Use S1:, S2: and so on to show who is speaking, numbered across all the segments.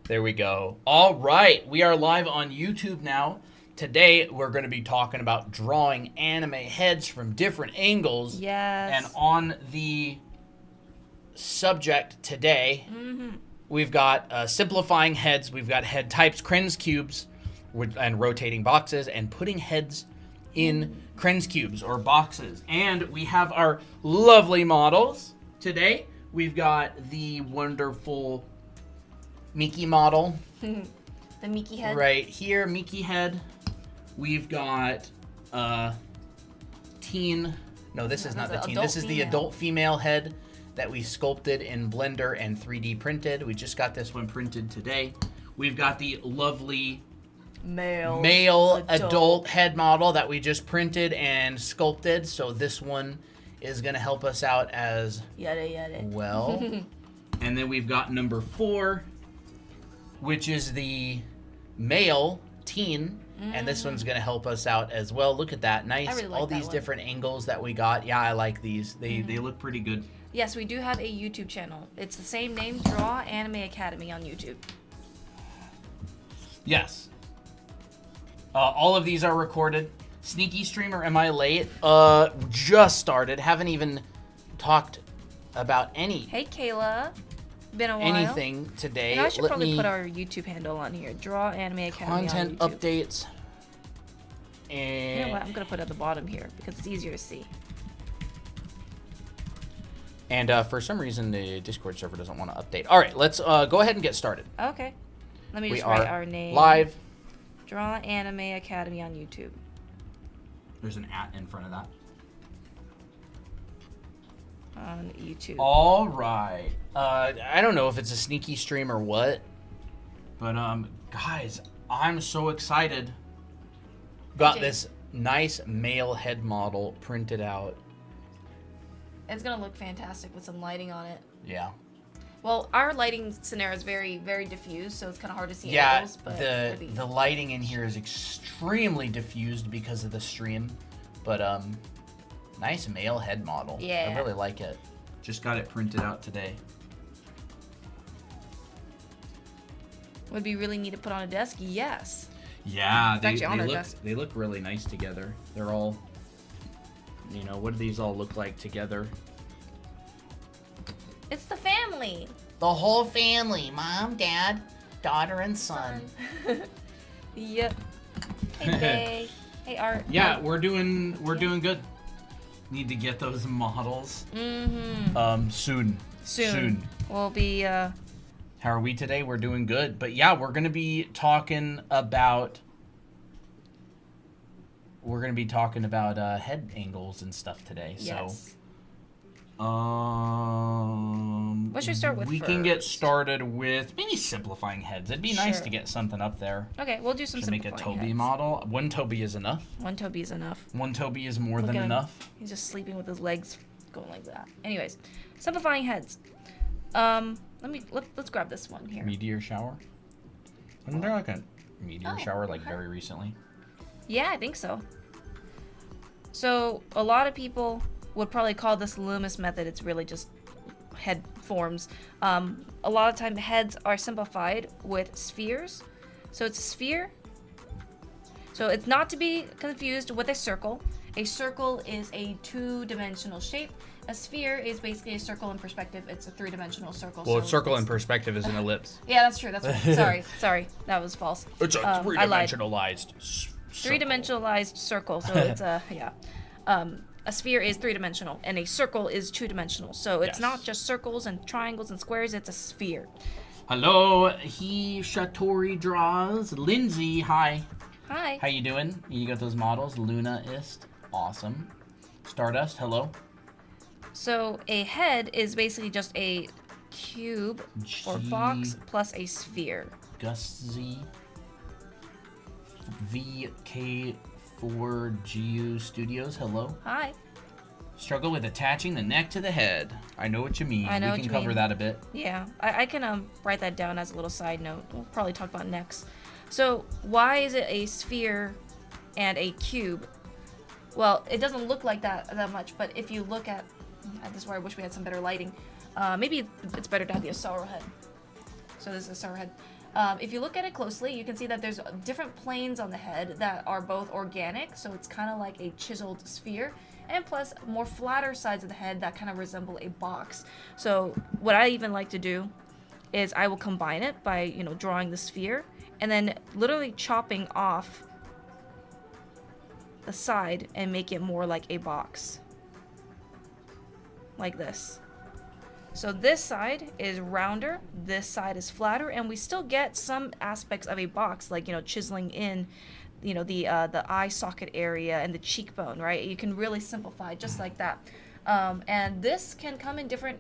S1: There we go. All right, we are live on YouTube now. Today, we're going to be talking about drawing anime heads from different angles.
S2: Yes.
S1: And on the subject today, we've got simplifying heads. We've got head types, Krenz cubes, and rotating boxes, and putting heads in Krenz cubes or boxes. And we have our lovely models today. We've got the wonderful Mickey model.
S2: The Mickey head.
S1: Right here, Mickey head. We've got teen. No, this is not the teen. This is the adult female head that we sculpted in Blender and 3D printed. We just got this one printed today. We've got the lovely male adult head model that we just printed and sculpted. So this one is going to help us out as well. And then we've got number 4, which is the male teen. And this one's going to help us out as well. Look at that. Nice.
S2: Really like
S1: all these different angles that we got. Yeah, I like these. They look pretty good.
S2: Yes, we do have a YouTube channel. It's the same name, Draw Anime Academy on YouTube.
S1: Yes. All of these are recorded. Sneaky streamer, am I late? Just started. Haven't even talked about any
S2: Hey, Kayla. Been a while.
S1: anything today.
S2: And I should probably put our YouTube handle on here. Draw Anime Academy
S1: content
S2: on YouTube.
S1: updates. And
S2: You know what? I'm going to put it at the bottom here because it's easier to see.
S1: And for some reason, the Discord server doesn't want to update. All right, let's go ahead and get started.
S2: Okay. Let me
S1: We
S2: just write
S1: are
S2: our name.
S1: live.
S2: Draw Anime Academy on YouTube.
S1: There's an @ in front of that.
S2: On YouTube.
S1: All right. I don't know if it's a sneaky stream or what, but guys, I'm so excited. Got this nice male head model printed out.
S2: It's going to look fantastic with some lighting on it.
S1: Yeah.
S2: Well, our lighting scenario is very, very diffused, so it's kind of hard to see
S1: Yeah,
S2: angles. But
S1: the lighting in here is extremely diffused because of the stream, but nice male head model.
S2: Yeah.
S1: I really like it. Just got it printed out today.
S2: Would be really neat to put on a desk? Yes.
S1: Yeah,
S2: It's
S1: they look really nice together. They're all, you know, what do these all look like together?
S2: It's the family.
S1: The whole family, mom, dad, daughter, and son.
S2: Yep. Hey, Day. Hey, Art.
S1: Yeah, we're doing good. Need to get those models. Soon.
S2: We'll be
S1: How are we today? We're doing good. But yeah, we're gonna be talking about head angles and stuff today.
S2: yes.
S1: So
S2: What should we start with
S1: we can get
S2: first?
S1: started with maybe simplifying heads. It'd be nice
S2: Sure.
S1: to get something up there.
S2: Okay, we'll do some
S1: To make a
S2: simplifying
S1: Toby
S2: heads.
S1: model. One Toby is enough.
S2: One Toby is enough.
S1: One Toby is more
S2: Look
S1: than
S2: at him.
S1: enough.
S2: He's just sleeping with his legs going like that. Anyways, simplifying heads. Let's grab this one here.
S1: Meteor shower. Wasn't there like a meteor shower like very recently?
S2: Yeah, I think so. So a lot of people would probably call this Loomis method. It's really just head forms. A lot of time heads are simplified with spheres. So it's a sphere. So it's not to be confused with a circle. A circle is a 2-dimensional shape. A sphere is basically a circle in perspective. It's a 3-dimensional circle.
S1: Well,
S2: so
S1: a circle in
S2: it's-
S1: perspective is an ellipse.
S2: Yeah, that's true. That's sorry. That was false.
S1: It's a
S2: I lied.
S1: three-dimensionalized circle.
S2: 3-dimensionalized circle. So it's a a sphere is 3-dimensional and a circle is 2-dimensional. So it's
S1: Yes.
S2: not just circles and triangles and squares. It's a sphere.
S1: Hello, he Shatori draws. Lindsay, hi.
S2: Hi.
S1: How you doing? You got those models? Luna-ist. Awesome. Stardust, hello.
S2: So a head is basically just a cube or box plus a sphere.
S1: Gus Z. VK4GU Studios, hello.
S2: Hi.
S1: Struggle with attaching the neck to the head. I know what you mean.
S2: I know
S1: we
S2: what
S1: can
S2: you
S1: cover
S2: mean.
S1: that a bit.
S2: Yeah, I can write that down as a little side note. We'll probably talk about next. So why is it a sphere and a cube? Well, it doesn't look like that much, but if you look at this is where I wish we had some better lighting. Maybe it's better to have the Asaro head. So this is Asaro head. If you look at it closely, you can see that there's different planes on the head that are both organic, so it's kind of like a chiseled sphere, and plus more flatter sides of the head that kind of resemble a box. So what I even like to do is I will combine it by, you know, drawing the sphere and then literally chopping off the side and make it more like a box. Like this. So this side is rounder, this side is flatter, and we still get some aspects of a box, like, you know, chiseling in, you know, the eye socket area and the cheekbone, right? You can really simplify just like that. And this can come in different,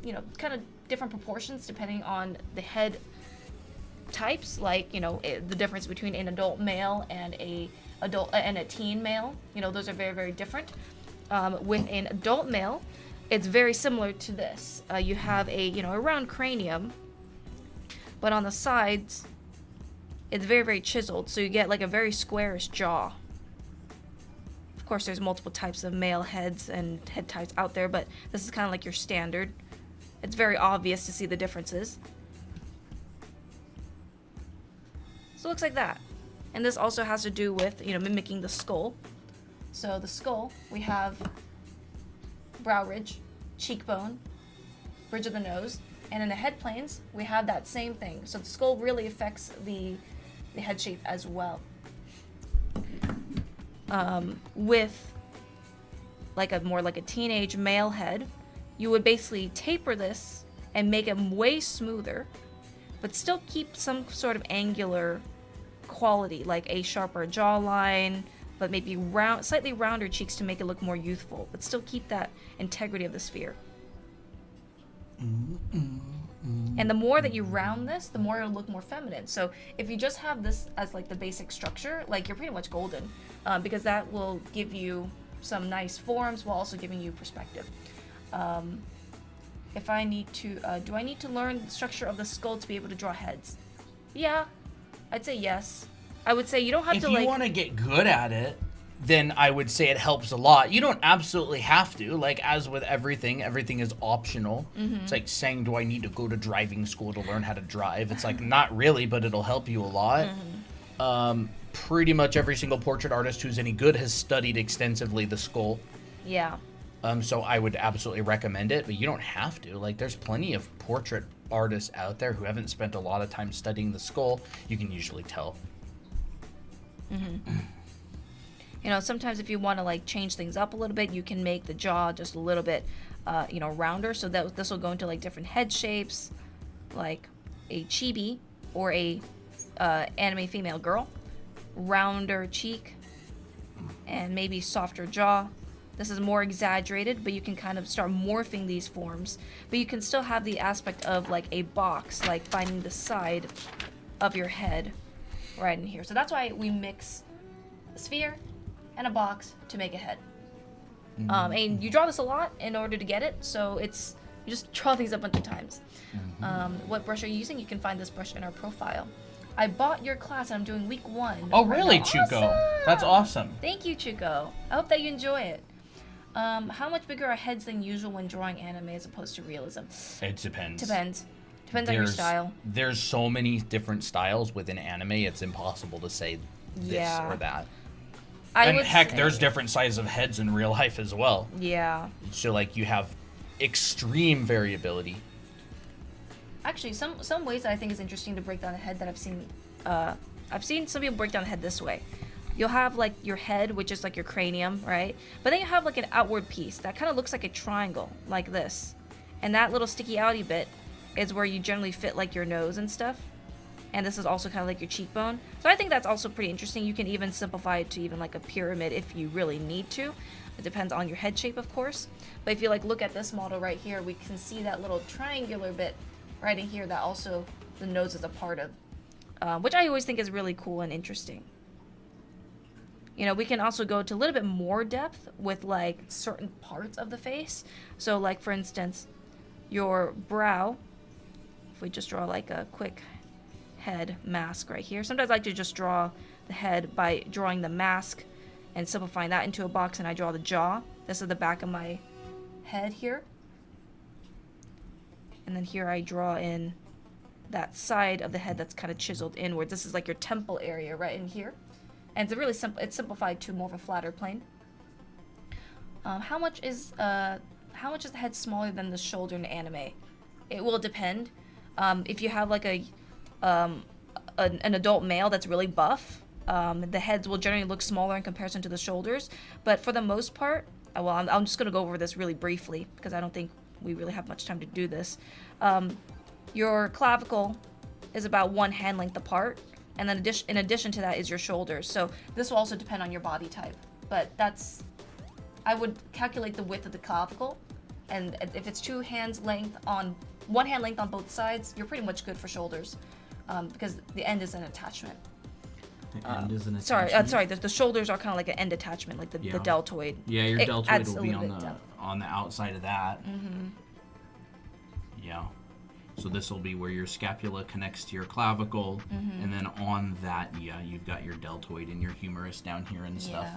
S2: you know, kind of different proportions depending on the head types, like, you know, the difference between an adult male and a teen male. You know, those are very, very different. With an adult male, it's very similar to this. You have a, you know, a round cranium, but on the sides, it's very, very chiseled. So you get like a very squarish jaw. Of course, there's multiple types of male heads and head types out there, but this is kind of like your standard. It's very obvious to see the differences. So it looks like that. And this also has to do with, you know, mimicking the skull. So the skull, we have brow ridge, cheekbone, bridge of the nose, and in the head planes, we have that same thing. So the skull really affects the head shape as well. With like more like a teenage male head, you would basically taper this and make it way smoother, but still keep some sort of angular quality, like a sharper jawline, but maybe slightly rounder cheeks to make it look more youthful, but still keep that integrity of the sphere. And the more that you round this, the more it'll look more feminine. So if you just have this as like the basic structure, like you're pretty much golden, because that will give you some nice forms while also giving you perspective. If I need to, do I need to learn the structure of the skull to be able to draw heads? Yeah, I'd say yes. I would say you don't have to like...
S1: If you want to get good at it, then I would say it helps a lot. You don't absolutely have to. Like, as with everything is optional. It's like saying, do I need to go to driving school to learn how to drive? It's like, not really, but it'll help you a lot. Pretty much every single portrait artist who's any good has studied extensively the skull.
S2: Yeah.
S1: So I would absolutely recommend it, but you don't have to. Like, there's plenty of portrait artists out there who haven't spent a lot of time studying the skull. You can usually tell.
S2: You know, sometimes if you want to like change things up a little bit, you can make the jaw just a little bit, you know, rounder. So that this will go into like different head shapes, like a chibi or a anime female girl, rounder cheek, and maybe softer jaw. This is more exaggerated, but you can kind of start morphing these forms. But you can still have the aspect of like a box, like finding the side of your head right in here. So that's why we mix a sphere and a box to make a head. And you draw this a lot in order to get it, so it's you just draw these a bunch of times. What brush are you using? You can find this brush in our profile. I bought your class and I'm doing week 1.
S1: Oh, really, Chuko?
S2: Awesome.
S1: That's awesome.
S2: Thank you, Chuko. I hope that you enjoy it. How much bigger are heads than usual when drawing anime as opposed to realism?
S1: It depends.
S2: Depends on your style.
S1: There's so many different styles within anime, it's impossible to say this or that. And heck, there's different sizes of heads in real life as well.
S2: Yeah.
S1: So, like, you have extreme variability.
S2: Actually, some ways that I think is interesting to break down a head that I've seen some people break down a head this way. You'll have, like, your head, which is, like, your cranium, right? But then you have, like, an outward piece that kind of looks like a triangle, like this. And that little sticky outy bit is where you generally fit, like, your nose and stuff. And this is also kind of like your cheekbone. So I think that's also pretty interesting. You can even simplify it to even, like, a pyramid if you really need to. It depends on your head shape, of course. But if you, like, look at this model right here, we can see that little triangular bit right in here that also the nose is a part of. Which I always think is really cool and interesting. You know, we can also go to a little bit more depth with, like, certain parts of the face. So, like, for instance, your brow, if we just draw, like, a quick head mask right here. Sometimes I like to just draw the head by drawing the mask and simplifying that into a box, and I draw the jaw. This is the back of my head here. And then here I draw in that side of the head that's kind of chiseled inwards. This is like your temple area right in here. And it's a really simple, it's simplified to more of a flatter plane. How much is the head smaller than the shoulder in anime? It will depend. If you have like an adult male that's really buff, the heads will generally look smaller in comparison to the shoulders. But for the most part, well, I'm just going to go over this really briefly because I don't think we really have much time to do this. Your clavicle is about 1 hand length apart, and then in addition to that is your shoulders. So this will also depend on your body type. But I would calculate the width of the clavicle, and if it's 1 hand length on both sides, you're pretty much good for shoulders, because the end is an attachment.
S1: The end is an attachment?
S2: Sorry. The shoulders are kind of like an end attachment, like the deltoid.
S1: Yeah, your deltoid will be on the outside of that. Mm-hmm. Yeah. So this will be where your scapula connects to your clavicle, and then on that, you've got your deltoid and your humerus down here and stuff.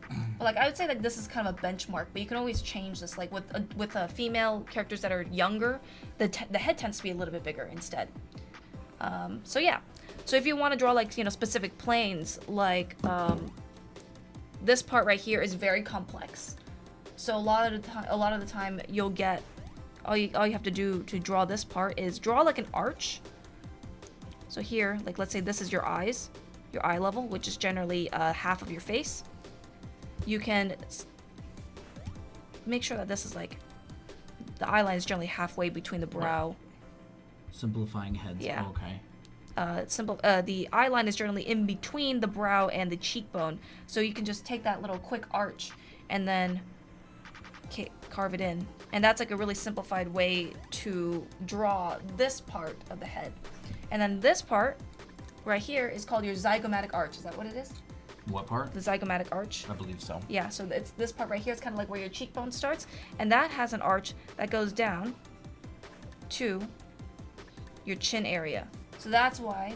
S2: But like I would say that this is kind of a benchmark, but you can always change this. Like with female characters that are younger, the head tends to be a little bit bigger instead. So yeah. So if you want to draw like specific planes, like this part right here is very complex. So a lot of the time you'll get all you have to do to draw this part is draw like an arch. So here, like let's say this is your eyes, your eye level, which is generally half of your face. You can make sure that this is like the eye line is generally halfway between the brow.
S1: Simplifying heads.
S2: Yeah.
S1: Okay.
S2: The eye line is generally in between the brow and the cheekbone, so you can just take that little quick arch and then carve it in, and that's like a really simplified way to draw this part of the head. And then this part right here is called your zygomatic arch. Is that what it is?
S1: What part?
S2: The zygomatic arch.
S1: I believe so.
S2: Yeah, so it's this part right here. It's kind of like where your cheekbone starts, and that has an arch that goes down to your chin area. So that's why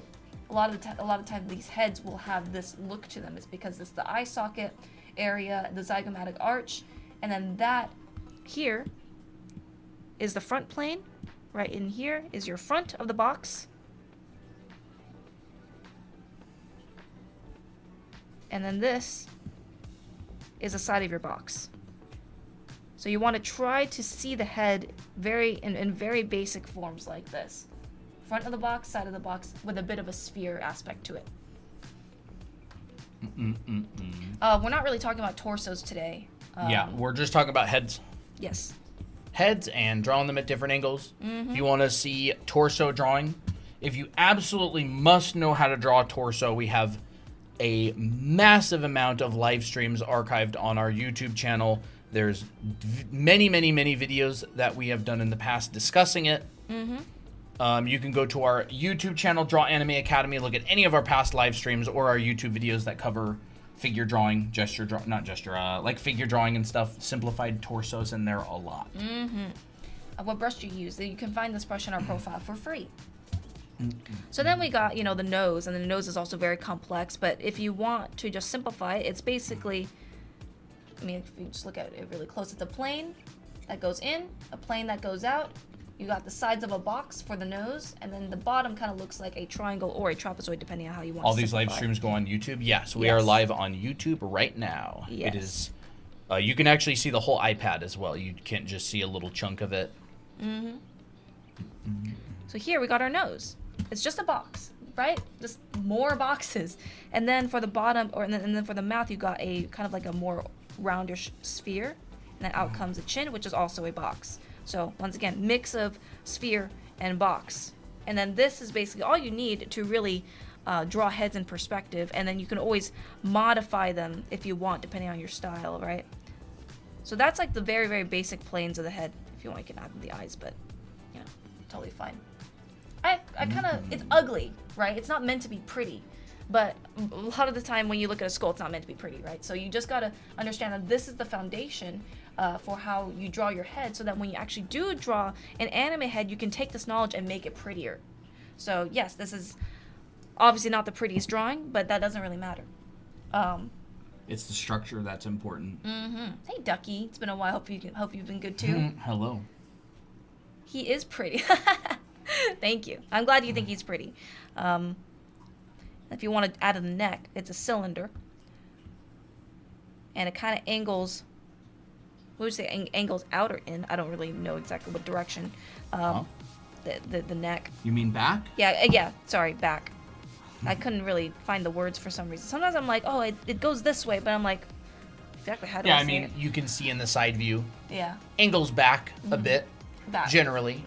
S2: a lot of time these heads will have this look to them. It's because it's the eye socket area, the zygomatic arch, and then that here is the front plane. Right in here is your front of the box. And then this is the side of your box. So you want to try to see the head in very basic forms like this. Front of the box, side of the box, with a bit of a sphere aspect to it. We're not really talking about torsos today.
S1: Yeah, we're just talking about heads.
S2: Yes.
S1: Heads and drawing them at different angles. If you want to see torso drawing, if you absolutely must know how to draw a torso, we have a massive amount of live streams archived on our YouTube channel. There's many videos that we have done in the past discussing it. You can go to our YouTube channel, Draw Anime Academy, look at any of our past live streams or our YouTube videos that cover figure drawing, like figure drawing and stuff, simplified torsos in there a lot. What
S2: brush do you use? You can find this brush in our profile for free. So then we got, the nose, and the nose is also very complex, but if you want to just simplify it, it's basically, if you just look at it really close, it's a plane that goes in, a plane that goes out. You got the sides of a box for the nose, and then the bottom kind of looks like a triangle or a trapezoid, depending on how you want
S1: All
S2: to
S1: these
S2: simplify.
S1: Live streams go on YouTube? Yes, we are live on YouTube right now.
S2: Yes.
S1: It is, you can actually see the whole iPad as well. You can't just see a little chunk of it.
S2: So here we got our nose. It's just a box, right? Just more boxes. And then for the bottom, and then for the mouth, you got a kind of like a more roundish sphere. And then out comes the chin, which is also a box. So once again, mix of sphere and box. And then this is basically all you need to really draw heads in perspective. And then you can always modify them if you want, depending on your style, right? So that's like the very basic planes of the head. If you want, you can add the eyes, but totally fine. I kind of, it's ugly, right? It's not meant to be pretty, but a lot of the time when you look at a skull, it's not meant to be pretty, right? So you just got to understand that this is the foundation for how you draw your head, so that when you actually do draw an anime head, you can take this knowledge and make it prettier. So yes, this is obviously not the prettiest drawing, but that doesn't really matter.
S1: It's the structure that's important.
S2: Hey, Ducky, it's been a while. Hope you've been good too.
S1: Hello.
S2: He is pretty. Thank you. I'm glad you think he's pretty. If you want to add a neck, it's a cylinder. And it kind of angles, what would you say, angles out or in? I don't really know exactly what direction. The neck.
S1: You mean back?
S2: Yeah, sorry, back. I couldn't really find the words for some reason. Sometimes I'm like, oh, it goes this way, but I'm like, exactly how do I see it?
S1: You can see in the side view.
S2: Yeah.
S1: Angles back a bit,
S2: Back.
S1: generally.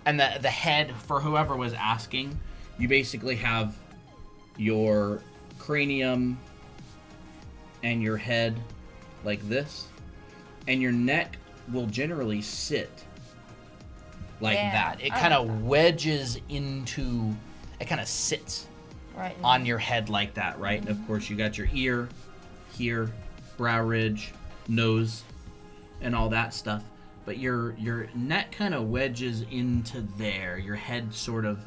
S1: And the head, for whoever was asking, you basically have your cranium and your head like this, and your neck will generally sit like that. It kind of wedges into, it kind of sits on your head like that, right? And of course you got your ear here, brow ridge, nose, and all that stuff. But your neck kind of wedges into there. Your head sort of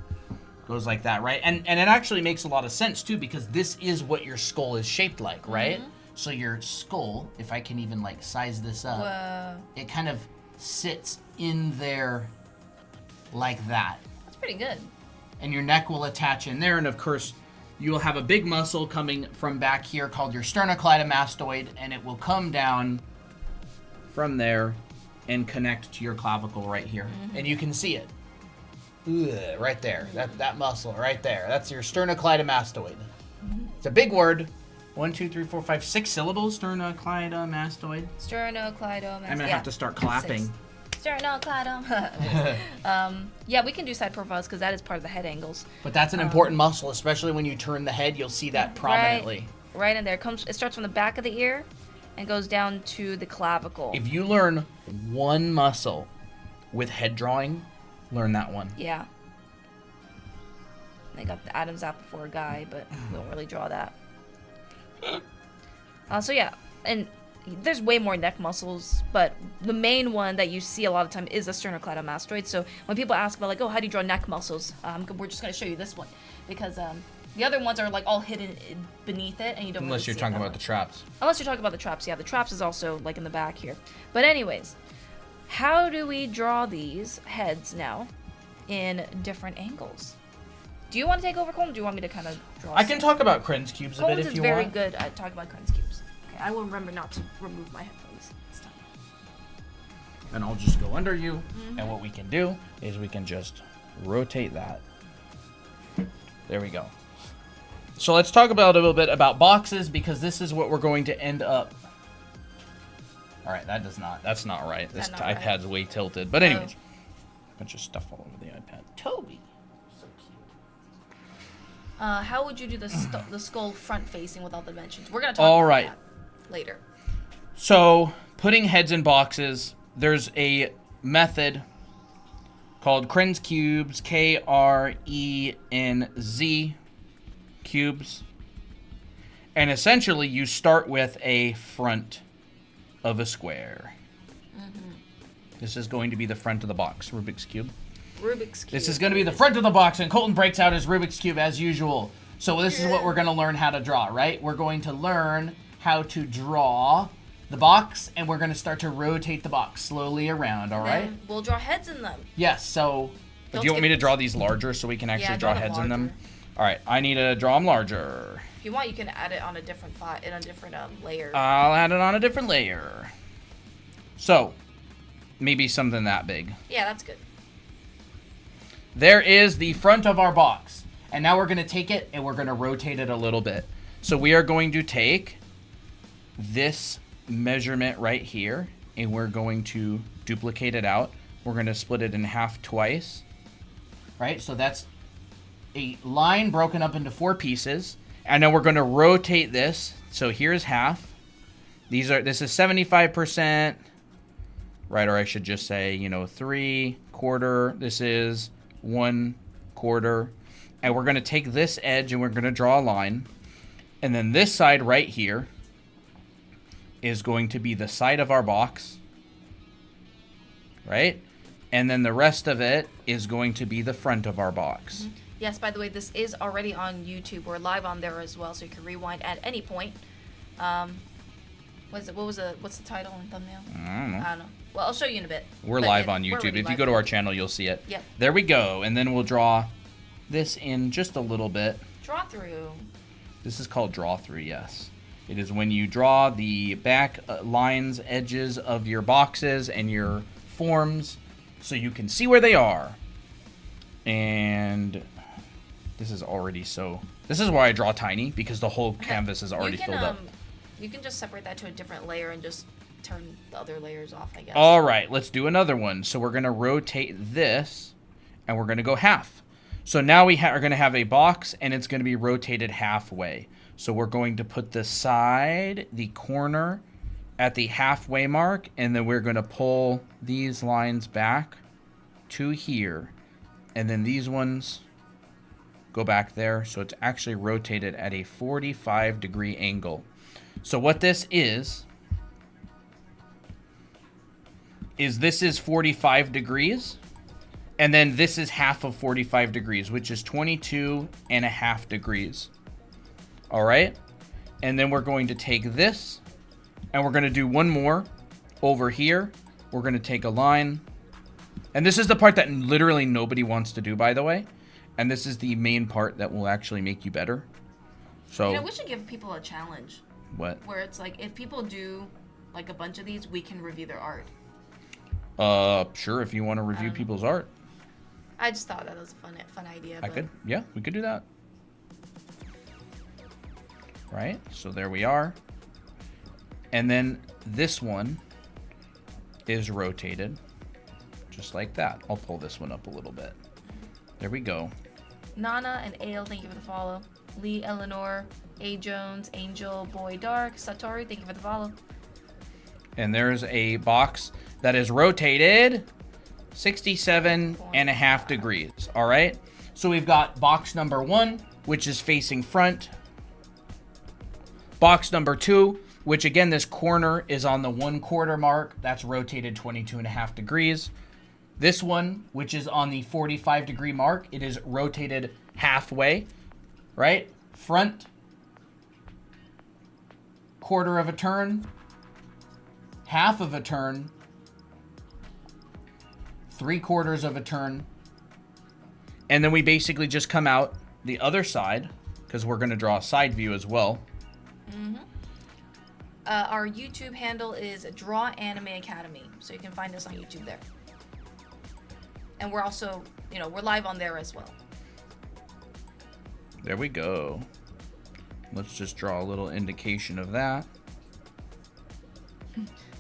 S1: goes like that, right? And it actually makes a lot of sense too, because this is what your skull is shaped like, right? So your skull, if I can even like size this up, it kind of sits in there like that.
S2: That's pretty good.
S1: And your neck will attach in there, and of course you'll have a big muscle coming from back here called your sternocleidomastoid, and it will come down from there and connect to your clavicle right here. And you can see it. Right there. That muscle right there. That's your sternocleidomastoid. It's a big word. 1, 2, 3, 4, 5, 6 syllables. Sternocleidomastoid.
S2: Sternocleidomastoid.
S1: I'm gonna have to start clapping.
S2: 6. Sternocleidomastoid. Yeah, we can do side profiles because that is part of the head angles.
S1: But that's an important muscle, especially when you turn the head. You'll see that prominently.
S2: Right in there. It starts from the back of the ear and goes down to the clavicle.
S1: If you learn one muscle with head drawing, learn that one.
S2: Yeah. They got the Adam's apple for a guy, but we don't really draw that. So yeah, and there's way more neck muscles, but the main one that you see a lot of the time is the sternocleidomastoid. So when people ask about like, oh, how do you draw neck muscles? We're just gonna show you this one because the other ones are like all hidden beneath it, and you don't.
S1: Unless
S2: really
S1: you're talking about the traps.
S2: Unless you're talking about the traps, yeah. The traps is also like in the back here. But anyways, how do we draw these heads now in different angles? Do you want to take over, Colton? Or do you want me to kind of draw?
S1: I can talk about Krenz cubes a bit if you want.
S2: Colton is very good at talking about Krenz cubes. Okay, I will remember not to remove my headphones this time.
S1: And I'll just go under you, and what we can do is we can just rotate that. There we go. So let's talk about a little bit about boxes, because this is what we're going to end up. All right, that's not right. This iPad's way tilted. But anyways, bunch of stuff all over the iPad. Toby. So cute.
S2: How would you do the skull front facing with all the dimensions? We're going to talk about that later.
S1: So putting heads in boxes, there's a method called Krenz cubes, Krenz cubes. And essentially you start with a front of a square. This is going to be the front of the box. Rubik's Cube. This is going to be the front of the box, and Colton breaks out his Rubik's Cube as usual. So this is what we're going to learn how to draw, right? We're going to learn how to draw the box, and we're going to start to rotate the box slowly around, all right?
S2: We'll draw heads in them.
S1: Yes, so do you want me to draw these larger so we can actually draw heads in them? All right, I need to draw them larger.
S2: If you want, you can add it on a different layer.
S1: I'll add it on a different layer. So, maybe something that big.
S2: Yeah, that's good.
S1: There is the front of our box. And now we're going to take it and we're going to rotate it a little bit. So we are going to take this measurement right here and we're going to duplicate it out. We're going to split it in half twice. Right? So that's a line broken up into 4 pieces. And now we're going to rotate this. So here's half. This is 75%. Right, or I should just say, 3/4. This is 1/4. And we're going to take this edge and we're going to draw a line. And then this side right here is going to be the side of our box. Right? And then the rest of it is going to be the front of our box.
S2: Yes, by the way, this is already on YouTube. We're live on there as well, so you can rewind at any point. What's the title and thumbnail?
S1: I don't know.
S2: Well, I'll show you in a bit.
S1: We're live on YouTube. If you go to our channel, you'll see it.
S2: Yep.
S1: There we go. And then we'll draw this in just a little bit.
S2: Draw through.
S1: This is called draw through, yes. It is when you draw the back lines, edges of your boxes and your forms so you can see where they are. And this is already so... This is why I draw tiny, because the whole canvas is already filled up.
S2: You can just separate that to a different layer and just turn the other layers off, I guess.
S1: All right, let's do another one. So we're going to rotate this, and we're going to go half. So now we are going to have a box, and it's going to be rotated halfway. So we're going to put the side, the corner, at the halfway mark, and then we're going to pull these lines back to here. And then these ones go back there. So it's actually rotated at a 45-degree angle. So what this is this is 45 degrees, and then this is half of 45 degrees, which is 22.5 degrees. All right? And then we're going to take this, and we're going to do one more over here. We're going to take a line. And this is the part that literally nobody wants to do, by the way. And this is the main part that will actually make you better. So,
S2: you know, we should give people a challenge.
S1: What?
S2: Where it's like, if people do like a bunch of these, we can review their art.
S1: Sure, if you want to review people's art.
S2: I just thought that was a fun idea.
S1: Yeah, we could do that. Right, so there we are. And then this one is rotated just like that. I'll pull this one up a little bit. There we go.
S2: Nana and Ale, thank you for the follow. Lee, Eleanor, A. Jones, Angel, Boy Dark, Satori, thank you for the follow.
S1: And there's a box that is rotated 67.5 degrees. All right. So we've got box number 1, which is facing front. Box number 2, which again, this corner is on the 1/4 mark. That's rotated 22.5 degrees. This one, which is on the 45-degree mark, it is rotated halfway, right? Front, 1/4 of a turn, half of a turn, 3/4 of a turn, and then we basically just come out the other side, because we're going to draw a side view as well.
S2: Mm-hmm. Our YouTube handle is Draw Anime Academy, so you can find us on YouTube there. And we're also, you know, we're live on there as well.
S1: There we go. Let's just draw a little indication of that.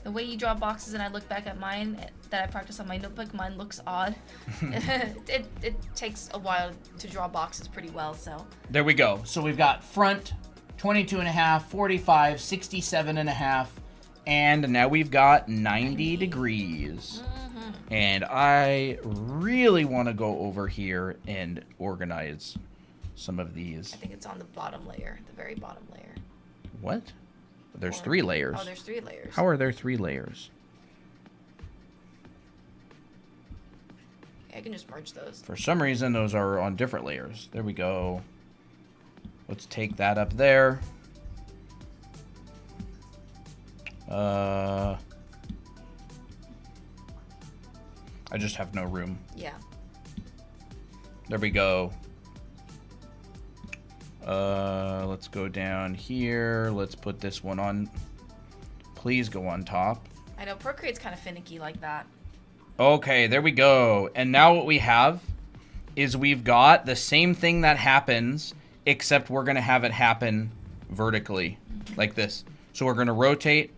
S2: The way you draw boxes and I look back at mine that I practice on my notebook, mine looks odd. it takes a while to draw boxes pretty well, so. There we go.
S1: So we've got front, 22.5, 45, 67.5, and now we've got 90 degrees. Mm-hmm. And I really want to go over here and organize some of these.
S2: I think it's on the bottom layer, the very bottom layer.
S1: What? There's 3 layers.
S2: Oh, there's 3 layers.
S1: How are there 3 layers?
S2: I can just merge those.
S1: For some reason, those are on different layers. There we go. Let's take that up there. I just have no room.
S2: Yeah.
S1: There we go. Let's go down here. Let's put this one on. Please go on top.
S2: I know, Procreate's kind of finicky like that.
S1: Okay, there we go. And now what we have is we've got the same thing that happens, except we're going to have it happen vertically, like this. So we're going to rotate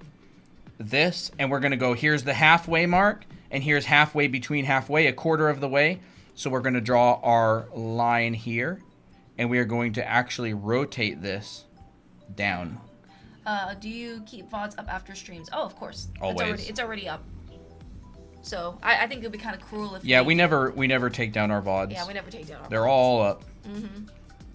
S1: this, and we're going to go, here's the halfway mark, and here's halfway between halfway, 1/4 of the way. So we're going to draw our line here, and we are going to actually rotate this down.
S2: Do you keep VODs up after streams? Oh, of course.
S1: Always.
S2: It's already up. So I think it would be kind of cruel if.
S1: Yeah, we never take down our VODs.
S2: Yeah, we never take down our.
S1: They're
S2: VODs.
S1: all up.
S2: Mm-hmm.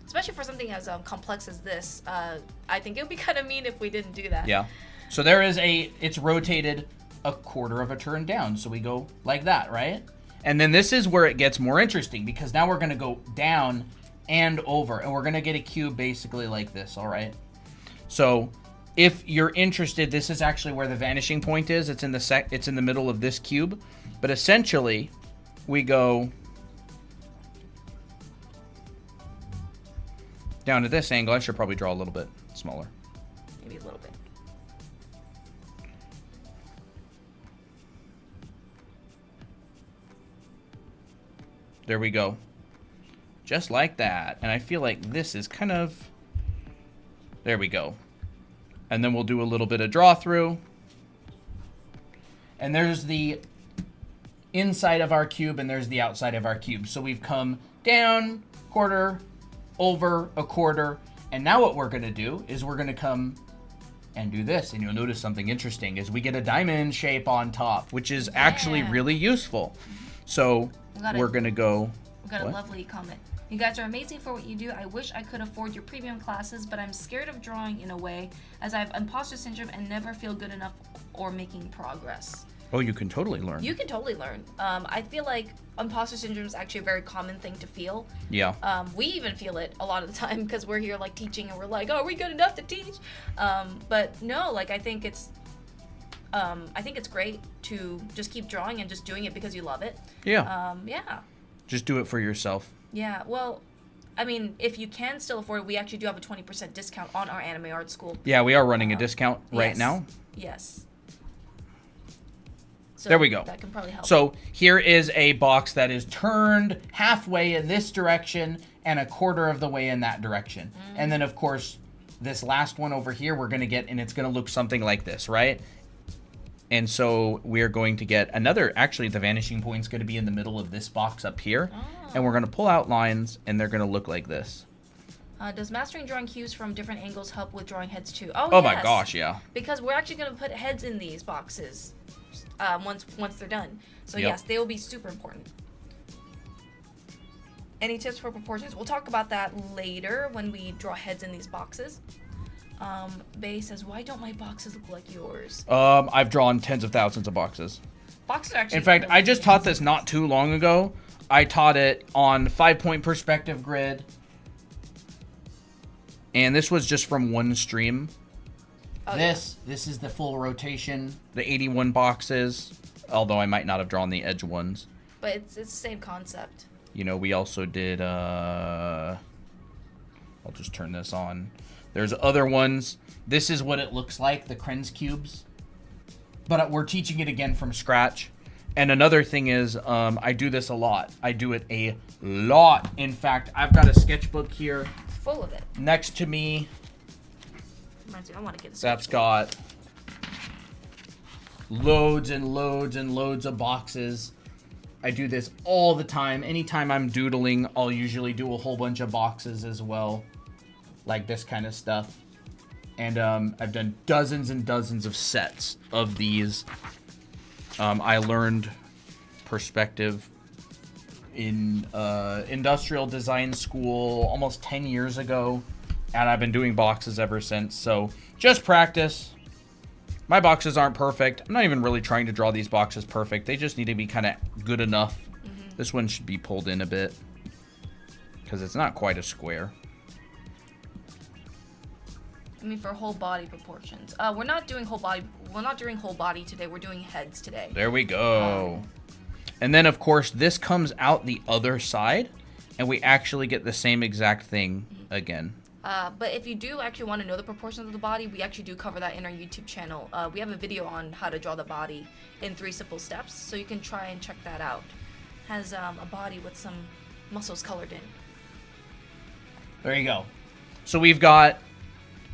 S2: Especially for something as complex as this, I think it would be kind of mean if we didn't do that.
S1: Yeah. So there is it's rotated 1/4 of a turn down. So we go like that, right? And then this is where it gets more interesting, because now we're going to go down and over, and we're going to get a cube basically like this, all right? So if you're interested, this is actually where the vanishing point is. It's in the middle of this cube. But essentially, we go down to this angle. I should probably draw a little bit smaller.
S2: Maybe a little bit.
S1: There we go. Just like that. And I feel like this is kind of... There we go. And then we'll do a little bit of draw through. And there's the inside of our cube and there's the outside of our cube. So we've come down, quarter, over, a quarter. And now what we're going to do is we're going to come and do this. And you'll notice something interesting is we get a diamond shape on top, which is actually really useful. So we're going to go...
S2: We got a lovely comment. You guys are amazing for what you do. I wish I could afford your premium classes, but I'm scared of drawing in a way, as I have imposter syndrome and never feel good enough or making progress.
S1: Oh, you can totally learn.
S2: You can totally learn. I feel like imposter syndrome is actually a very common thing to feel.
S1: Yeah.
S2: We even feel it a lot of the time because we're here like teaching and we're like, oh, are we good enough to teach? But no, like I think it's great to just keep drawing and just doing it because you love it.
S1: Yeah.
S2: Yeah.
S1: Just do it for yourself.
S2: Yeah, well, I mean, if you can still afford it, we actually do have a 20% discount on our anime art school.
S1: Yeah, we are running a discount right now.
S2: Yes. So
S1: there we go.
S2: That can probably help.
S1: So here is a box that is turned halfway in this direction and a quarter of the way in that direction. And then, of course, this last one over here, we're going to get, and it's going to look something like this, right? And so we're going to get another, actually the vanishing point's going to be in the middle of this box up here. Oh. And we're going to pull out lines and they're going to look like this.
S2: Does mastering drawing cues from different angles help with drawing heads too?
S1: Oh
S2: yes.
S1: My gosh, yeah.
S2: Because we're actually going to put heads in these boxes once they're done. So yes, they will be super important. Any tips for proportions? We'll talk about that later when we draw heads in these boxes. Bay says, why don't my boxes look like yours?
S1: I've drawn tens of thousands of boxes.
S2: Boxes are actually...
S1: In fact, I just taught this not too long ago. I taught it on 5-point perspective grid. And this was just from one stream. Oh, this is the full rotation, the 81 boxes. Although I might not have drawn the edge ones.
S2: But it's the same concept.
S1: You know, we also did, I'll just turn this on. There's other ones. This is what it looks like, the Krenz cubes. But we're teaching it again from scratch. And another thing is, I do this a lot. I do it a lot. In fact, I've got a sketchbook here.
S2: Full of it.
S1: Next to me.
S2: I want to get a sketchbook.
S1: That's got loads and loads and loads of boxes. I do this all the time. Anytime I'm doodling, I'll usually do a whole bunch of boxes as well. Like this kind of stuff. And I've done dozens and dozens of sets of these. I learned perspective in industrial design school almost 10 years ago. And I've been doing boxes ever since. So just practice. My boxes aren't perfect. I'm not even really trying to draw these boxes perfect. They just need to be kind of good enough. This one should be pulled in a bit. Because it's not quite a square.
S2: I mean, for whole body proportions. We're not doing whole body. We're not doing whole body today. We're doing heads today.
S1: There we go. And then, of course, this comes out the other side, and we actually get the same exact thing again.
S2: But if you do actually want to know the proportions of the body, we actually do cover that in our YouTube channel. We have a video on how to draw the body in 3 simple steps, so you can try and check that out. Has a body with some muscles colored in.
S1: There you go. So we've got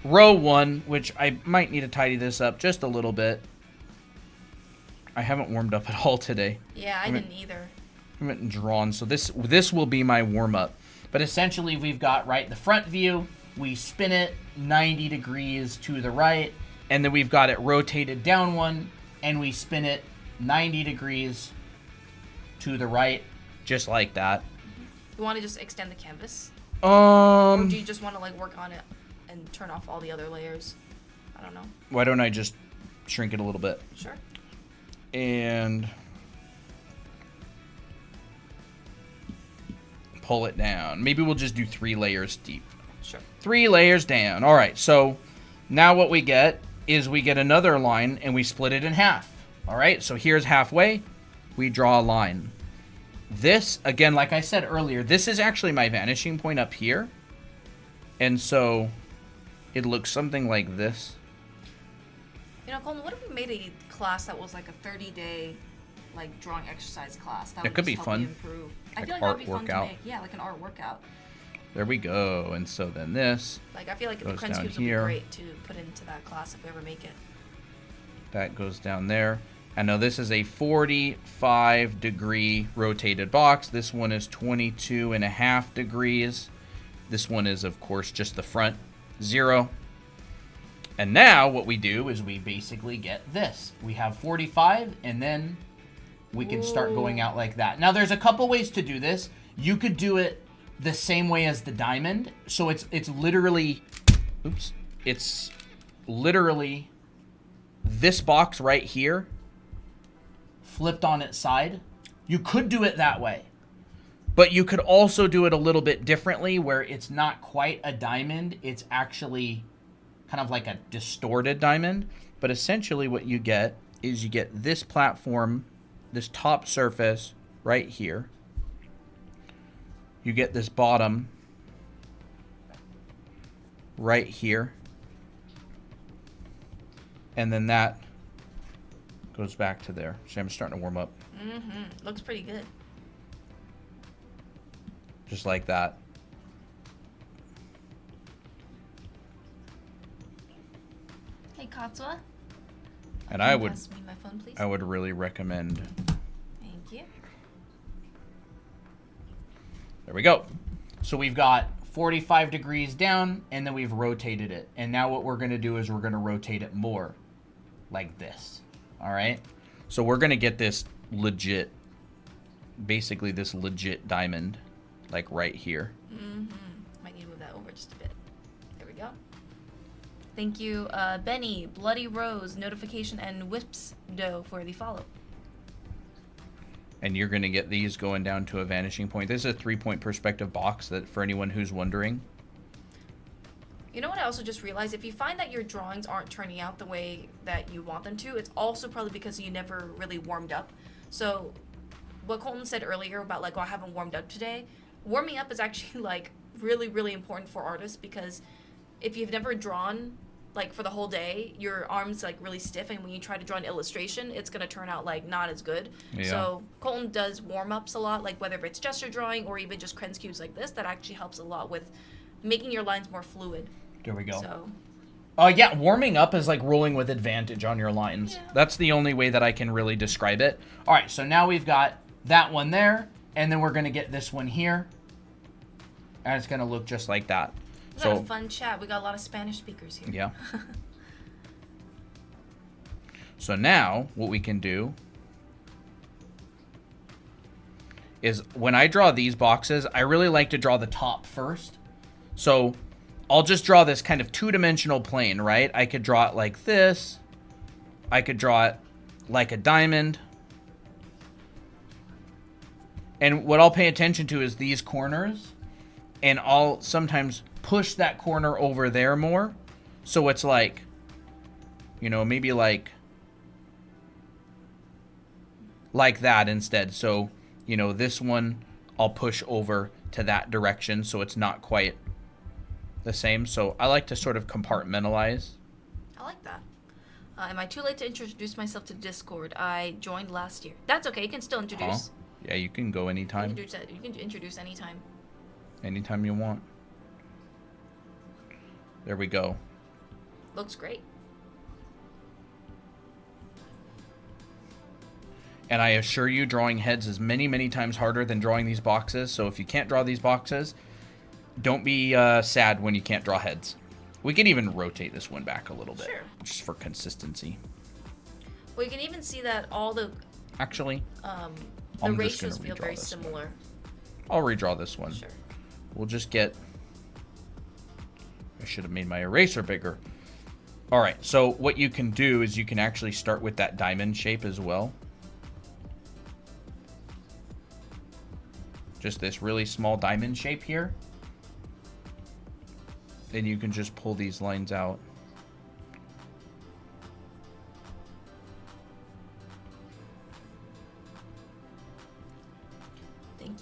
S1: row 1, which I might need to tidy this up just a little bit. I haven't warmed up at all today.
S2: Yeah, I didn't either.
S1: I haven't drawn, so this will be my warm-up. But essentially, we've got, right, the front view. We spin it 90 degrees to the right. And then we've got it rotated down 1. And we spin it 90 degrees to the right. Just like that.
S2: You want to just extend the canvas?
S1: Or
S2: do you just want to, like, work on it and turn off all the other layers? I don't know.
S1: Why don't I just shrink it a little bit?
S2: Sure.
S1: And pull it down. Maybe we'll just do 3 layers deep.
S2: Sure.
S1: 3 layers down. All right, so Now what we get is we get another line and we split it in half. All right, so here's halfway. We draw a line. This, again, like I said earlier, this is actually my vanishing point up here. And so it looks something like this.
S2: You know, Colton, what if we made a class that was like a 30-day like drawing exercise class? That would
S1: could be
S2: help
S1: fun.
S2: you improve. I
S1: Like
S2: feel like that would be
S1: art
S2: fun to
S1: workout.
S2: make. Yeah, like an art workout.
S1: There we go. And so then this,
S2: Like, I feel like the
S1: goes
S2: Krenz
S1: down
S2: cubes would be
S1: here.
S2: great to put into that class if we ever make it.
S1: that goes down there. And now this is a 45-degree rotated box. This one is 22.5 degrees. This one is, of course, just the front, 0. And now what we do is we basically get this. We have 45, and then we can start going out like that. Now, there's a couple ways to do this. You could do it the same way as the diamond. So it's literally, it's literally this box right here flipped on its side. You could do it that way. But you could also do it a little bit differently where it's not quite a diamond. It's actually kind of like a distorted diamond. But essentially what you get is you get this platform, this top surface right here. You get this bottom right here. And then that goes back to there. See, I'm starting to warm up.
S2: Looks pretty good.
S1: Just like that.
S2: Hey, Katsua.
S1: And I would
S2: Pass me my phone, please.
S1: really recommend.
S2: Thank you.
S1: There we go. So we've got 45 degrees down, and then we've rotated it. And now what we're going to do is we're going to rotate it more like this. All right? So we're going to get this legit, basically this legit diamond, like right here.
S2: Might need to move that over just a bit. There we go. Thank you, Benny, Bloody Rose, Notification, and Whips Dough for the follow.
S1: And you're going to get these going down to a vanishing point. This is a 3-point perspective box that for anyone who's wondering.
S2: You know what I also just realized? If you find that your drawings aren't turning out the way that you want them to, it's also probably because you never really warmed up. So what Colton said earlier about like, oh, I haven't warmed up today, warming up is actually like really, really important for artists, because if you've never drawn like for the whole day, your arms like really stiff, and when you try to draw an illustration, it's gonna turn out like not as good.
S1: Yeah.
S2: So Colton does warm-ups a lot, like whether it's gesture drawing or even just Krenz cubes like this, that actually helps a lot with making your lines more fluid.
S1: There we go.
S2: So
S1: Yeah, warming up is like rolling with advantage on your lines.
S2: Yeah.
S1: That's the only way that I can really describe it. All right, so now we've got that one there, and then we're going to get this one here, and it's going to look just like that.
S2: we got a fun chat. We got a lot of Spanish speakers here.
S1: Yeah. So now what we can do is when I draw these boxes, I really like to draw the top first. So I'll just draw this kind of two-dimensional plane, right? I could draw it like this. I could draw it like a diamond. And what I'll pay attention to is these corners. And I'll sometimes push that corner over there more. So it's like, you know, maybe like that instead. So, you know, this one I'll push over to that direction so it's not quite the same. So I like to sort of compartmentalize.
S2: I like that. Am I too late to introduce myself to Discord? I joined last year. That's okay. You can still introduce.
S1: Yeah, you can go anytime.
S2: You can introduce anytime.
S1: Anytime you want. There we go.
S2: Looks great.
S1: And I assure you, drawing heads is many, many times harder than drawing these boxes. So if you can't draw these boxes, don't be sad when you can't draw heads. We can even rotate this one back a little bit.
S2: Sure.
S1: Just for consistency.
S2: Well, you can even see that all the
S1: Actually,
S2: the
S1: I'm just
S2: ratios
S1: gonna
S2: feel
S1: redraw
S2: very
S1: this one.
S2: similar.
S1: I'll redraw this one.
S2: Sure.
S1: We'll just get... I should have made my eraser bigger. All right, so what you can do is you can actually start with that diamond shape as well. Just this really small diamond shape here. Then you can just pull these lines out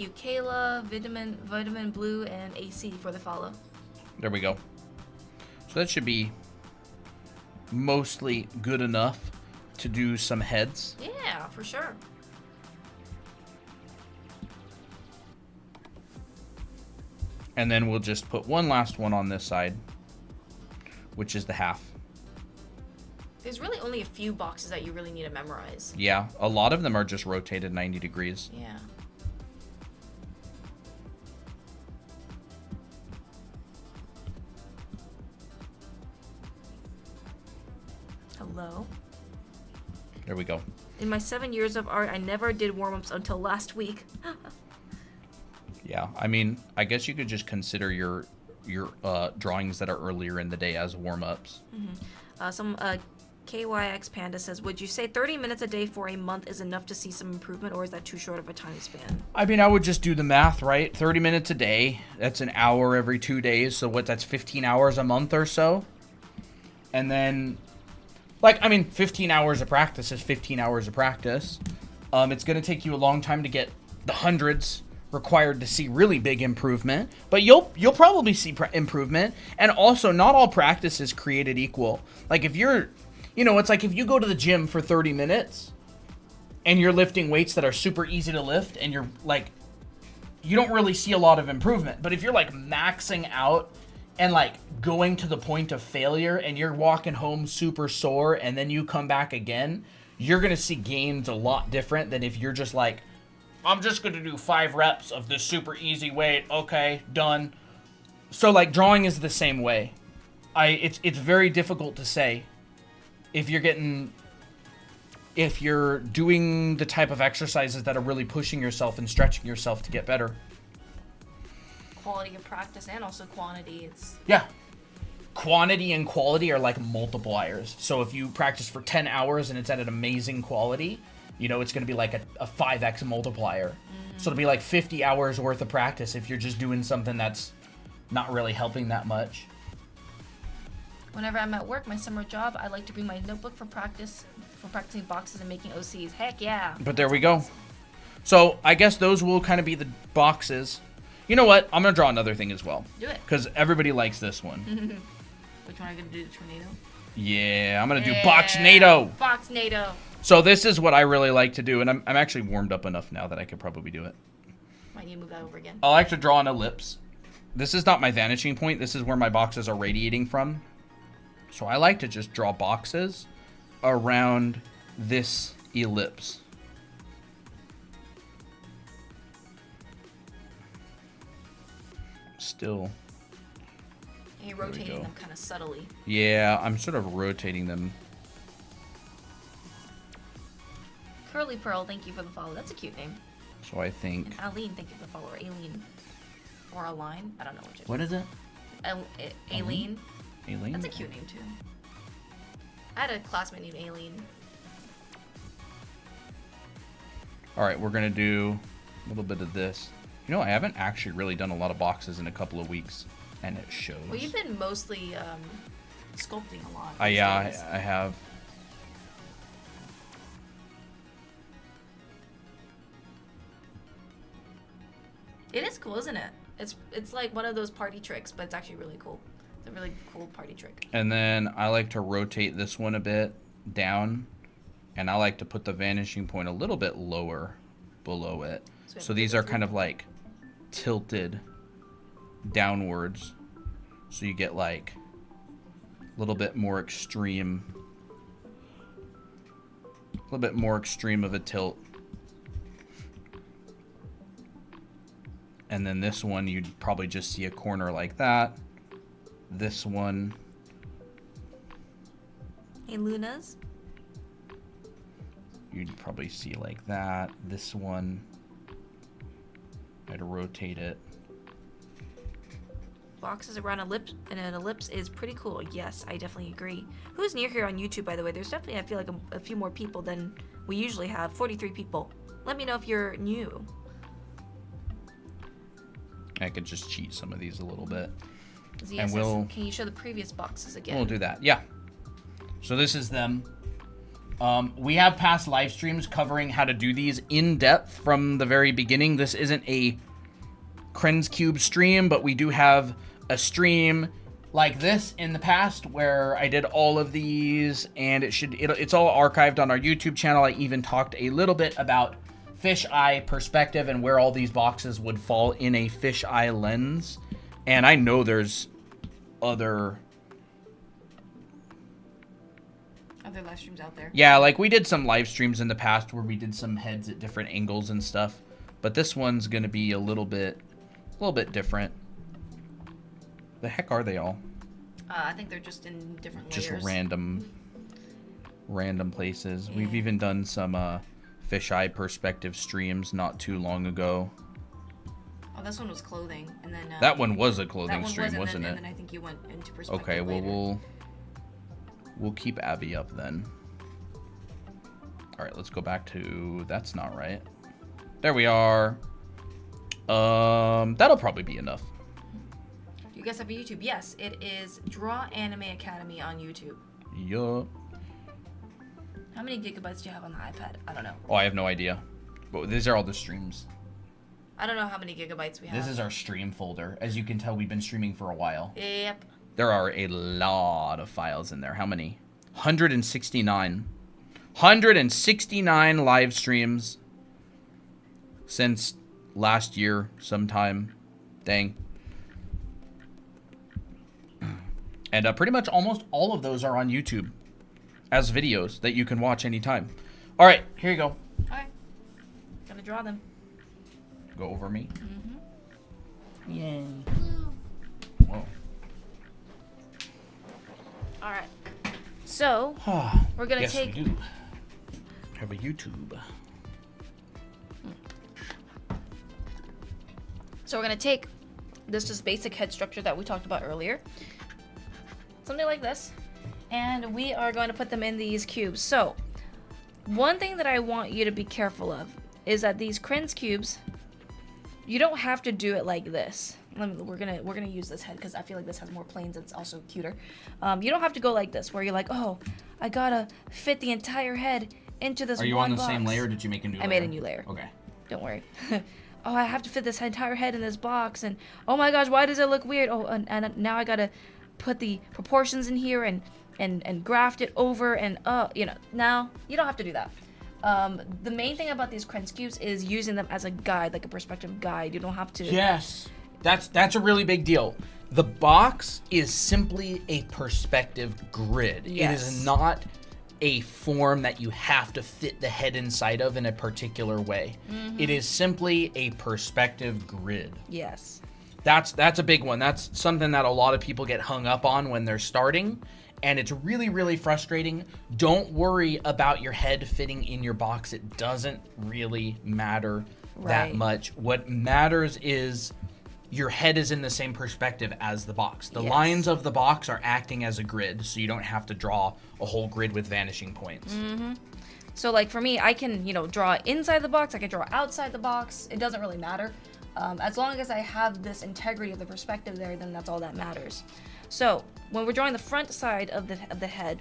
S2: you, Kayla, Vitamin Blue, and AC for the follow.
S1: There we go. So that should be mostly good enough to do some heads.
S2: Yeah, for sure.
S1: And then we'll just put one last one on this side, which is the half.
S2: There's really only a few boxes that you really need to memorize.
S1: Yeah, a lot of them are just rotated 90 degrees.
S2: Yeah. Hello.
S1: There we go.
S2: In my 7 years of art, I never did warm-ups until last week.
S1: Yeah, I mean, I guess you could just consider your drawings that are earlier in the day as warm-ups.
S2: Some KYX Panda says, would you say 30 minutes a day for a month is enough to see some improvement, or is that too short of a time span?
S1: I mean, I would just do the math, right? 30 minutes a day, that's an hour every 2 days, so that's 15 hours a month or so. And then, 15 hours of practice is 15 hours of practice. It's going to take you a long time to get the hundreds required to see really big improvement, but you'll probably see improvement. And also, not all practice is created equal. Like if you're, it's like if you go to the gym for 30 minutes and you're lifting weights that are super easy to lift and you're like, you don't really see a lot of improvement. But if you're like maxing out and like going to the point of failure and you're walking home super sore and then you come back again, you're going to see gains a lot different than if you're just like, I'm just going to do 5 reps of this super easy weight. Okay, done. So like drawing is the same way. It's very difficult to say if you're doing the type of exercises that are really pushing yourself and stretching yourself to get better.
S2: Quality of practice and also quantity.
S1: Yeah. Quantity and quality are like multipliers. So if you practice for 10 hours and it's at an amazing quality, it's going to be like a 5x multiplier. Mm-hmm. So it'll be like 50 hours worth of practice if you're just doing something that's not really helping that much.
S2: Whenever I'm at work, my summer job, I like to bring my notebook for practicing boxes and making OCs. Heck yeah.
S1: But there we go. So I guess those will kind of be the boxes. You know what? I'm going to draw another thing as well.
S2: Do it.
S1: Because everybody likes this one.
S2: Which one are you going to do? The tornado?
S1: Yeah, I'm going to do Boxnado.
S2: Boxnado.
S1: So this is what I really like to do, and I'm actually warmed up enough now that I could probably do it.
S2: Might need to move that over again.
S1: I like to draw an ellipse. This is not my vanishing point. This is where my boxes are radiating from. So I like to just draw boxes around this ellipse. Still.
S2: And you're rotating them kind of subtly.
S1: Yeah, I'm sort of rotating them.
S2: Curly Pearl, thank you for the follow. That's a cute name.
S1: So I think.
S2: And Aline, thank you for the follow. Or Aileen. Or Aline. I don't know which it is.
S1: What is it?
S2: Aileen.
S1: Aileen?
S2: That's a cute name too. I had a classmate named Aileen.
S1: Alright, we're going to do a little bit of this. I haven't actually really done a lot of boxes in a couple of weeks. And it shows.
S2: Well, you've been mostly sculpting a lot.
S1: I have.
S2: It is cool, isn't it? It's like one of those party tricks, but it's actually really cool. It's a really cool party trick.
S1: And then I like to rotate this one a bit down. And I like to put the vanishing point a little bit lower below it. So these are kind of like tilted downwards. So you get like a little bit more extreme. A little bit more extreme of a tilt. And then this one, you'd probably just see a corner like that. This one.
S2: Hey, Lunas.
S1: You'd probably see like that. This one, I'd rotate it.
S2: Boxes around an ellipse is pretty cool. Yes, I definitely agree. Who's near here on YouTube, by the way? There's definitely, I feel like, a few more people than we usually have. 43 people. Let me know if you're new.
S1: I could just cheat some of these a little bit.
S2: Zia says, can you show the previous boxes again?
S1: We'll do that. Yeah. So this is them. We have past live streams covering how to do these in depth from the very beginning. This isn't a Krenz Cube stream, but we do have a stream like this in the past where I did all of these, and it's all archived on our YouTube channel. I even talked a little bit about fisheye perspective and where all these boxes would fall in a fisheye lens. And I know there's other
S2: live streams out there.
S1: Yeah, like we did some live streams in the past where we did some heads at different angles and stuff. But this one's gonna be a little bit different. The heck are they all?
S2: I think they're just in different layers.
S1: Just random places. Yeah. We've even done some fisheye perspective streams not too long ago.
S2: Oh, this one was clothing, and then
S1: that one was a clothing stream, wasn't it?
S2: And then I think you went into perspective.
S1: Okay, well
S2: later.
S1: we'll keep Abby up then. All right, let's go back to that's not right. There we are. That'll probably be enough.
S2: You guys have a YouTube? Yes, it is Draw Anime Academy on YouTube.
S1: Yup.
S2: How many gigabytes do you have on the iPad? I don't know.
S1: Oh, I have no idea. But these are all the streams.
S2: I don't know how many gigabytes we have.
S1: This is our stream folder. As you can tell, we've been streaming for a while.
S2: Yep.
S1: There are a lot of files in there. How many? 169. 169 live streams since last year sometime. Dang. And pretty much almost all of those are on YouTube as videos that you can watch anytime. All right, here you go.
S2: All right. Gonna draw them.
S1: Go over me.
S2: Mm-hmm.
S1: Yay. Whoa.
S2: All right. So we're gonna take.
S1: Yes, we do. Have a YouTube.
S2: So we're gonna take this just basic head structure that we talked about earlier. Something like this. And we are going to put them in these cubes. So, one thing that I want you to be careful of is that these Krenz cubes, you don't have to do it like this. We're gonna use this head because I feel like this has more planes. It's also cuter. You don't have to go like this, where you're like, oh, I gotta fit the entire head into this.
S1: Are you
S2: one
S1: on the
S2: box.
S1: same layer? Or did you make a new layer?
S2: I made a new layer.
S1: Okay.
S2: Don't worry. Oh, I have to fit this entire head in this box, and oh my gosh, why does it look weird? Oh, and now I gotta put the proportions in here and graft it over, and now you don't have to do that. The main thing about these Krenz cubes is using them as a guide, like a perspective guide. You don't have to.
S1: Yes, that's a really big deal. The box is simply a perspective grid.
S2: Yes.
S1: It is not a form that you have to fit the head inside of in a particular way. Mm-hmm. It is simply a perspective grid.
S2: Yes.
S1: That's a big one. That's something that a lot of people get hung up on when they're starting, and it's really, really frustrating. Don't worry about your head fitting in your box. It doesn't really matter that much. What matters is your head is in the same perspective as the box. The lines of the box are acting as a grid, so you don't have to draw a whole grid with vanishing points.
S2: Mm-hmm. So like for me, I can, draw inside the box. I can draw outside the box. It doesn't really matter. As long as I have this integrity of the perspective there, then that's all that matters. So when we're drawing the front side of the head,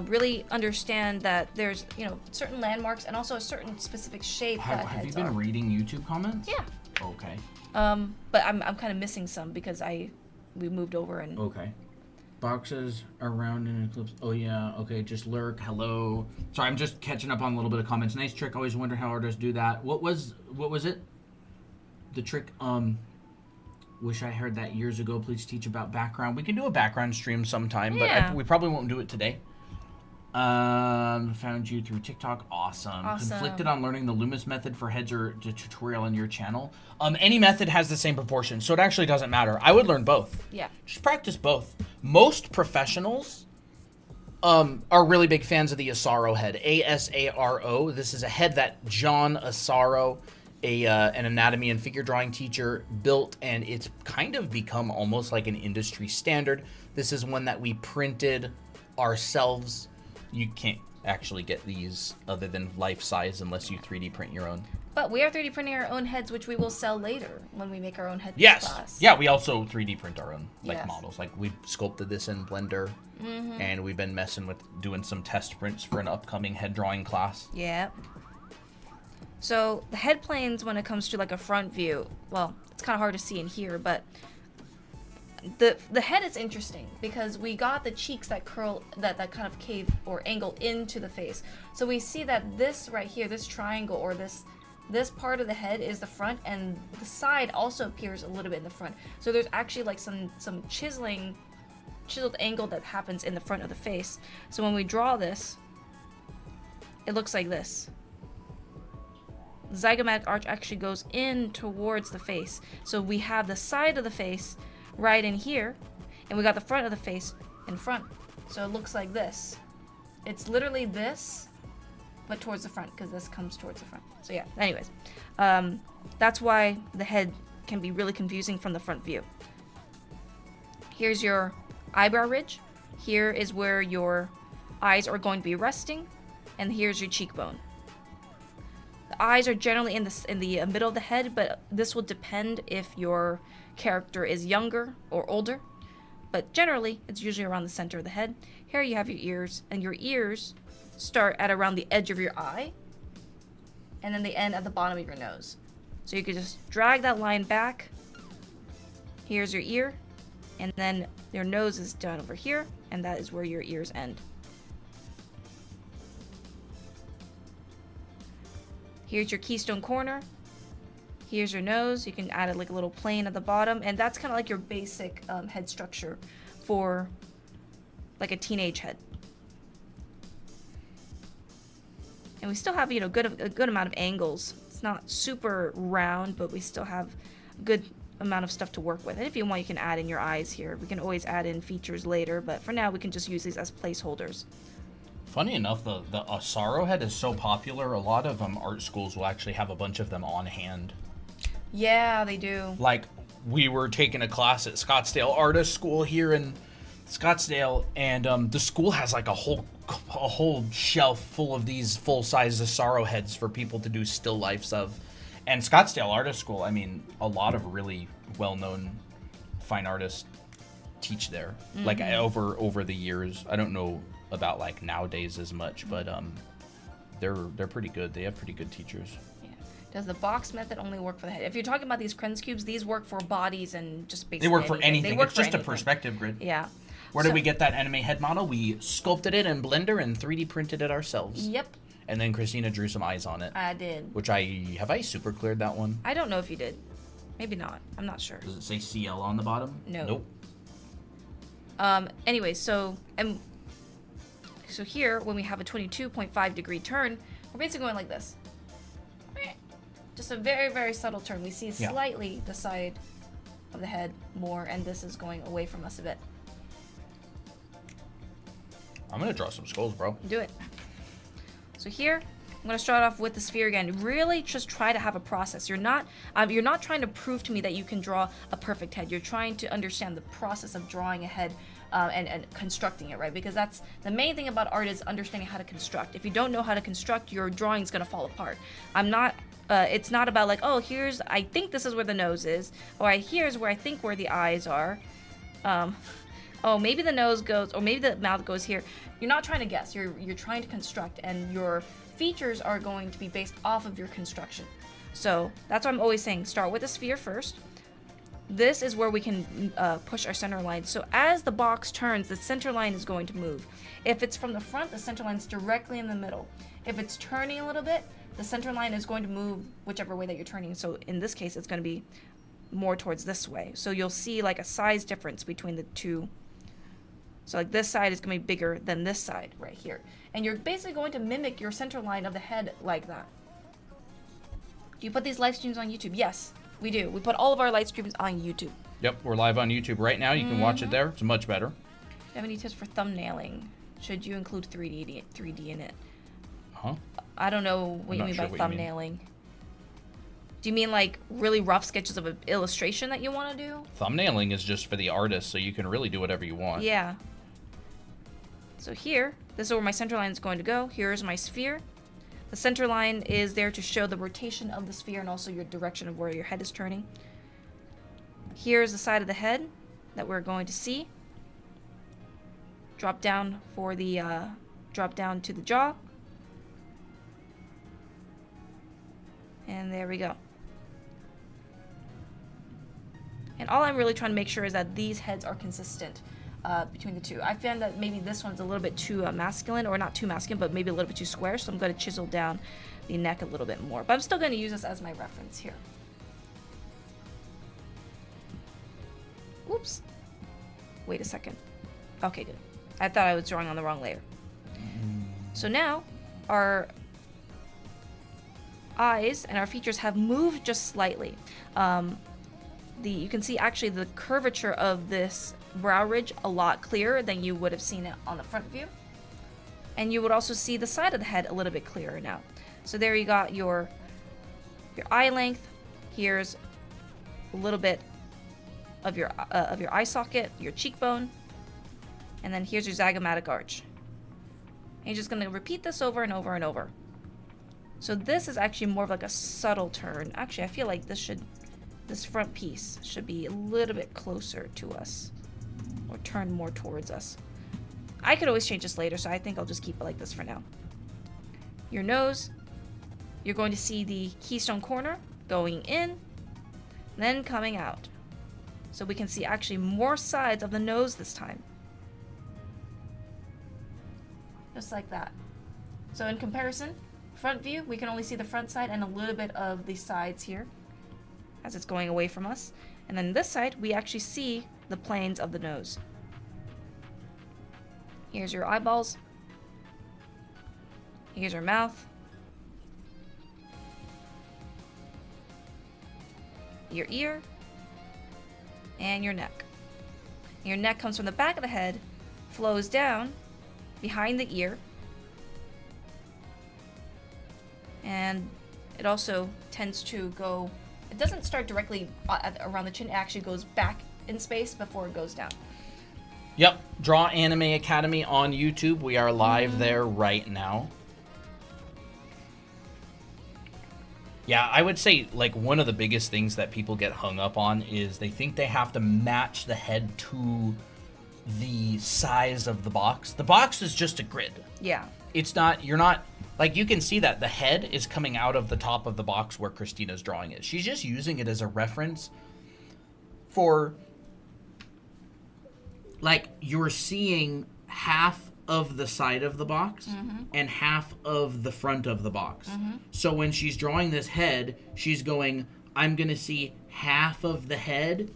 S2: really understand that there's certain landmarks and also a certain specific shape.
S1: Have you been reading YouTube comments?
S2: Yeah.
S1: Okay.
S2: But I'm kind of missing some because we moved over and.
S1: Okay. Boxes around in eclipse. Oh yeah. Okay. Just lurk. Hello. Sorry, I'm just catching up on a little bit of comments. Nice trick. Always wonder how artists do that. What was it? The trick, wish I heard that years ago. Please teach about background. We can do a background stream sometime, but we probably won't do it today. Found you through TikTok. Awesome. Conflicted on learning the Loomis method for heads or the tutorial on your channel. Any method has the same proportion, so it actually doesn't matter. I would learn both.
S2: Yeah.
S1: Just practice both. Most professionals are really big fans of the Asaro head. A-S-A-R-O. This is a head that John Asaro, an anatomy and figure drawing teacher, built, and it's kind of become almost like an industry standard. This is one that we printed ourselves. You can't actually get these other than life size unless you 3D print your own.
S2: But we are 3D printing our own heads, which we will sell later when we make our own head
S1: Yes. Yeah, we also 3D print our own models. Like we sculpted this in Blender, and we've been messing with doing some test prints for an upcoming head drawing class.
S2: Yeah. So the head planes, when it comes to like a front view, well, it's kind of hard to see in here, but the head is interesting because we got the cheeks that curl, that kind of cave or angle into the face. So we see that this right here, this triangle or this part of the head is the front, and the side also appears a little bit in the front. So there's actually like some chiseled angle that happens in the front of the face. So when we draw this, it looks like this. The zygomatic arch actually goes in towards the face. So we have the side of the face right in here, and we got the front of the face in front. So it looks like this. It's literally this, but towards the front, because this comes towards the front. So yeah, anyways, that's why the head can be really confusing from the front view. Here's your eyebrow ridge. Here is where your eyes are going to be resting, and here's your cheekbone. The eyes are generally in the middle of the head, but this will depend if your character is younger or older. But generally, it's usually around the center of the head. Here you have your ears, and your ears start at around the edge of your eye, and then they end at the bottom of your nose. So you could just drag that line back. Here's your ear, and then your nose is done over here, and that is where your ears end. Here's your keystone corner. Here's your nose. You can add like a little plane at the bottom, and that's kind of like your basic head structure for like a teenage head. And we still have, a good amount of angles. It's not super round, but we still have a good amount of stuff to work with. And if you want, you can add in your eyes here. We can always add in features later, but for now, we can just use these as placeholders.
S1: Funny enough, the Asaro head is so popular, a lot of art schools will actually have a bunch of them on hand.
S2: Yeah, they do.
S1: Like, we were taking a class at Scottsdale Artist School here in Scottsdale, and the school has like a whole shelf full of these full-size Asaro heads for people to do still lifes of. And Scottsdale Artist School, I mean, a lot of really well-known fine artists teach there. Like, over the years. I don't know about like nowadays as much, but they're pretty good. They have pretty good teachers.
S2: Yeah. Does the box method only work for the head? If you're talking about these Krenz cubes, these work for bodies and just basically
S1: they work for anything.
S2: It's
S1: just a perspective grid.
S2: Yeah.
S1: Where did we get that anime head model? We sculpted it in Blender and 3D printed it ourselves.
S2: Yep.
S1: And then Christina drew some eyes on it.
S2: I did.
S1: Which I super cleared that one?
S2: I don't know if you did. Maybe not. I'm not sure.
S1: Does it say CL on the bottom?
S2: No. Nope. Anyway, so here, when we have a 22.5 degree turn, we're basically going like this. Just a very, very subtle turn. We see slightly the side of the head more, and this is going away from us a bit.
S1: I'm going to draw some skulls, bro.
S2: Do it. So here, I'm going to start off with the sphere again. Really just try to have a process. You're not trying to prove to me that you can draw a perfect head. You're trying to understand the process of drawing a head and constructing it, right? Because that's the main thing about art, is understanding how to construct. If you don't know how to construct, your drawing's going to fall apart. It's not about like, oh, I think this is where the nose is, or here's where I think where the eyes are. Oh, maybe the nose goes, or maybe the mouth goes here. You're not trying to guess. You're trying to construct, and your features are going to be based off of your construction. So that's why I'm always saying start with a sphere first. This is where we can push our center line. So as the box turns, the center line is going to move. If it's from the front, the center line is directly in the middle. If it's turning a little bit, the center line is going to move whichever way that you're turning. So in this case, it's going to be more towards this way. So you'll see like a size difference between the two. So like this side is going to be bigger than this side right here. And you're basically going to mimic your center line of the head like that. Do you put these live streams on YouTube? Yes, we do. We put all of our live streams on YouTube.
S1: Yep, we're live on YouTube right now. You can watch it there. It's much better.
S2: Do you have any tips for thumbnailing? Should you include 3D in it?
S1: Huh?
S2: I don't know what you mean by thumbnailing. Do you mean like really rough sketches of an illustration that you want to do?
S1: Thumbnailing is just for the artist, so you can really do whatever you want.
S2: Yeah. So here, this is where my center line is going to go. Here's my sphere. The center line is there to show the rotation of the sphere and also your direction of where your head is turning. Here's the side of the head that we're going to see. Drop down for the drop down to the jaw. And there we go. And all I'm really trying to make sure is that these heads are consistent between the two. I found that maybe this one's a little bit too masculine, or not too masculine, but maybe a little bit too square, so I'm going to chisel down the neck a little bit more. But I'm still going to use this as my reference here. Oops. Wait a second. Okay, good. I thought I was drawing on the wrong layer. So now, our eyes and our features have moved just slightly. You can see actually the curvature of this brow ridge a lot clearer than you would have seen it on the front view. And you would also see the side of the head a little bit clearer now. So there you got your eye length. Here's a little bit of your eye socket, your cheekbone, and then here's your zygomatic arch. And you're just going to repeat this over and over and over. So this is actually more of like a subtle turn. Actually, I feel like this front piece should be a little bit closer to us, or turn more towards us. I could always change this later, so I think I'll just keep it like this for now. Your nose, you're going to see the keystone corner going in, then coming out. So we can see actually more sides of the nose this time. Just like that. So in comparison, front view, we can only see the front side and a little bit of the sides here as it's going away from us. And then this side, we actually see the planes of the nose. Here's your eyeballs. Here's your mouth. Your ear. And your neck. Your neck comes from the back of the head, flows down behind the ear, and it also tends to go, it doesn't start directly around the chin, it actually goes back in space before it goes down.
S1: Yep, Draw Anime Academy on YouTube. We are live there right now. Yeah, I would say, like, one of the biggest things that people get hung up on is they think they have to match the head to the size of the box. The box is just a grid.
S2: Yeah.
S1: It's not, you're not, like, you can see that the head is coming out of the top of the box where Christina's drawing it. She's just using it as a reference for, like, you're seeing half of the side of the box and half of the front of the box. So when she's drawing this head, she's going, I'm going to see half of the head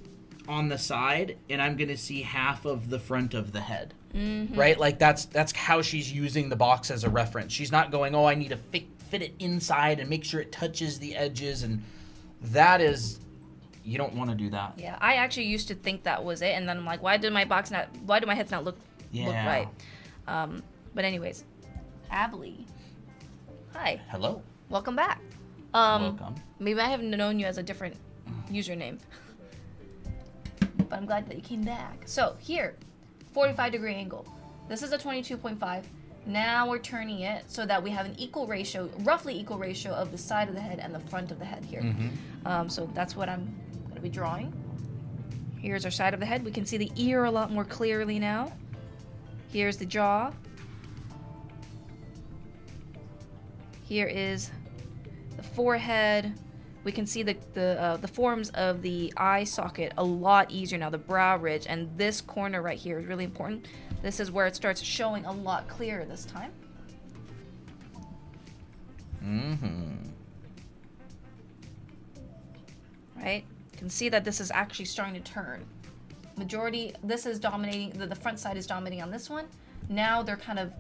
S1: on the side, and I'm going to see half of the front of the head. Right? Like, that's how she's using the box as a reference. She's not going, oh, I need to fit it inside and make sure it touches the edges, and that is, you don't want to do that.
S2: Yeah, I actually used to think that was it, and then I'm like, why do my heads not look right? But anyways, Ably. Hi.
S1: Hello.
S2: Welcome back.
S1: Welcome.
S2: Maybe I have known you as a different username. But I'm glad that you came back. So here, 45-degree angle. This is a 22.5. Now we're turning it so that we have an equal ratio, roughly equal ratio of the side of the head and the front of the head here. So that's what I'm going to be drawing. Here's our side of the head. We can see the ear a lot more clearly now. Here's the jaw. Here is the forehead. We can see the forms of the eye socket a lot easier now, the brow ridge, and this corner right here is really important. This is where it starts showing a lot clearer this time. Right? You can see that this is actually starting to turn. Majority, this is dominating, the front side is dominating on this one. Now they're kind of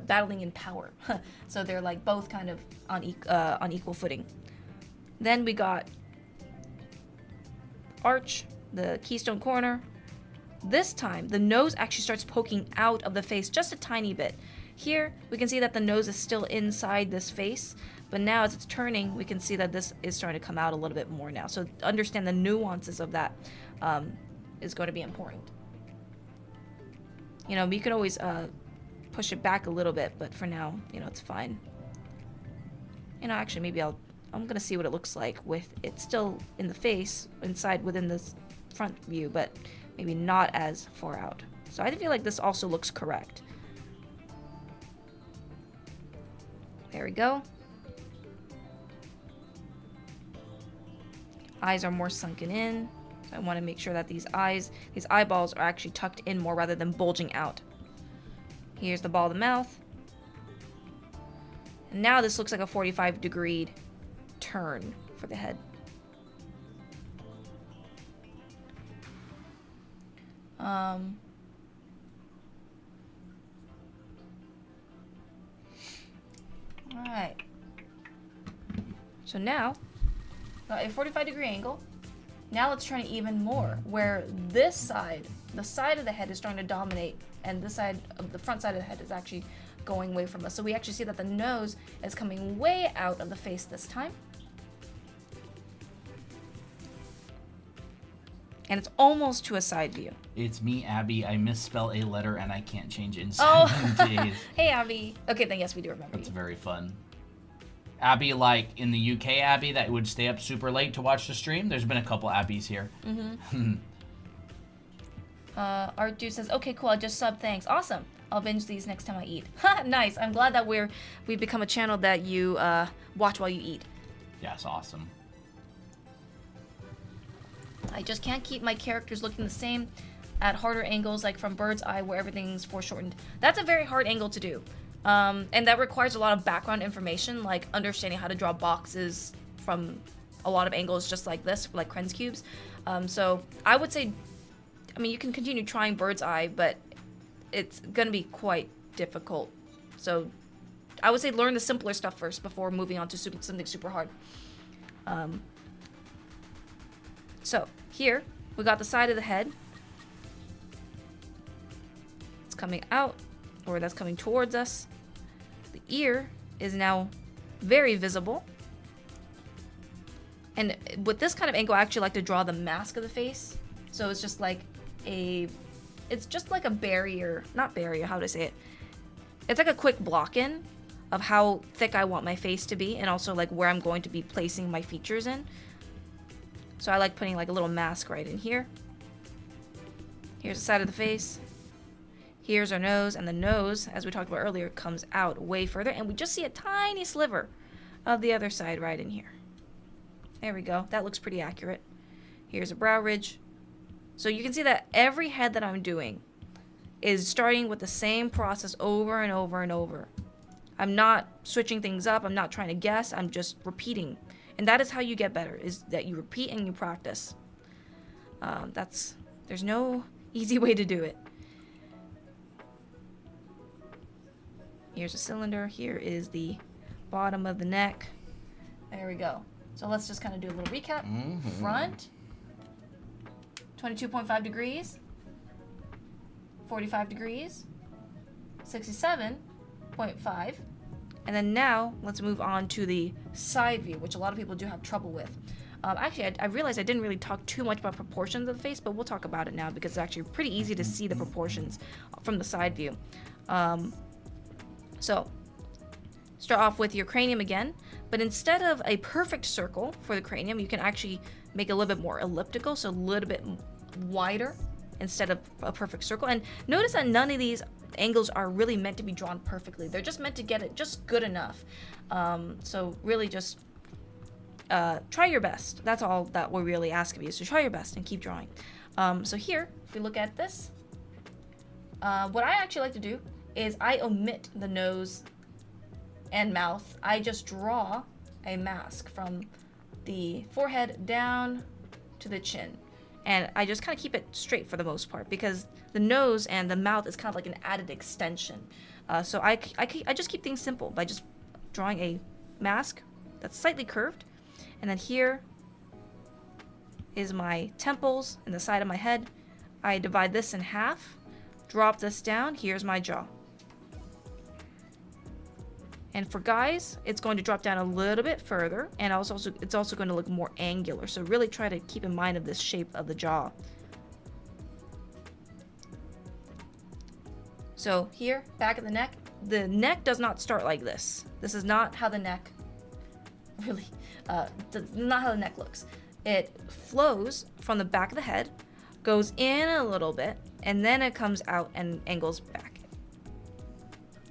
S2: battling in power. So they're like both kind of on equal footing. Then we got arch, the keystone corner. This time, the nose actually starts poking out of the face just a tiny bit. Here, we can see that the nose is still inside this face, but now as it's turning, we can see that this is starting to come out a little bit more now. So understand the nuances of that is going to be important. You know, you can always push it back a little bit, but for now, you know, it's fine. You know, actually, maybe I'm gonna see what it looks like with it still in the face, inside within this front view, but maybe not as far out. So I feel like this also looks correct. There we go. Eyes are more sunken in. So I want to make sure that these eyeballs are actually tucked in more rather than bulging out. Here's the ball of the mouth. And now this looks like a 45-degree turn for the head. Alright. So now, got a 45-degree angle. Now let's turn it even more, where this side, the side of the head is starting to dominate, and this side of the front side of the head is actually going away from us. So we actually see that the nose is coming way out of the face this time. And it's almost to a side view.
S1: It's me, Abby. I misspell a letter and I can't change it in 7 days.
S2: Hey, Abby. Okay, then yes, we do remember.
S1: That's very fun. Abby, like in the UK, Abby, that would stay up super late to watch the stream. There's been a couple Abbies here.
S2: Art Dude says, okay, cool, I'll just sub, thanks. Awesome. I'll binge these next time I eat. Nice. I'm glad that we've become a channel that you watch while you eat.
S1: Yes, awesome.
S2: I just can't keep my characters looking the same at harder angles, like from bird's eye where everything's foreshortened. That's a very hard angle to do. And that requires a lot of background information, like understanding how to draw boxes from a lot of angles just like this, like Krenz cubes. So I would say, I mean, you can continue trying bird's eye, but it's going to be quite difficult. So I would say learn the simpler stuff first before moving on to something super hard. So here, we got the side of the head. It's coming out, or that's coming towards us. The ear is now very visible. And with this kind of angle, I actually like to draw the mask of the face. So it's just like a barrier, not barrier, how would I say it? It's like a quick block-in of how thick I want my face to be, and also like where I'm going to be placing my features in. So I like putting like a little mask right in here. Here's the side of the face. Here's our nose, and the nose, as we talked about earlier, comes out way further, and we just see a tiny sliver of the other side right in here. There we go. That looks pretty accurate. Here's a brow ridge. So you can see that every head that I'm doing is starting with the same process over and over and over. I'm not switching things up. I'm not trying to guess. I'm just repeating. And that is how you get better, is that you repeat and you practice. There's no easy way to do it. Here's a cylinder. Here is the bottom of the neck. There we go. So let's just kind of do a little recap. Front, 22.5 degrees, 45 degrees, 67.5. And then now, let's move on to the side view, which a lot of people do have trouble with. Actually, I realized I didn't really talk too much about proportions of the face, but we'll talk about it now because it's actually pretty easy to see the proportions from the side view. So, start off with your cranium again, but instead of a perfect circle for the cranium, you can actually make it a little bit more elliptical, so a little bit wider instead of a perfect circle. And notice that none of these angles are really meant to be drawn perfectly. They're just meant to get it just good enough. So really just try your best. That's all that we really ask of you, so try your best and keep drawing. So here, if we look at this, what I actually like to do is I omit the nose and mouth. I just draw a mask from the forehead down to the chin. And I just kind of keep it straight for the most part because the nose and the mouth is kind of like an added extension. So I just keep things simple by just drawing a mask that's slightly curved. And then here is my temples and the side of my head. I divide this in half, drop this down. Here's my jaw. And for guys, it's going to drop down a little bit further, and it's also going to look more angular. So really try to keep in mind of this shape of the jaw. So here, back of the neck does not start like this. This is not how the neck really, not how the neck looks. It flows from the back of the head, goes in a little bit, and then it comes out and angles back.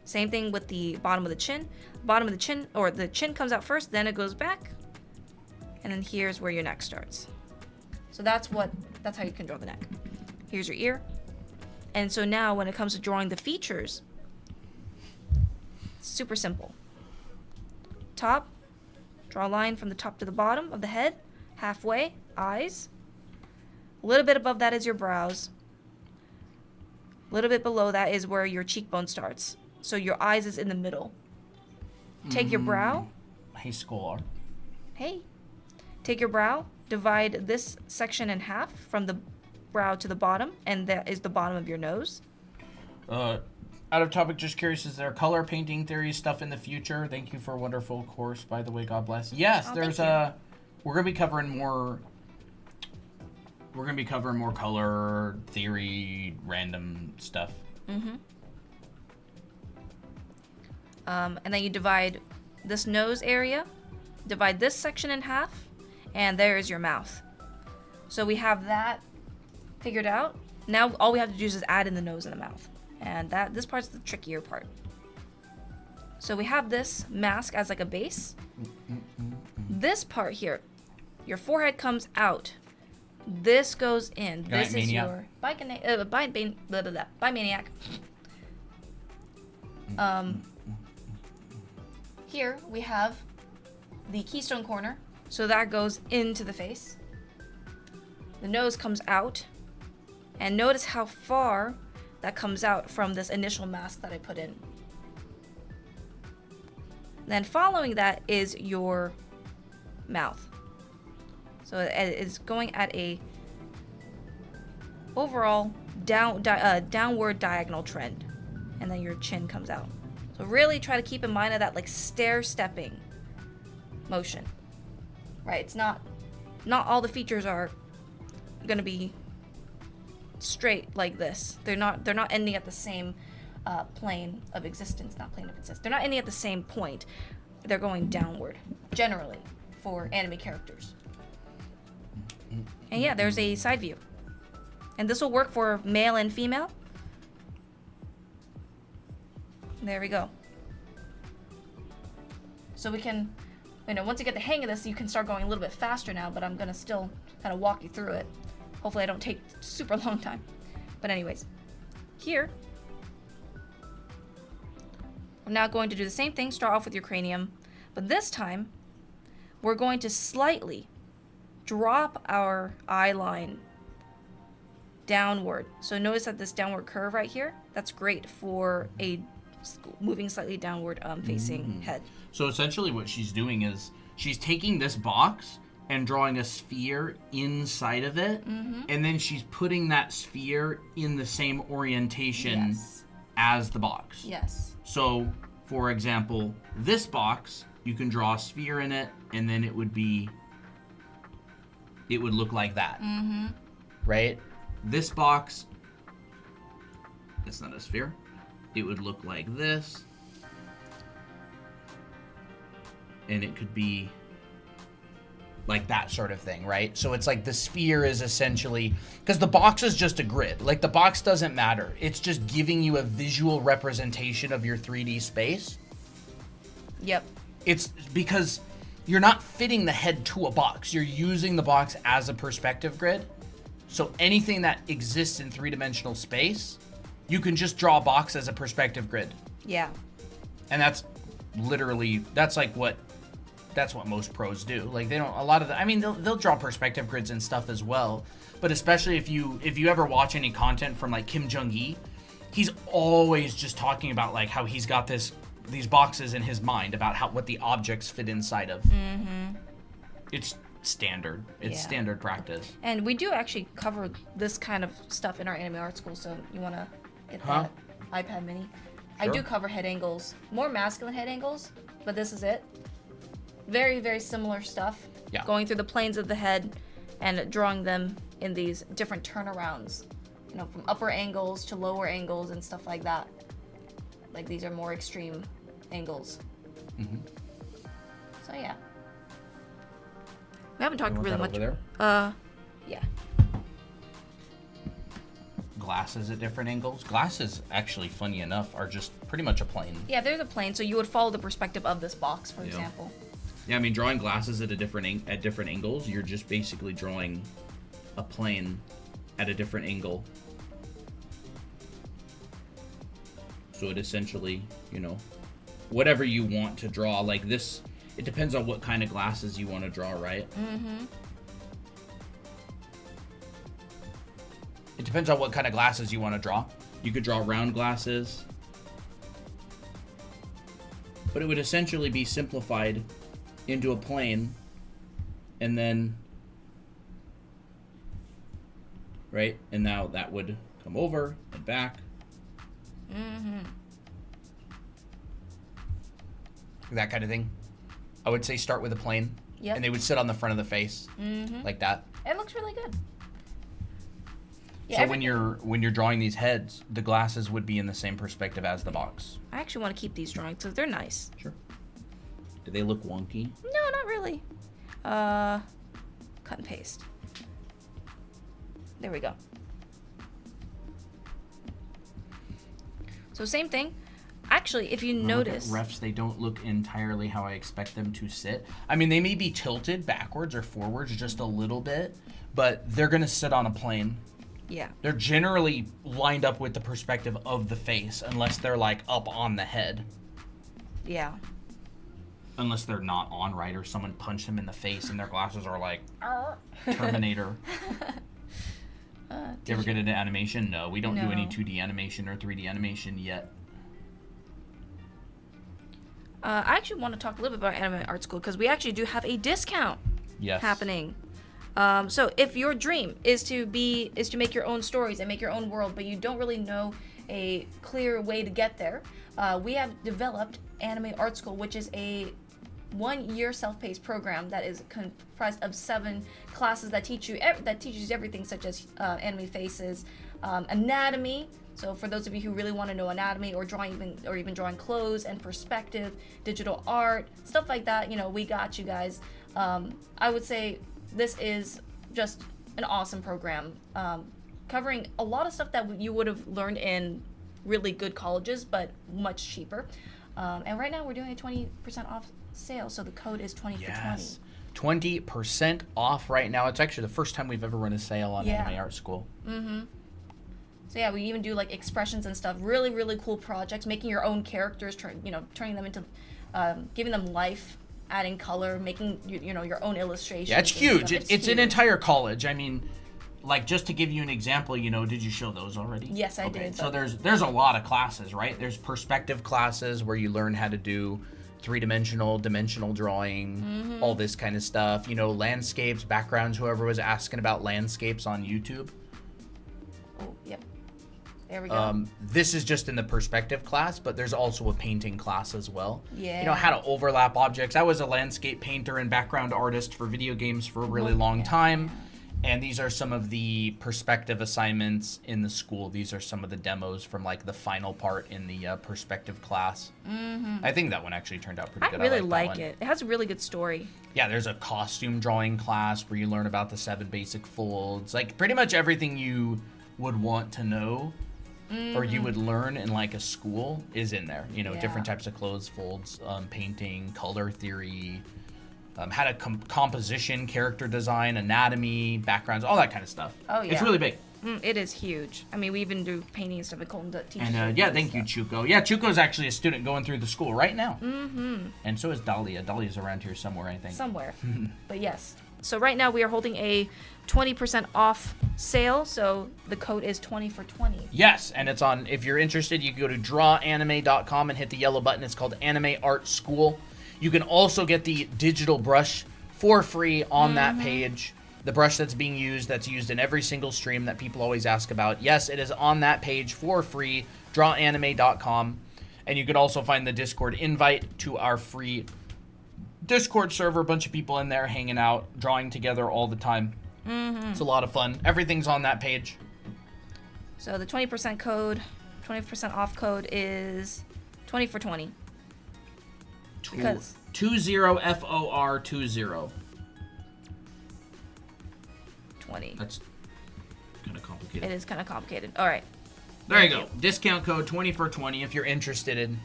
S2: Same thing with the bottom of the chin. Bottom of the chin, or the chin comes out first, then it goes back, and then here's where your neck starts. So that's how you can draw the neck. Here's your ear. And so now when it comes to drawing the features, it's super simple. Top, draw a line from the top to the bottom of the head, halfway, eyes. A little bit above that is your brows. A little bit below that is where your cheekbone starts. So your eyes is in the middle. Take your brow.
S1: Hey, scholar.
S2: Hey. Take your brow, divide this section in half from the brow to the bottom, and that is the bottom of your nose.
S1: Out of topic, just curious, is there color painting theory stuff in the future? Thank you for a wonderful course, by the way. God bless. Yes, there's we're gonna be covering more. We're gonna be covering more color theory, random stuff.
S2: Mm-hmm. And then you divide this nose area, divide this section in half, and there is your mouth. So we have that figured out. Now all we have to do is just add in the nose and the mouth. And this part's the trickier part. So we have this mask as like a base. This part here, your forehead comes out. This goes in. This is your Bi-Maniac. Here we have the keystone corner. So that goes into the face. The nose comes out. And notice how far that comes out from this initial mask that I put in. Then following that is your mouth. So it is going at a overall downward diagonal trend. And then your chin comes out. So really try to keep in mind of that like stair-stepping motion. Right? It's not all the features are going to be straight like this. They're not ending at the same plane of existence. Not plane of existence. They're not ending at the same point. They're going downward, generally, for anime characters. And yeah, there's a side view. And this will work for male and female. There we go. So we can, once you get the hang of this, you can start going a little bit faster now, but I'm going to still kind of walk you through it. Hopefully I don't take super long time. But anyways, here, we're now going to do the same thing, start off with your cranium, but this time, we're going to slightly drop our eye line downward. So notice that this downward curve right here, that's great for a moving slightly downward facing head.
S1: So essentially what she's doing is she's taking this box and drawing a sphere inside of it, and then she's putting that sphere in the same orientation as the box.
S2: Yes.
S1: So, for example, this box, you can draw a sphere in it, and then it would look like that. Right? This box, it's not a sphere. It would look like this. And it could be like that sort of thing, right? So it's like the sphere is essentially, because the box is just a grid. Like the box doesn't matter. It's just giving you a visual representation of your 3D space.
S2: Yep.
S1: It's because you're not fitting the head to a box. You're using the box as a perspective grid. So anything that exists in three-dimensional space, you can just draw a box as a perspective grid.
S2: Yeah.
S1: And that's literally, that's what most pros do. Like they don't, they'll draw perspective grids and stuff as well. But especially if you ever watch any content from like Kim Jong-il, he's always just talking about like how he's got these boxes in his mind about what the objects fit inside of. It's standard. It's standard practice.
S2: And we do actually cover this kind of stuff in our anime art school, so you want to get that iPad mini. Sure. I do cover head angles, more masculine head angles, but this is it. Very, very similar stuff. Yeah. Going through the planes of the head and drawing them in these different turnarounds you know, from upper angles to lower angles and stuff like that. Like these are more extreme angles.
S1: Mm-hmm.
S2: So yeah. We haven't talked really much.
S1: Over there?
S2: Yeah.
S1: Glasses at different angles. Glasses, actually, funny enough, are just pretty much a plane.
S2: Yeah, they're the plane, so you would follow the perspective of this box, for example.
S1: Yeah, I mean, drawing glasses at different angles, you're just basically drawing a plane at a different angle. So it essentially, you know, whatever you want to draw, like this, it depends on what kind of glasses you want to draw, right?
S2: Mm-hmm.
S1: It depends on what kind of glasses you want to draw. You could draw round glasses, but it would essentially be simplified into a plane, and then, right? And now that would come over and back.
S2: Mm-hmm.
S1: That kind of thing. I would say start with a plane.
S2: Yep.
S1: And they would sit on the front of the face, like that.
S2: It looks really good. Yeah,
S1: so when you're drawing these heads, the glasses would be in the same perspective as the box.
S2: I actually want to keep these drawings because they're nice.
S1: Sure. Do they look wonky?
S2: No, not really. Cut and paste. There we go. So same thing. Actually, if you notice...
S1: Look at refs, they don't look entirely how I expect them to sit. I mean, they may be tilted backwards or forwards just a little bit, but they're going to sit on a plane.
S2: Yeah.
S1: They're generally lined up with the perspective of the face, unless they're, like, up on the head.
S2: Yeah.
S1: Unless they're not on right, or someone punched them in the face and their glasses are like, Terminator. You ever get into animation? No, we don't do any 2D animation or 3D animation yet.
S2: I actually want to talk a little bit about Anime Art School because we actually do have a discount happening. So if your dream is to make your own stories and make your own world, but you don't really know a clear way to get there, we have developed Anime Art School, which is a 1-year self-paced program that is comprised of 7 classes that teaches everything such as anime faces, anatomy. So for those of you who really want to know anatomy or even drawing clothes and perspective, digital art, stuff like that, you know, we got you guys. I would say this is just an awesome program, covering a lot of stuff that you would have learned in really good colleges, but much cheaper. And right now we're doing a 20% off sale, so the code is 20 for 20.
S1: 20% off right now. It's actually the first time we've ever run a sale on Anime Art School.
S2: Mm-hmm. So yeah, we even do like expressions and stuff. Really, really cool projects. Making your own characters, turning them into, giving them life, adding color, making your own illustrations.
S1: Yeah, it's huge. It's an entire college. I mean, like just to give you an example, did you show those already?
S2: Yes, I did.
S1: So there's a lot of classes, right? There's perspective classes where you learn how to do dimensional drawing, all this kind of stuff. Landscapes, backgrounds. Whoever was asking about landscapes on YouTube.
S2: Oh, yep. There we go.
S1: This is just in the perspective class, but there's also a painting class as well.
S2: Yeah.
S1: How to overlap objects. I was a landscape painter and background artist for video games for a really long time. And these are some of the perspective assignments in the school. These are some of the demos from like the final part in the perspective class. Mm-hmm. I think that one actually turned out pretty good.
S2: I really like it. It has a really good story.
S1: Yeah, there's a costume drawing class where you learn about the 7 basic folds. Like pretty much everything you would want to know or you would learn in like a school is in there. Different types of clothes folds, painting, color theory, how to composition, character design, anatomy, backgrounds, all that kind of stuff.
S2: Oh, yeah.
S1: It's really big.
S2: It is huge. I mean, we even do painting and stuff. And Colton teaches.
S1: And thank you, Chuko. Yeah, Chuko's actually a student going through the school right now. Mm-hmm. And so is Dahlia. Dahlia's around here somewhere, I think.
S2: Somewhere. But yes. So right now we are holding a 20% off sale. So the code is 20 for 20.
S1: Yes, and it's on. If you're interested, you can go to drawanime.com and hit the yellow button. It's called Anime Art School. You can also get the digital brush for free on that page. The brush that's used in every single stream that people always ask about. Yes, it is on that page for free, drawanime.com. And you can also find the Discord invite to our free Discord server. A bunch of people in there hanging out, drawing together all the time. It's a lot of fun. Everything's on that page.
S2: So the 20% code, 20% off code is 20 for 20. Because
S1: 20FOR20.
S2: 20.
S1: That's kind of complicated.
S2: It is kind of complicated. All right.
S1: There you go. Discount code 20 for 20 if you're interested in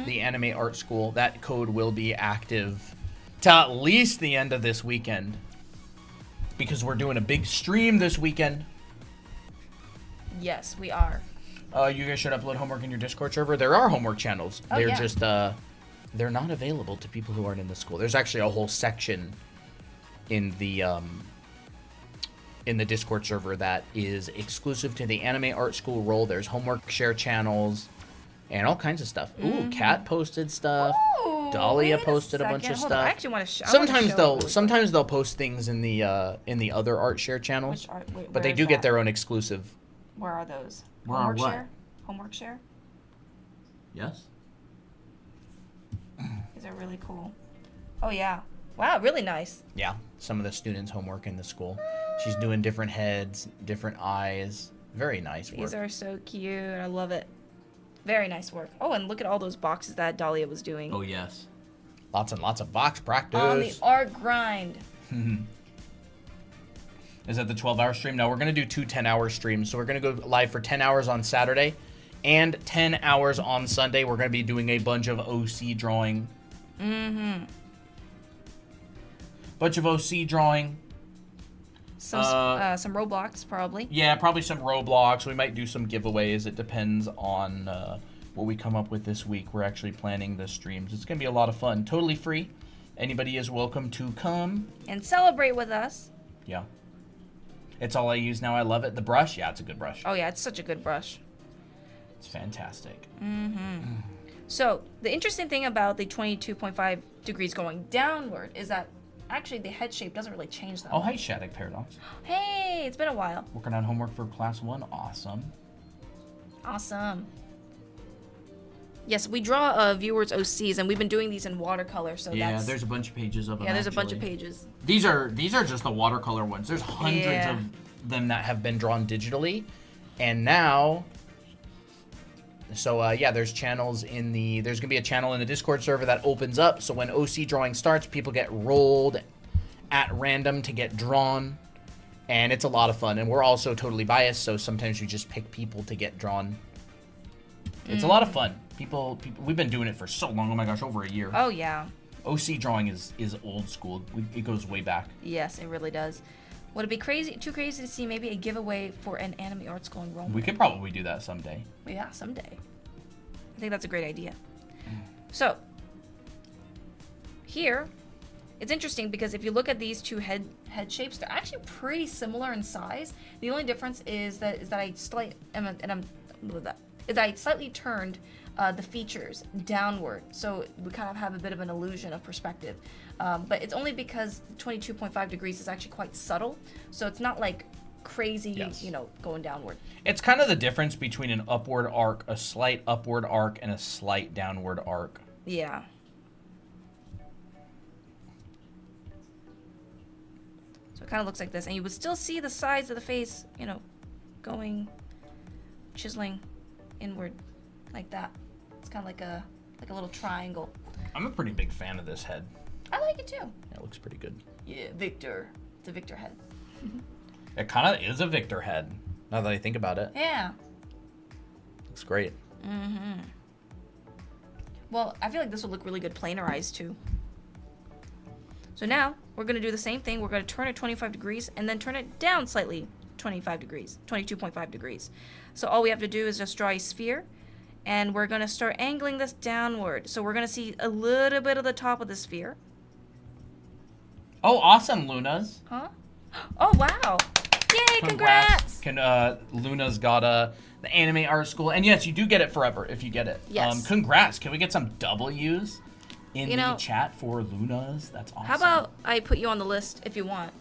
S1: the Anime Art School. That code will be active till at least the end of this weekend. Because we're doing a big stream this weekend.
S2: Yes, we are.
S1: You guys should upload homework in your Discord server. There are homework channels.
S2: Oh,
S1: They're
S2: yeah.
S1: just, they're not available to people who aren't in the school. There's actually a whole section in the Discord server that is exclusive to the Anime Art School role. There's homework share channels and all kinds of stuff. Ooh, Kat posted stuff.
S2: Ooh,
S1: Dahlia
S2: wait
S1: posted a bunch of
S2: Hold on.
S1: stuff.
S2: I actually want to
S1: Sometimes they'll post things in the other art share channels. But they do get their own exclusive.
S2: Where are those?
S1: Where are what?
S2: Share? Homework share?
S1: Yes.
S2: These are really cool. Oh yeah. Wow, really nice.
S1: Yeah, some of the students' homework in the school. She's doing different heads, different eyes. Very nice work.
S2: These are so cute. I love it. Very nice work. Oh, and look at all those boxes that Dahlia was doing.
S1: Oh, yes. Lots and lots of box practice.
S2: On the art grind.
S1: Is that the 12-hour stream? No, we're going to do 2 10-hour streams. So we're going to go live for 10 hours on Saturday and 10 hours on Sunday. We're going to be doing a bunch of OC drawing. Bunch of OC drawing.
S2: Some Roblox, probably.
S1: Yeah, probably some Roblox. We might do some giveaways. It depends on what we come up with this week. We're actually planning the streams. It's going to be a lot of fun. Totally free. Anybody is welcome to come.
S2: And celebrate with us.
S1: Yeah. It's all I use now. I love it. The brush? Yeah, it's a good brush.
S2: Oh, yeah, it's such a good brush.
S1: It's fantastic.
S2: So, the interesting thing about the 22.5 degrees going downward is that actually the head shape doesn't really change that
S1: Oh,
S2: much.
S1: hey, Shattuck Paradox.
S2: Hey, it's been a while.
S1: Working on homework for class 1. Awesome.
S2: Awesome. Yes, we draw viewers' OCs, and we've been doing these in watercolor, so
S1: Yeah,
S2: that's...
S1: there's a bunch of pages of them.
S2: Yeah, there's a bunch
S1: actually.
S2: of pages.
S1: These are just the watercolor ones. There's hundreds
S2: Yeah.
S1: of them that have been drawn digitally, and now. So yeah, there's channels in the. There's gonna be a channel in the Discord server that opens up. So when OC drawing starts, people get rolled at random to get drawn, and it's a lot of fun. And we're also totally biased, so sometimes we just pick people to get drawn. It's a lot of fun. People, we've been doing it for so long. Oh my gosh, over a year.
S2: Oh, yeah.
S1: OC drawing is old school. It goes way back.
S2: Yes, it really does. Would it be too crazy to see maybe a giveaway for an anime art school enrollment?
S1: We could probably do that someday.
S2: Well, yeah, someday. I think that's a great idea. So, here, it's interesting because if you look at these two head shapes, they're actually pretty similar in size. The only difference is that I slightly turned the features downward, so we kind of have a bit of an illusion of perspective. But it's only because 22.5 degrees is actually quite subtle, so it's not like crazy,
S1: Yes.
S2: going downward.
S1: It's kind of the difference between an upward arc, a slight upward arc, and a slight downward arc.
S2: Yeah. So it kind of looks like this, and you would still see the sides of the face, chiseling inward like that. It's kind of like a little triangle.
S1: I'm a pretty big fan of this head.
S2: I like it too.
S1: Yeah, it looks pretty good.
S2: Yeah, Victor. It's a Victor head.
S1: It kind of is a Victor head, now that I think about it.
S2: Yeah.
S1: Looks great.
S2: Well, I feel like this will look really good planarized too. So now, we're going to do the same thing. We're going to turn it 25 degrees and then turn it down slightly 25 degrees, 22.5 degrees. So all we have to do is just draw a sphere, and we're going to start angling this downward. So we're going to see a little bit of the top of the sphere.
S1: Oh, awesome, Lunas.
S2: Huh? Oh, wow. Yay, congrats!
S1: Luna's got the Anime Art School. And yes, you do get it forever if you get it.
S2: Yes.
S1: Congrats. Can we get some W's in
S2: You
S1: the
S2: know-
S1: chat for Luna's? That's awesome.
S2: How about I put you on the list if you want?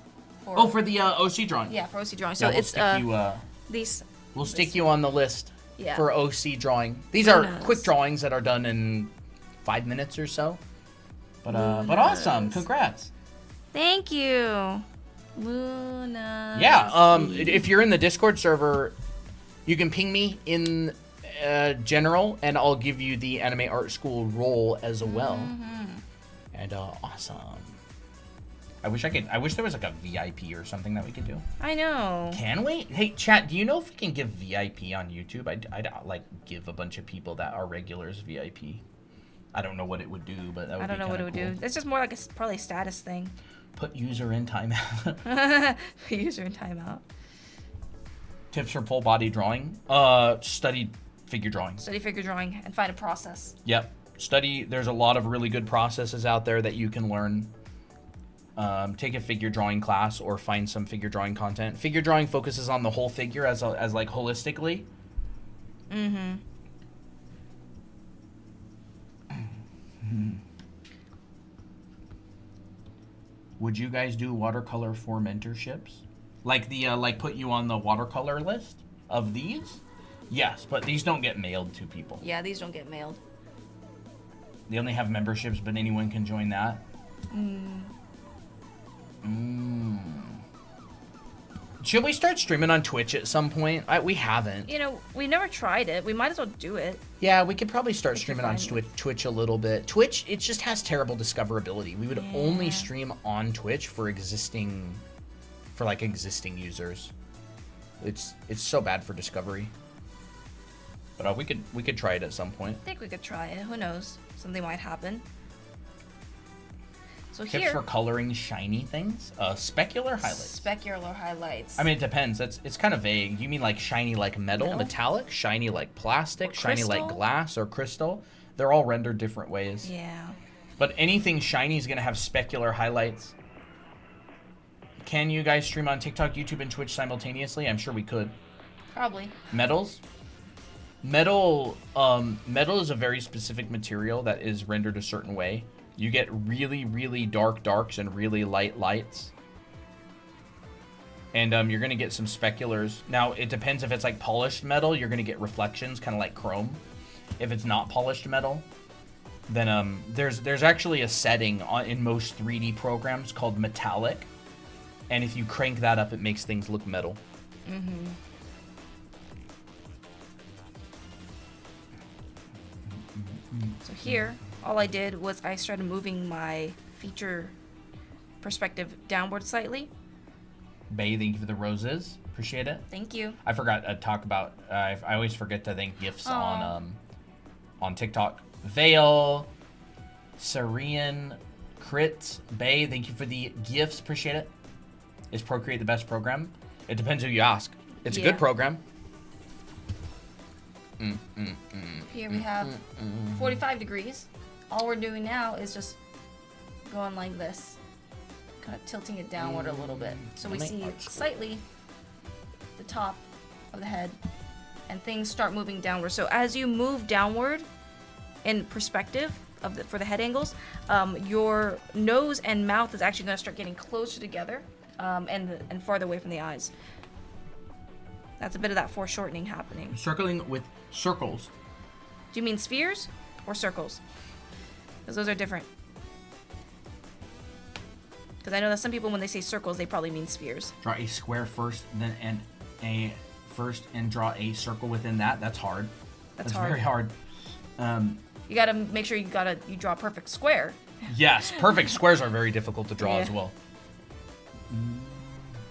S1: for the OC drawing.
S2: Yeah, for OC drawing. So
S1: Yeah,
S2: it's
S1: we'll
S2: these.
S1: stick you on the list
S2: Yeah.
S1: for OC drawing. These are
S2: Lunas.
S1: quick drawings that are done in 5 minutes or so. But awesome.
S2: Lunas.
S1: Congrats.
S2: Thank you, Luna.
S1: Yeah, if you're in the Discord server, You can ping me in general, and I'll give you the anime art school role as well. And awesome. I wish there was like a VIP or something that we could do.
S2: I know.
S1: Can we? Hey, chat, do you know if we can give VIP on YouTube? I'd like give a bunch of people that are regulars VIP. I don't know what it would do, but that would be
S2: I don't know what it would do. It's just more like probably a status thing.
S1: Put user in timeout.
S2: User in timeout.
S1: Tips for full body drawing. Study figure drawing.
S2: Study figure drawing and find a process.
S1: Yep. There's a lot of really good processes out there that you can learn. Take a figure drawing class or find some figure drawing content. Figure drawing focuses on the whole figure as like holistically. Would you guys do watercolor for mentorships? Like like put you on the watercolor list of these? Yes, but these don't get mailed to people.
S2: Yeah, these don't get mailed.
S1: They only have memberships, but anyone can join that. Should we start streaming on Twitch at some point? We haven't.
S2: You know, we never tried it. We might as well do it.
S1: Yeah, we could probably start streaming on Twitch a little bit. Twitch, it just has terrible discoverability. We would only stream on Twitch for existing users. It's so bad for discovery. But we could try it at some point.
S2: I think we could try it. Who knows? Something might happen. So
S1: Tips for coloring shiny things? Specular highlights.
S2: Specular highlights.
S1: I mean, it depends. It's kind of vague. You mean like shiny like metal, metallic, shiny like plastic, shiny like glass or crystal? They're all rendered different ways.
S2: Yeah.
S1: But anything shiny is going to have specular highlights. Can you guys stream on TikTok, YouTube, and Twitch simultaneously? I'm sure we could.
S2: Probably.
S1: Metals? Metal is a very specific material that is rendered a certain way. You get really, really dark darks and really light lights. And you're going to get some speculars. Now, it depends if it's like polished metal, you're going to get reflections, kind of like chrome. If it's not polished metal, then there's actually a setting in most 3D programs called metallic. And if you crank that up, it makes things look metal.
S2: So here, all I did was I started moving my feature perspective downward slightly.
S1: Bay, thank you for the roses. Appreciate it.
S2: Thank you.
S1: I forgot to talk about. I always forget to thank gifts on TikTok. Vale, Syrian, Crit, Bay, thank you for the gifts. Appreciate it. Is Procreate the best program? It depends who you ask. It's a good program.
S2: Here we have 45 degrees. All we're doing now is just going like this, kind of tilting it downward a little bit, so we see slightly the top of the head, and things start moving downward. So as you move downward in perspective for the head angles, your nose and mouth is actually going to start getting closer together, and farther away from the eyes. That's a bit of that foreshortening happening.
S1: Circling with circles.
S2: Do you mean spheres or circles? Because those are different. Because I know that some people, when they say circles, they probably mean spheres.
S1: Draw a square first, and draw a circle within that. That's hard. That's hard. Very hard.
S2: You gotta make sure you draw a perfect square.
S1: Yes, perfect squares are very difficult to draw as well.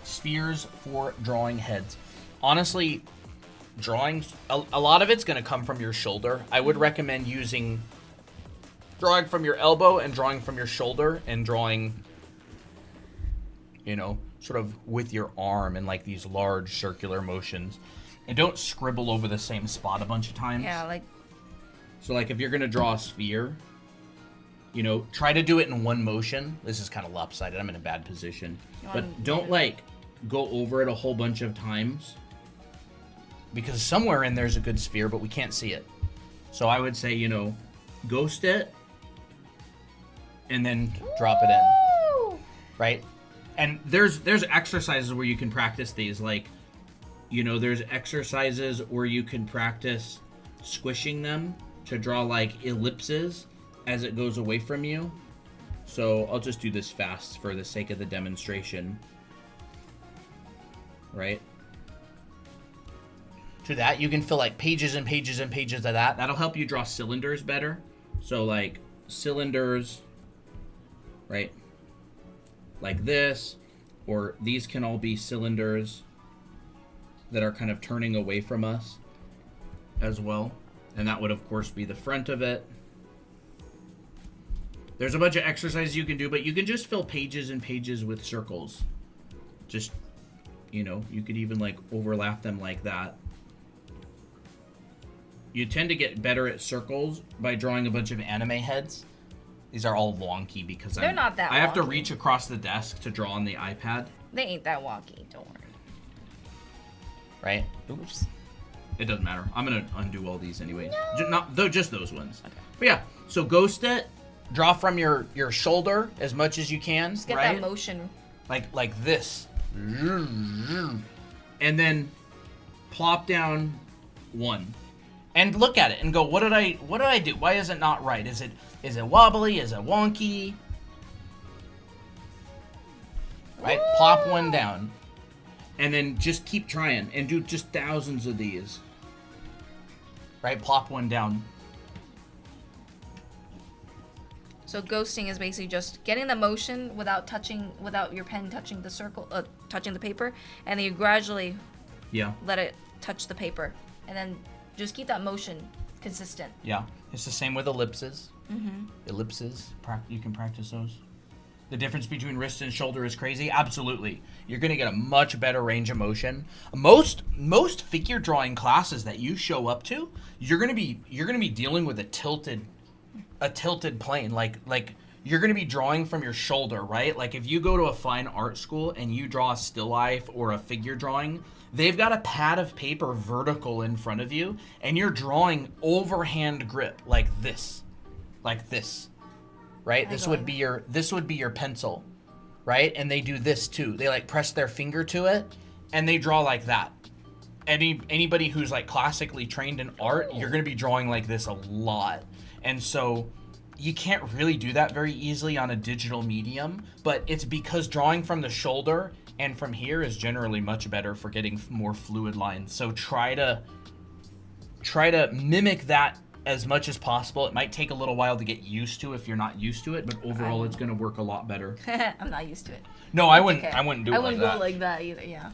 S1: Spheres for drawing heads. Honestly, drawing, a lot of it's going to come from your shoulder. I would recommend drawing from your elbow and drawing from your shoulder and drawing, sort of with your arm in like these large circular motions. And don't scribble over the same spot a bunch of times.
S2: Yeah,
S1: So if you're going to draw a sphere, try to do it in one motion. This is kind of lopsided. I'm in a bad position. But don't go over it a whole bunch of times. Because somewhere in there's a good sphere, but we can't see it. So I would say, ghost it, and then drop it in, right? And there's exercises where you can practice these. There's exercises where you can practice squishing them to draw ellipses as it goes away from you. So I'll just do this fast for the sake of the demonstration, right? to that. You can fill like pages and pages and pages of that. That'll help you draw cylinders better. So like cylinders, right? Like this, or these can all be cylinders that are kind of turning away from us as well. And that would of course be the front of it. There's a bunch of exercises you can do, but you can just fill pages and pages with circles. Just, you know, you could even like overlap them like that. You tend to get better at circles by drawing a bunch of anime heads. These are all wonky because
S2: they're not that
S1: I have to
S2: wonky.
S1: reach across the desk to draw on the iPad.
S2: They ain't that wonky, don't worry.
S1: Right? Oops. It doesn't matter. I'm gonna undo all these anyways. Just those ones. Okay. But yeah, so ghost it. Draw from your shoulder as much as you can.
S2: Just get
S1: right?
S2: that motion.
S1: Like this. And then plop down one. And look at it and go, what did I do? Why is it not right? Is it wobbly? Is it wonky? Right?
S2: Ooh.
S1: Plop one down. And then just keep trying and do just thousands of these. Right? Plop one down.
S2: So ghosting is basically just getting the motion without your pen touching the circle, touching the paper, and then you gradually let it touch the paper, and then just keep that motion consistent.
S1: Yeah, it's the same with ellipses. Ellipses, you can practice those. The difference between wrist and shoulder is crazy. Absolutely, you're gonna get a much better range of motion. Most figure drawing classes that you show up to, you're gonna be dealing with a tilted plane. Like you're gonna be drawing from your shoulder, right? Like if you go to a fine art school and you draw a still life or a figure drawing, they've got a pad of paper vertical in front of you, and you're drawing overhand grip like this, right? This would be your pencil, right? And they do this too. They like press their finger to it, and they draw like that. Anybody who's like classically trained in art, you're gonna be drawing like this a lot. And so you can't really do that very easily on a digital medium, but it's because drawing from the shoulder and from here is generally much better for getting more fluid lines. So try to mimic that as much as possible. It might take a little while to get used to if you're not used to it, but overall it's going to work a lot better.
S2: I'm not used to it.
S1: No, I wouldn't do it like that.
S2: I wouldn't go like that either, yeah.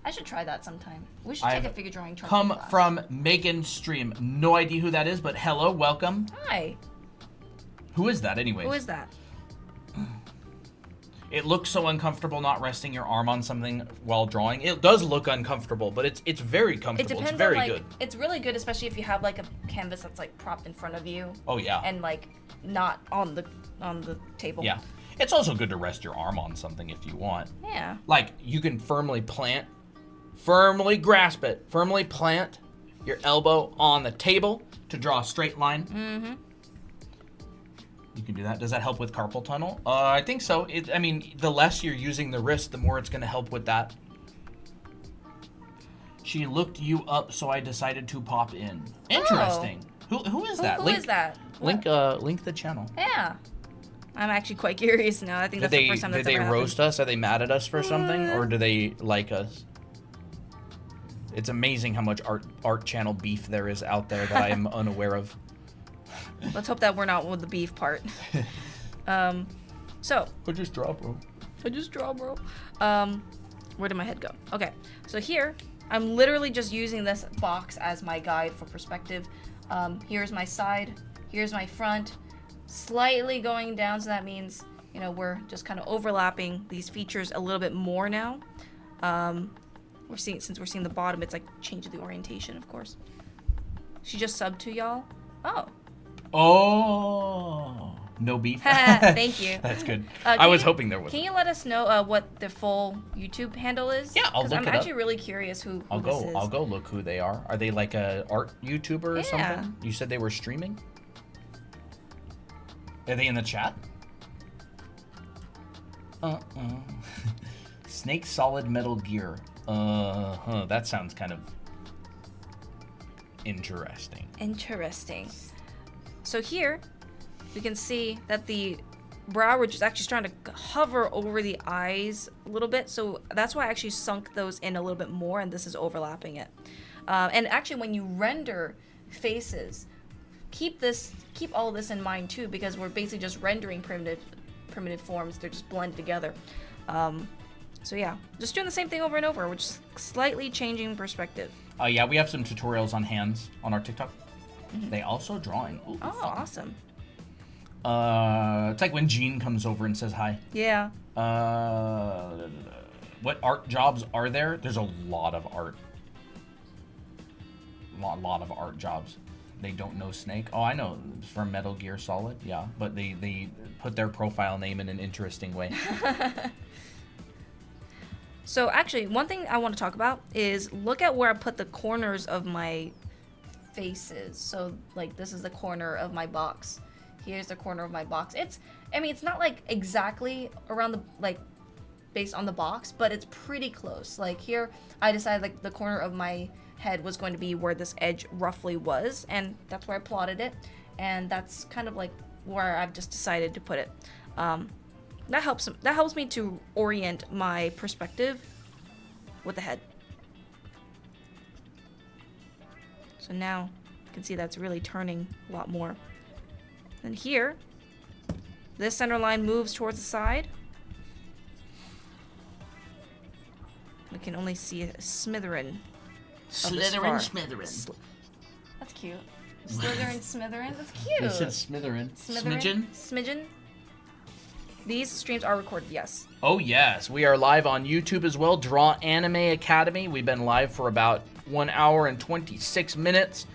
S2: I should try that sometime. We should take a figure drawing class.
S1: From Megan Stream. No idea who that is, but hello, welcome.
S2: Hi.
S1: Who is that anyway?
S2: Who is that?
S1: It looks so uncomfortable not resting your arm on something while drawing. It does look uncomfortable, but it's very comfortable. It's very good.
S2: It's really good, especially if you have like a canvas that's like propped in front of you.
S1: Oh yeah.
S2: And like not on the table.
S1: Yeah. It's also good to rest your arm on something if you want.
S2: Yeah.
S1: Like you can firmly grasp it, firmly plant your elbow on the table to draw a straight line.
S2: Mm-hmm.
S1: You can do that. Does that help with carpal tunnel? I think so. The less you're using the wrist, the more it's going to help with that. She looked you up, so I decided to pop in. Interesting.
S2: Oh.
S1: Who is that?
S2: Who is that?
S1: Link the channel.
S2: Yeah. I'm actually quite curious now. I think that's the first time that's ever happened.
S1: Did they roast us? Are they mad at us for something? Or do they like us? It's amazing how much art channel beef there is out there that I am unaware of.
S2: Let's hope that we're not with the beef part. So.
S1: I just draw, bro.
S2: Where did my head go? Okay. So here, I'm literally just using this box as my guide for perspective. Here's my side. Here's my front. Slightly going down, so that means, we're just kind of overlapping these features a little bit more now. Since we're seeing the bottom, it's like changing the orientation, of course. She just subbed to y'all. Oh,
S1: no beef.
S2: Thank you.
S1: That's good. I was hoping there was.
S2: Can you let us know what the full YouTube handle is?
S1: Yeah, I'll look it up.
S2: I'm actually really curious who this is.
S1: I'll go look who they are. Are they like a art YouTuber or something? You said they were streaming? Are they in the chat? Snake Solid Metal Gear. That sounds kind of interesting.
S2: So here, we can see that the brow ridge is actually starting to hover over the eyes a little bit. So that's why I actually sunk those in a little bit more, and this is overlapping it. And actually, when you render faces, keep all this in mind too, because we're basically just rendering primitive forms. They're just blended together. So yeah, just doing the same thing over and over. We're just slightly changing perspective.
S1: Yeah, we have some tutorials on hands on our TikTok. They also drawing. Ooh,
S2: oh,
S1: fun.
S2: Awesome.
S1: It's like when Jean comes over and says hi.
S2: Yeah.
S1: What art jobs are there? There's a lot of art. Lot of art jobs. They don't know Snake. Oh, I know. It's from Metal Gear Solid. Yeah, but they put their profile name in an interesting way.
S2: So actually, one thing I want to talk about is look at where I put the corners of my faces. So like this is the corner of my box. Here's the corner of my box. It's not like exactly around the, like, based on the box, but it's pretty close. Like here, I decided like the corner of my head was going to be where this edge roughly was, and that's where I plotted it. And that's kind of like where I've just decided to put it. That helps me to orient my perspective with the head. So now you can see that's really turning a lot more. And here, this center line moves towards the side. We can only see a smitherin.
S1: Smitherin.
S2: That's cute. Slytherin, Smitherin. That's cute.
S1: You said Smitherin.
S2: Smidgen. These streams are recorded, yes.
S1: Oh, yes. We are live on YouTube as well. Draw Anime Academy. We've been live for about 1 hour and 26 minutes.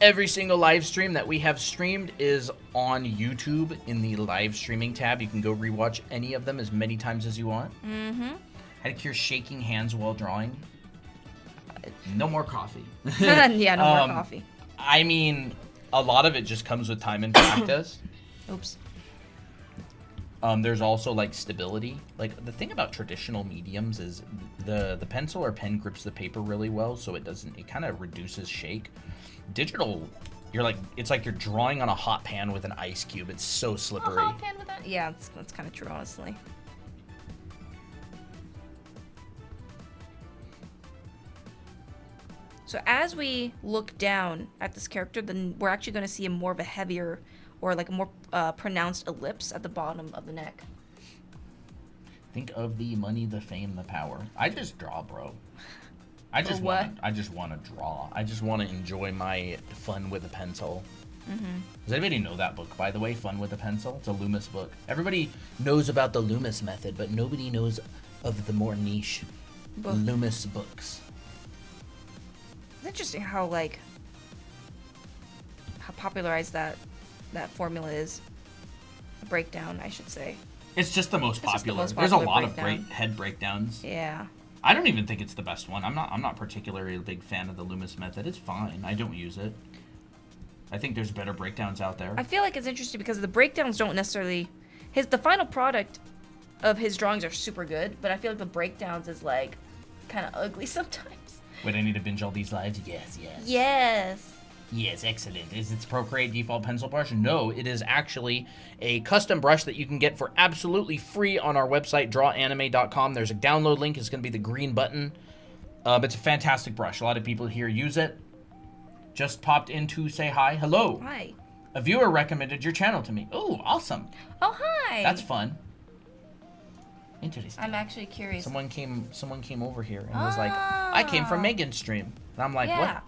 S1: Every single live stream that we have streamed is on YouTube in the live streaming tab. You can go rewatch any of them as many times as you want.
S2: Mm-hmm.
S1: How to cure shaking hands while drawing? No more coffee.
S2: Yeah, no more coffee.
S1: I mean, a lot of it just comes with time and practice.
S2: Oops.
S1: There's also like stability. Like the thing about traditional mediums is the pencil or pen grips the paper really well, so it kind of reduces shake. Digital, it's like you're drawing on a hot pan with an ice cube. It's so slippery.
S2: A hot pan with that? Yeah, that's kind of true, honestly. So as we look down at this character, then we're actually going to see more of a heavier or like a more pronounced ellipse at the bottom of the neck.
S1: Think of the money, the fame, the power. I just draw, bro. I just want to draw. I just want to enjoy my fun with a pencil.
S2: Mm-hmm.
S1: Does anybody know that book, by the way? Fun with a Pencil? It's a Loomis book. Everybody knows about the Loomis method, but nobody knows of the more niche Loomis books.
S2: It's interesting how popularized that formula is. A breakdown, I should say.
S1: It's just the most popular. There's a lot of great head breakdowns.
S2: Yeah.
S1: I don't even think it's the best one. I'm not particularly a big fan of the Loomis method. It's fine. I don't use it. I think there's better breakdowns out there.
S2: I feel like it's interesting because the breakdowns don't necessarily... The final product of his drawings are super good, but I feel like the breakdowns is like kind of ugly sometimes.
S1: Wait, I need to binge all these lives? Yes. Yes, excellent. Is it Procreate default pencil brush? No, it is actually a custom brush that you can get for absolutely free on our website, drawanime.com. There's a download link. It's going to be the green button. It's a fantastic brush. A lot of people here use it. Just popped in to say hi. Hello.
S2: Hi.
S1: A viewer recommended your channel to me. Oh, awesome.
S2: Oh, hi.
S1: That's fun. Interesting.
S2: I'm actually curious.
S1: Someone came over here and was like, I came from Megan's stream. And I'm like, what?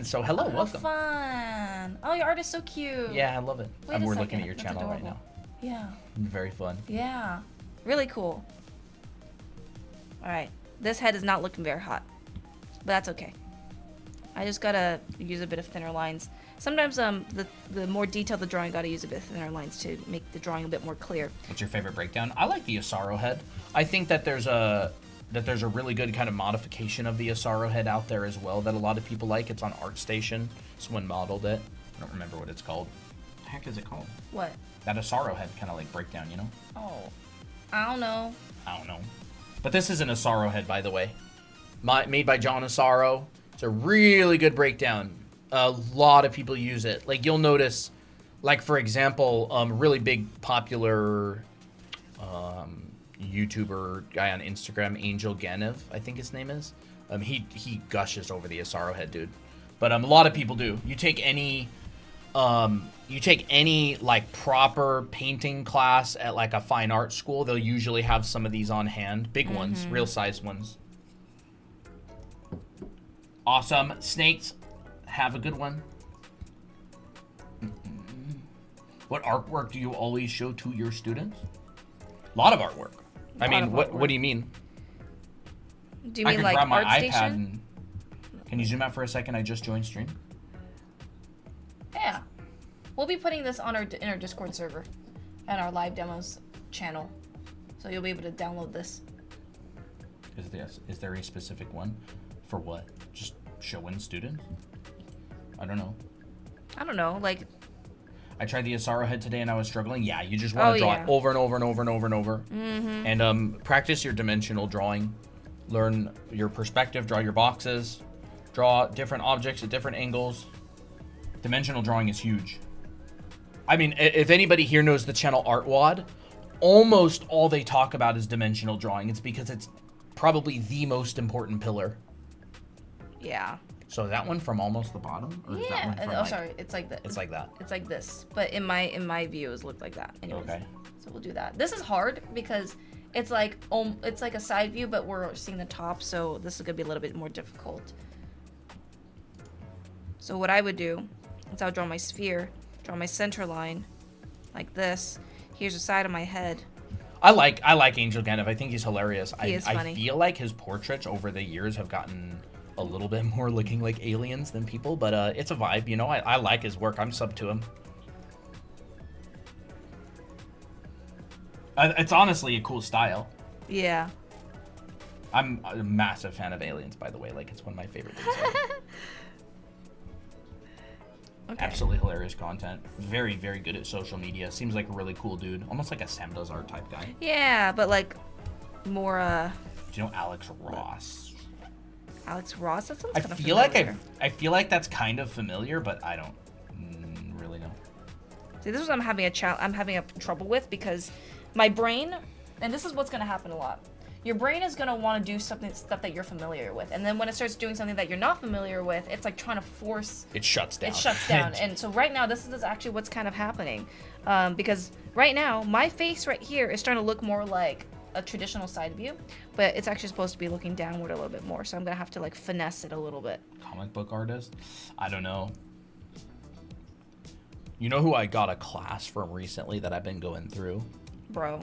S1: So hello, welcome.
S2: Fun. Oh, your art is so cute.
S1: Yeah, I love it. We're looking at your channel
S2: adorable.
S1: right now.
S2: Yeah.
S1: Very fun.
S2: Yeah. Really cool. All right. This head is not looking very hot, but that's okay. I just gotta use a bit of thinner lines. Sometimes the more detailed the drawing, gotta use a bit of thinner lines to make the drawing a bit more clear.
S1: What's your favorite breakdown? I like the Asaro head. I think that there's a really good kind of modification of the Asaro head out there as well that a lot of people like. It's on ArtStation. Someone modeled it. I don't remember what it's called. What the heck is it called?
S2: What?
S1: That Asaro head kind of like breakdown, you know?
S2: Oh. I don't know.
S1: But this is an Asaro head, by the way. Made by John Asaro. It's a really good breakdown. A lot of people use it. Like, you'll notice, like, for example, really big popular YouTuber guy on Instagram, Angel Ganev, I think his name is. He gushes over the Asaro head, dude. But a lot of people do. You take any like proper painting class at like a fine art school, they'll usually have some of these on hand. Big ones, real size ones. Awesome. Snakes, have a good one. What artwork do you always show to your students? A lot of artwork. I mean, what do you mean?
S2: Do you mean like
S1: grab my
S2: art
S1: iPad
S2: station?
S1: and... Can you zoom out for a second? I just joined stream.
S2: Yeah. We'll be putting this on in our Discord server and our live demos channel. So you'll be able to download this.
S1: Is there a specific one? For what? Just showing students? I don't know. Like... I tried the Asaro head today and I was struggling. Yeah, you just want to draw it over and over and over and over and over. And practice your dimensional drawing. Learn your perspective, draw your boxes, draw different objects at different angles. Dimensional drawing is huge. I mean, if anybody here knows the channel ArtWad, almost all they talk about is dimensional drawing. It's because it's probably the most important pillar.
S2: Yeah.
S1: So that one from almost the bottom? Or is that one from
S2: sorry. It's like that.
S1: It's like that.
S2: It's like this. But in my view, it looked like that. Anyways.
S1: Okay.
S2: So we'll do that. This is hard because it's like a side view, but we're seeing the top, so this is gonna be a little bit more difficult. So what I would do is I'll draw my sphere, draw my center line, like this. Here's the side of my head.
S1: I like Angel Ganev. I think he's hilarious.
S2: He is funny.
S1: I feel like his portraits over the years have gotten a little bit more looking like aliens than people, but it's a vibe, you know. I like his work. I'm sub to him. It's honestly a cool style.
S2: Yeah.
S1: I'm a massive fan of aliens, by the way. Like, it's one of my favorite things ever. Okay. Absolutely hilarious content. Very, very good at social media. Seems like a really cool dude. Almost like a Sam Does Art type guy.
S2: Yeah, but like more
S1: Do you know Alex Ross?
S2: Alex Ross? That sounds kind of
S1: familiar. I feel like that's kind of familiar, but I don't really know.
S2: See, this is what I'm having a trouble with, because my brain, and this is what's going to happen a lot. Your brain is going to want to do stuff that you're familiar with. And then when it starts doing something that you're not familiar with, it's like trying to force...
S1: It shuts down.
S2: It shuts down. And so right now, this is actually what's kind of happening. Because right now, my face right here is starting to look more like a traditional side view. But it's actually supposed to be looking downward a little bit more. So I'm going to have to like finesse it a little bit.
S1: Comic book artist? I don't know. You know who I got a class from recently that I've been going through?
S2: Bro.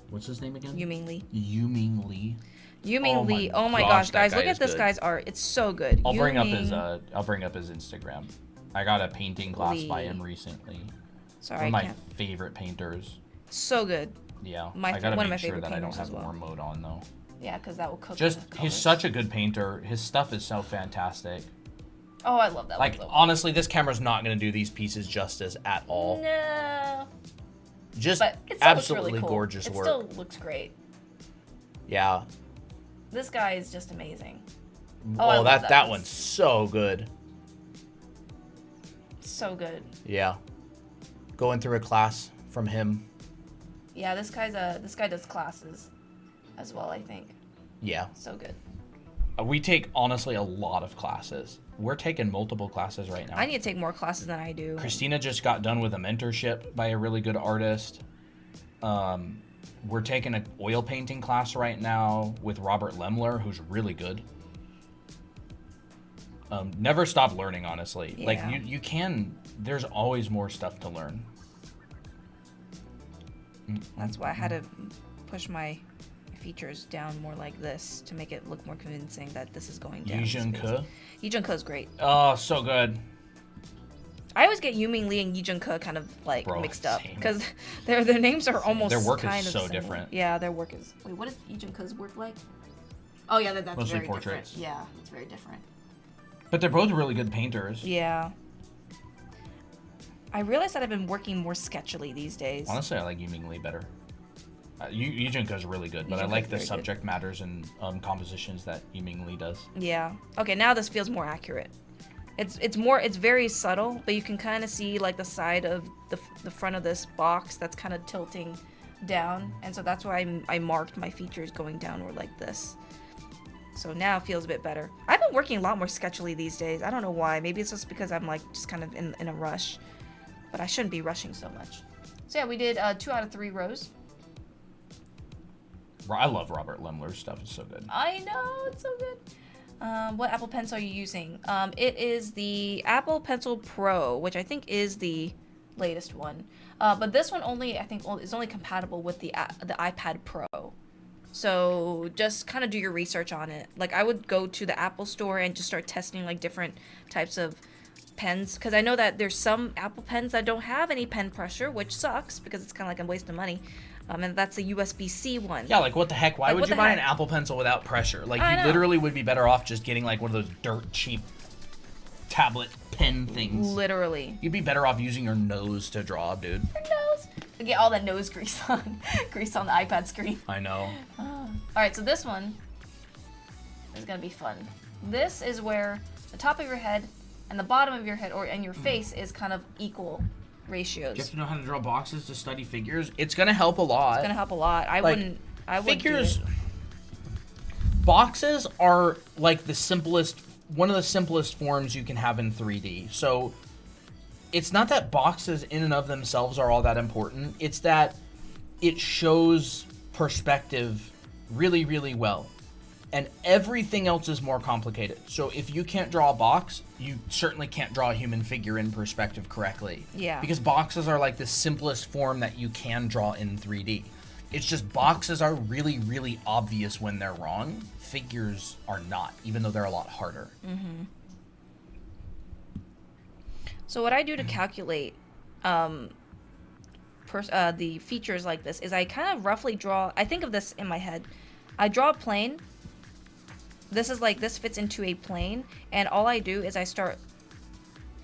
S1: What's his name again?
S2: Yuming Lee.
S1: Yuming Lee.
S2: Yuming Lee. Oh my gosh, guys, look at this guy's art. It's so good.
S1: I'll bring up his Instagram. I got a painting class by him recently.
S2: Sorry,
S1: one of my favorite painters.
S2: So good.
S1: Yeah. I gotta make sure that I don't have war mode on though.
S2: Yeah, because that will cook.
S1: He's such a good painter. His stuff is so fantastic.
S2: Oh, I love that.
S1: Like, honestly, this camera's not gonna do these pieces justice at all.
S2: No.
S1: Just absolutely
S2: really cool.
S1: Gorgeous work.
S2: It still looks great.
S1: Yeah.
S2: This guy is just amazing.
S1: Oh, that one's so good.
S2: So good.
S1: Yeah. Going through a class from him.
S2: Yeah, this guy does classes as well, I think.
S1: Yeah.
S2: So good.
S1: We take, honestly, a lot of classes. We're taking multiple classes right now.
S2: I need to take more classes than I do.
S1: Christina just got done with a mentorship by a really good artist. We're taking an oil painting class right now with Robert Lemler, who's really good. Never stop learning, honestly. Yeah. Like, you can... There's always more stuff to learn.
S2: That's why I had to push my features down more like this to make it look more convincing that this is going down.
S1: Yijun Ke?
S2: Yijun Ke is great.
S1: Oh, so good.
S2: I always get Yuming Lee and Yijun Ke kind of like mixed up because their names are almost
S1: their work
S2: kind
S1: is
S2: of
S1: so
S2: similar.
S1: Different.
S2: Yeah, their work is. Wait, what is Yijun Ke's work like? Oh yeah, that's
S1: mostly
S2: very
S1: portraits.
S2: Different. Yeah, it's very different.
S1: But they're both really good painters.
S2: Yeah. I realized that I've been working more sketchily these days.
S1: Honestly, I like Yuming Lee better. Yijun Ke is really good, but I like the subject matters and compositions that Yuming Lee does.
S2: Yeah. Okay, now this feels more accurate. It's very subtle, but you can kind of see like the side of the front of this box that's kind of tilting down, and so that's why I marked my features going downward like this. So now it feels a bit better. I've been working a lot more sketchily these days. I don't know why. Maybe it's just because I'm like just kind of in a rush, but I shouldn't be rushing so much. So yeah, we did 2 out of 3 rows.
S1: I love Robert Lemler's stuff. It's so good.
S2: I know, it's so good. What Apple Pencil are you using? It is the Apple Pencil Pro, which I think is the latest one. But this one I think is only compatible with the iPad Pro. So just kind of do your research on it. Like I would go to the Apple store and just start testing like different types of pens, because I know that there's some Apple pens that don't have any pen pressure, which sucks because it's kind of like a waste of money. And that's a USB-C one.
S1: Yeah, like what the heck? Why would you buy an Apple Pencil without pressure? Like you literally would be better off just getting like one of those dirt cheap tablet pen things.
S2: Literally.
S1: You'd be better off using your nose to draw, dude.
S2: Your nose. To get all that nose grease on the iPad screen.
S1: I know.
S2: All right, so this one is gonna be fun. This is where the top of your head and the bottom of your head and your face is kind of equal ratios.
S1: You have to know how to draw boxes to study figures. It's gonna help a lot.
S2: It's gonna help a lot. I wouldn't.
S1: Figures. Boxes are like one of the simplest forms you can have in 3D. So it's not that boxes in and of themselves are all that important. It's that it shows perspective really, really well. And everything else is more complicated. So if you can't draw a box, you certainly can't draw a human figure in perspective correctly.
S2: Yeah.
S1: Because boxes are like the simplest form that you can draw in 3D. It's just boxes are really, really obvious when they're wrong. Figures are not, even though they're a lot harder.
S2: Mm-hmm. So what I do to calculate the features like this is I kind of roughly draw, I think of this in my head. I draw a plane. This fits into a plane, and all I do is I start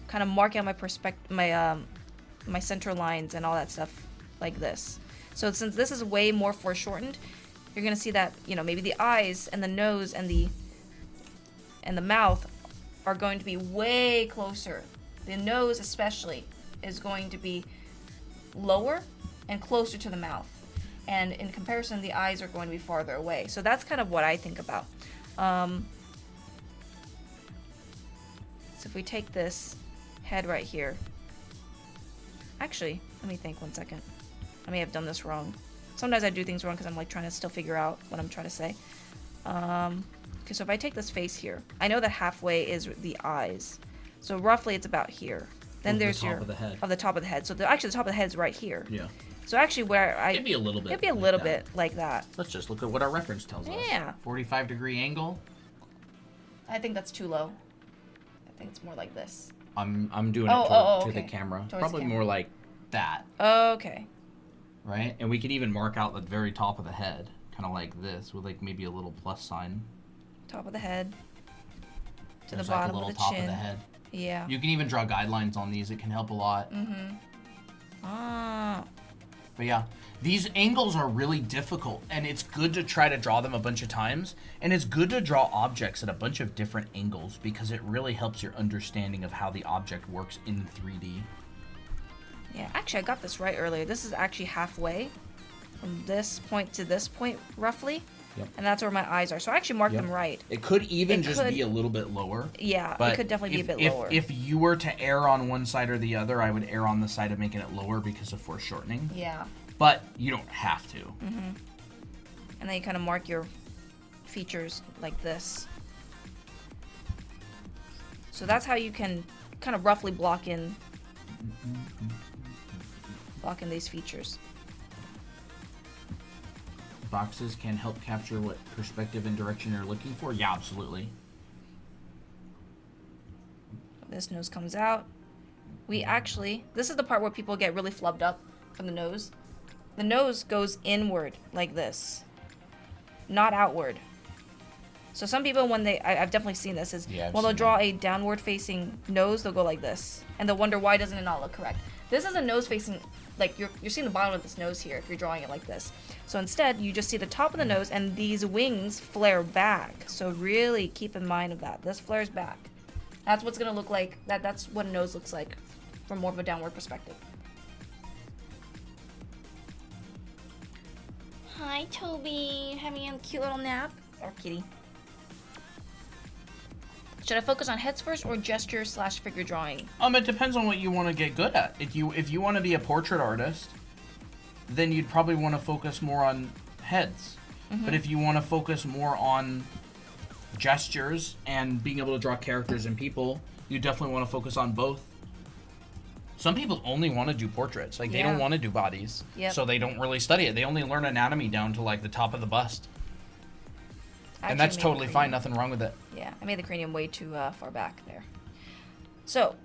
S2: kind of marking out my center lines and all that stuff like this. So since this is way more foreshortened, you're gonna see that, you know, maybe the eyes and the nose and the mouth are going to be way closer. The nose especially is going to be lower and closer to the mouth. And in comparison, the eyes are going to be farther away. So that's kind of what I think about. So if we take this head right here, actually, let me think 1 second. I may have done this wrong. Sometimes I do things wrong because I'm like trying to still figure out what I'm trying to say. Okay, so if I take this face here, I know that halfway is the eyes. So roughly it's about here. Then there's
S1: the top of the head.
S2: the top of the head. So actually the top of the head is right here.
S1: Yeah.
S2: So actually
S1: it'd be a little bit.
S2: It'd be a little bit like that.
S1: Let's just look at what our reference tells us.
S2: Yeah.
S1: 45-degree angle.
S2: I think that's too low. I think it's more like this.
S1: I'm doing to the camera.
S2: Towards
S1: Probably
S2: the camera.
S1: more like that.
S2: Okay.
S1: Right? And we could even mark out the very top of the head, kind of like this, with like maybe a little plus sign.
S2: Top of the head. To
S1: There's
S2: the bottom
S1: like a little
S2: of the
S1: top
S2: chin.
S1: of the head.
S2: Yeah.
S1: You can even draw guidelines on these. It can help a lot.
S2: Mm-hmm. Ah.
S1: But yeah, these angles are really difficult, and it's good to try to draw them a bunch of times, and it's good to draw objects at a bunch of different angles because it really helps your understanding of how the object works in 3D.
S2: Yeah, actually I got this right earlier. This is actually halfway from this point to this point, roughly.
S1: Yep.
S2: And that's where my eyes are. So I actually marked them right.
S1: It could even be a little bit lower.
S2: Yeah, it could definitely be a bit lower.
S1: If you were to err on one side or the other, I would err on the side of making it lower because of foreshortening.
S2: Yeah.
S1: But you don't have to.
S2: Mm-hmm. And then you kind of mark your features like this. So that's how you can kind of roughly block in these features.
S1: Boxes can help capture what perspective and direction you're looking for? Yeah, absolutely.
S2: This nose comes out. This is the part where people get really flubbed up from the nose. The nose goes inward like this, not outward. So some people, when I've definitely seen this, they'll draw a downward facing nose, they'll go like this. And they'll wonder, why doesn't it not look correct? This is a nose facing, like you're seeing the bottom of this nose here if you're drawing it like this. So instead, you just see the top of the nose and these wings flare back. So really keep in mind of that. This flares back. That's what's gonna look like, that's what a nose looks like from more of a downward perspective. Hi, Toby. Having a cute little nap. Or kitty. Should I focus on heads first or gesture / figure drawing?
S1: It depends on what you want to get good at. If you want to be a portrait artist, then you'd probably want to focus more on heads. Mm-hmm. But if you want to focus more on gestures and being able to draw characters and people, you definitely want to focus on both. Some people only want to do portraits. Like, they don't want to do bodies. Yep. So they don't really study it. They only learn anatomy down to, like, the top of the bust. And that's totally fine. Nothing wrong with it.
S2: Yeah, I made the cranium way too far back there. So,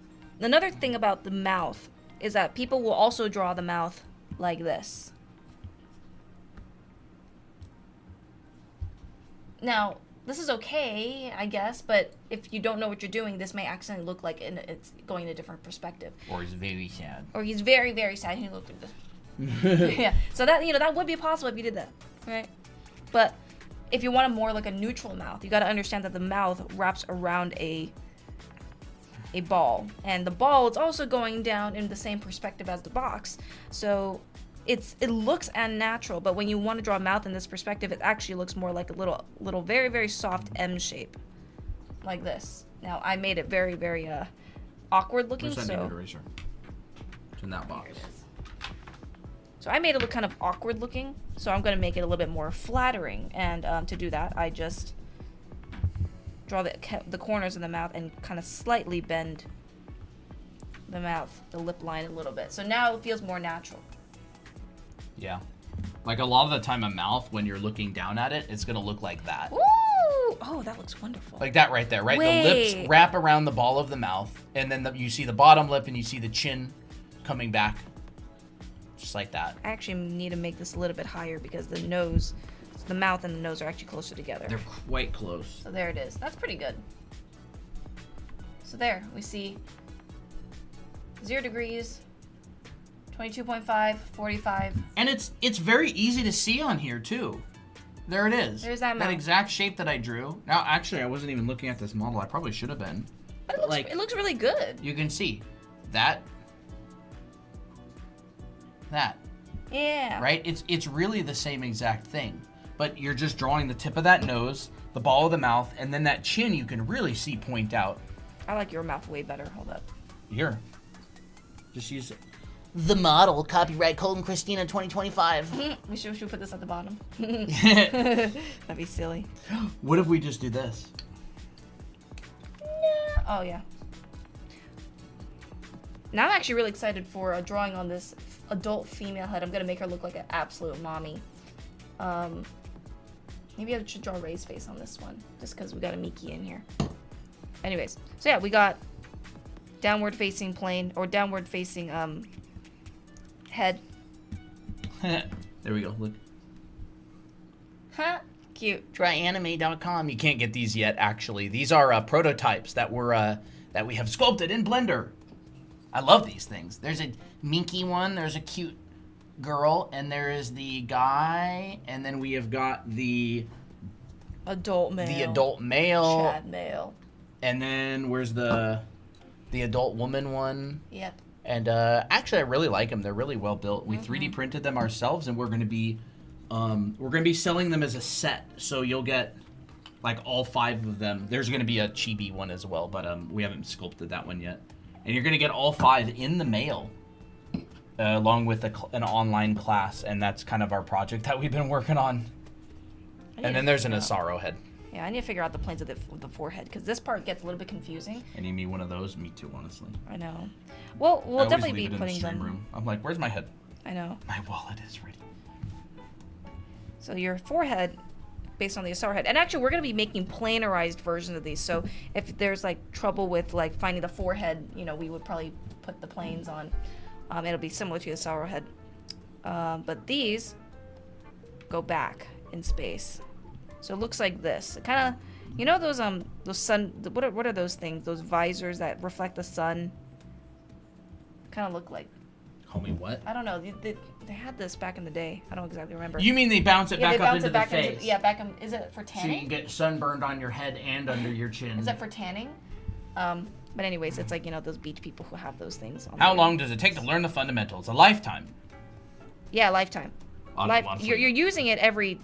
S2: another thing about the mouth is that people will also draw the mouth like this. Now, this is okay, I guess, but if you don't know what you're doing, this may accidentally look like it's going in a different perspective.
S1: Or he's very sad.
S2: Or he's very, very sad. He looked at this. Yeah. So that, that would be possible if you did that, right? But if you want more like a neutral mouth, you got to understand that the mouth wraps around a ball, and the ball is also going down in the same perspective as the box. So it looks unnatural, but when you want to draw a mouth in this perspective, it actually looks more like a little very, very soft M shape, like this. Now I made it very, very awkward looking.
S1: Where's that name eraser? It's in that box.
S2: Here it is. So I made it look kind of awkward looking, so I'm going to make it a little bit more flattering. And to do that, I just draw the corners of the mouth and kind of slightly bend the mouth, the lip line a little bit. So now it feels more natural.
S1: Yeah. Like, a lot of the time a mouth, when you're looking down at it, it's going to look like that.
S2: Ooh! Oh, that looks wonderful.
S1: Like that right there, right?
S2: Wait.
S1: The lips wrap around the ball of the mouth, and then you see the bottom lip and you see the chin coming back. Just like that.
S2: I actually need to make this a little bit higher because the mouth and the nose are actually closer together.
S1: They're quite close.
S2: So there it is. That's pretty good. So there, we see 0 degrees, 22.5, 45.
S1: And it's very easy to see on here too. There it is.
S2: There's that mouth.
S1: That exact shape that I drew. Now, actually, I wasn't even looking at this model. I probably should have been.
S2: But it looks really good.
S1: You can see that.
S2: Yeah.
S1: Right? It's really the same exact thing. But you're just drawing the tip of that nose, the ball of the mouth, and then that chin you can really see point out.
S2: I like your mouth way better. Hold up.
S1: Here. Just use it.
S3: The model, copyright Colton Christina 2025.
S2: we should put this at the bottom. That'd be silly.
S1: What if we just do this?
S2: Yeah. Oh, yeah. Now I'm actually really excited for a drawing on this adult female head. I'm going to make her look like an absolute mommy. Maybe I should draw Ray's face on this one, just because we got a Miki in here. Anyways, so yeah, we got downward facing plane, or downward facing head.
S1: There we go, look.
S2: Huh? Cute.
S1: Tryanime.com. You can't get these yet, actually. These are prototypes that we have sculpted in Blender. I love these things. There's a minky one, there's a cute girl, and there is the guy, and then we have got the
S2: adult male.
S1: The adult male.
S2: Chad male.
S1: And then where's the adult woman one?
S2: Yep.
S1: And actually, I really like them. They're really well built. We 3D printed them ourselves, and we're gonna be selling them as a set. So you'll get like all 5 of them. There's gonna be a chibi one as well, but we haven't sculpted that one yet. And you're gonna get all 5 in the mail, along with an online class, and that's kind of our project that we've been working on. And then there's an Asaro head.
S2: Yeah, I need to figure out the planes of the forehead, because this part gets a little bit confusing.
S1: And you need one of those? Me too, honestly.
S2: I know. Well, we'll definitely be putting them.
S1: Room. I'm like, where's my head?
S2: I know.
S1: My wallet is ready.
S2: So your forehead, based on the Asaro head, and actually we're going to be making planarized versions of these. So if there's like trouble with like finding the forehead, we would probably put the planes on. It'll be similar to the Asaro head. But these go back in space. So it looks like this. It kind of, those sun. What are those things? Those visors that reflect the sun. Kind of look like.
S1: Homie, what?
S2: I don't know. They had this back in the day. I don't exactly remember.
S1: You mean they bounce it back up into the face?
S2: Is it for tanning?
S1: So you can get sunburned on your head and under your chin.
S2: Is that for tanning? But anyways, it's like those beach people who have those things.
S1: How long does it take to learn the fundamentals? A lifetime.
S2: Yeah, a lifetime. You're using it every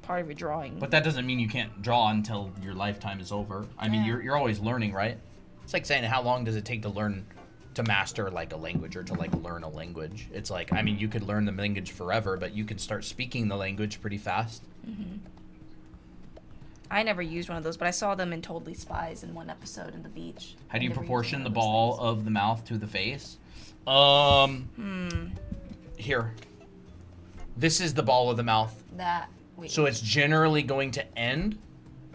S2: part of your drawing.
S1: But that doesn't mean you can't draw until your lifetime is over. I mean, you're always learning, right? It's like saying, how long does it take to master like a language or to like learn a language? It's like, I mean, you could learn the language forever, but you could start speaking the language pretty fast.
S2: I never used one of those, but I saw them in Totally Spies in one episode in the beach.
S1: How do you proportion the ball of the mouth to the face? Here. This is the ball of the mouth. So it's generally going to end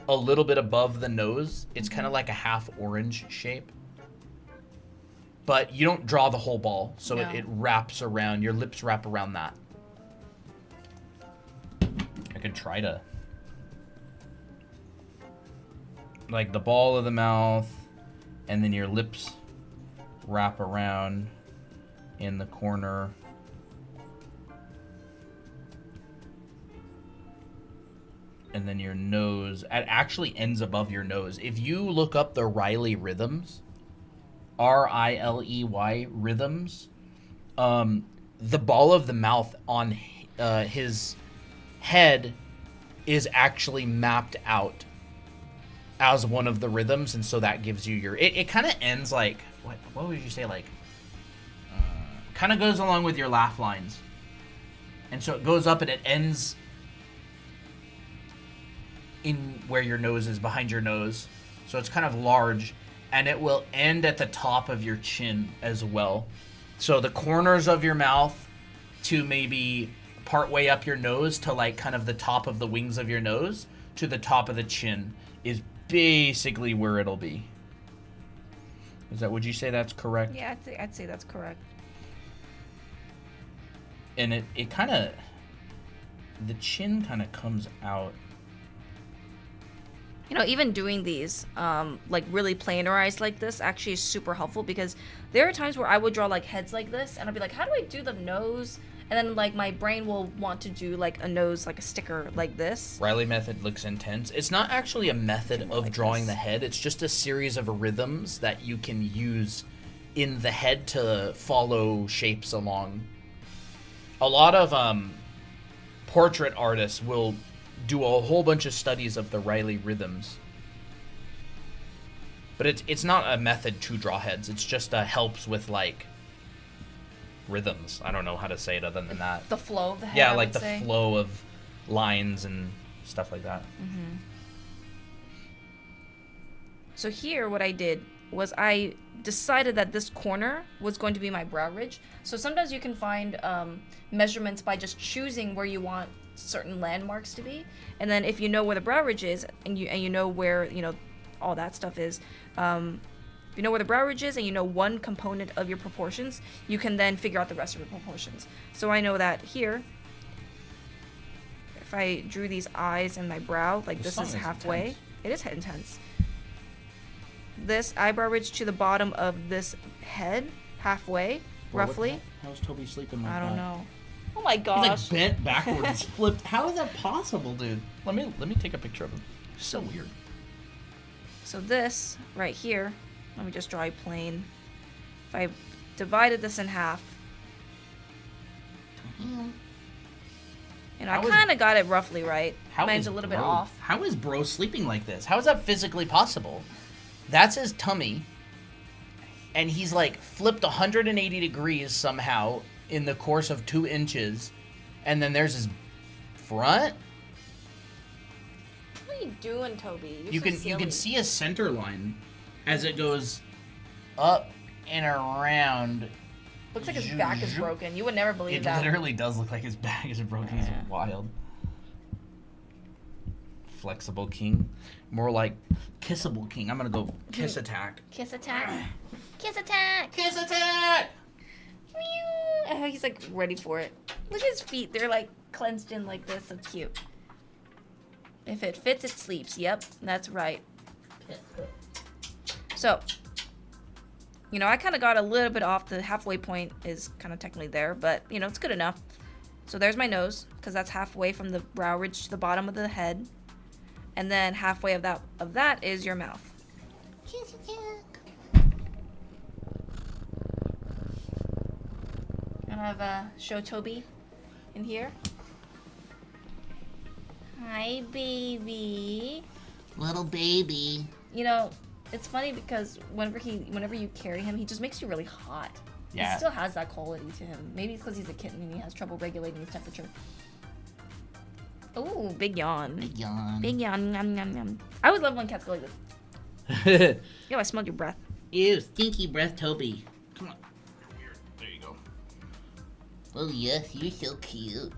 S1: a little bit above the nose. It's kind of like a half orange shape. But you don't draw the whole ball, so it wraps around. Your lips wrap around that. I could try to... like the ball of the mouth, and then your lips wrap around in the corner. And then your nose, it actually ends above your nose. If you look up the Riley rhythms, Riley rhythms, the ball of the mouth on his head is actually mapped out as one of the rhythms, and so that gives you your... It kind of ends like... What would you say? Like... kind of goes along with your laugh lines. And so it goes up and it ends in where your nose is, behind your nose. So it's kind of large, and it will end at the top of your chin as well. So the corners of your mouth to maybe part way up your nose to like kind of the top of the wings of your nose to the top of the chin is basically where it'll be. Would you say that's correct?
S2: Yeah, I'd say that's correct.
S1: And it kind of, the chin kind of comes out.
S2: You know, even doing these, like really planarized like this actually is super helpful, because there are times where I would draw like heads like this and I'll be like, how do I do the nose? And then like my brain will want to do like a nose, like a sticker like this.
S1: Riley method looks intense. It's not actually a method of drawing the head. It's just a series of rhythms that you can use in the head to follow shapes along. A lot of portrait artists will do a whole bunch of studies of the Riley rhythms. But it's not a method to draw heads. It's just helps with like rhythms. I don't know how to say it other than that.
S2: The flow of the head.
S1: Yeah, like the flow of lines and stuff like that.
S2: Mm-hmm. So here what I did was I decided that this corner was going to be my brow ridge. So sometimes you can find measurements by just choosing where you want certain landmarks to be, and then if you know where the brow ridge is and you know where all that stuff is, if you know where the brow ridge is and you know one component of your proportions, you can then figure out the rest of your proportions. So I know that here, if I drew these eyes and my brow, like this is halfway. Intense. It is intense. This eyebrow ridge to the bottom of this head, halfway, roughly.
S1: How's Toby sleeping like that?
S2: I don't know. Oh my gosh.
S1: He's like bent backwards, flipped. How is that possible, dude? Let me take a picture of him. So weird.
S2: So this right here, let me just draw a plane. If I divided this in half, I kind of got it roughly right. Mine's a little bit off.
S1: How is bro sleeping like this? How is that physically possible? That's his tummy, and he's like flipped 180 degrees somehow in the course of 2 inches, and then there's his front.
S2: What are you doing, Toby?
S1: You can see a center line as it goes up and around.
S2: Looks like his back is broken. You would never believe that.
S1: It literally does look like his back is broken. He's wild. Flexible king. More like kissable king. I'm gonna go kiss attack.
S2: Kiss attack. Kiss attack.
S1: Kiss attack.
S2: Oh, he's like ready for it. Look at his feet. They're like clenched in like this. So cute. If it fits, it sleeps. Yep, that's right. So, I kind of got a little bit off. The halfway point is kind of technically there, but, it's good enough. So there's my nose, because that's halfway from the brow ridge to the bottom of the head. And then halfway of that is your mouth. And I've show Toby in here. Hi, baby.
S3: Little baby.
S2: You know, it's funny because whenever you carry him, he just makes you really hot.
S1: Yeah.
S2: He still has that quality to him. Maybe it's because he's a kitten and he has trouble regulating his temperature. Ooh, big yawn.
S3: Big yawn.
S2: Big yawn. Yum, yum, yum. I always love when cats go like this. Yo, I smelled your breath.
S3: Ew, stinky breath, Toby.
S1: Come on. There you go.
S3: Oh, yes, you're so cute.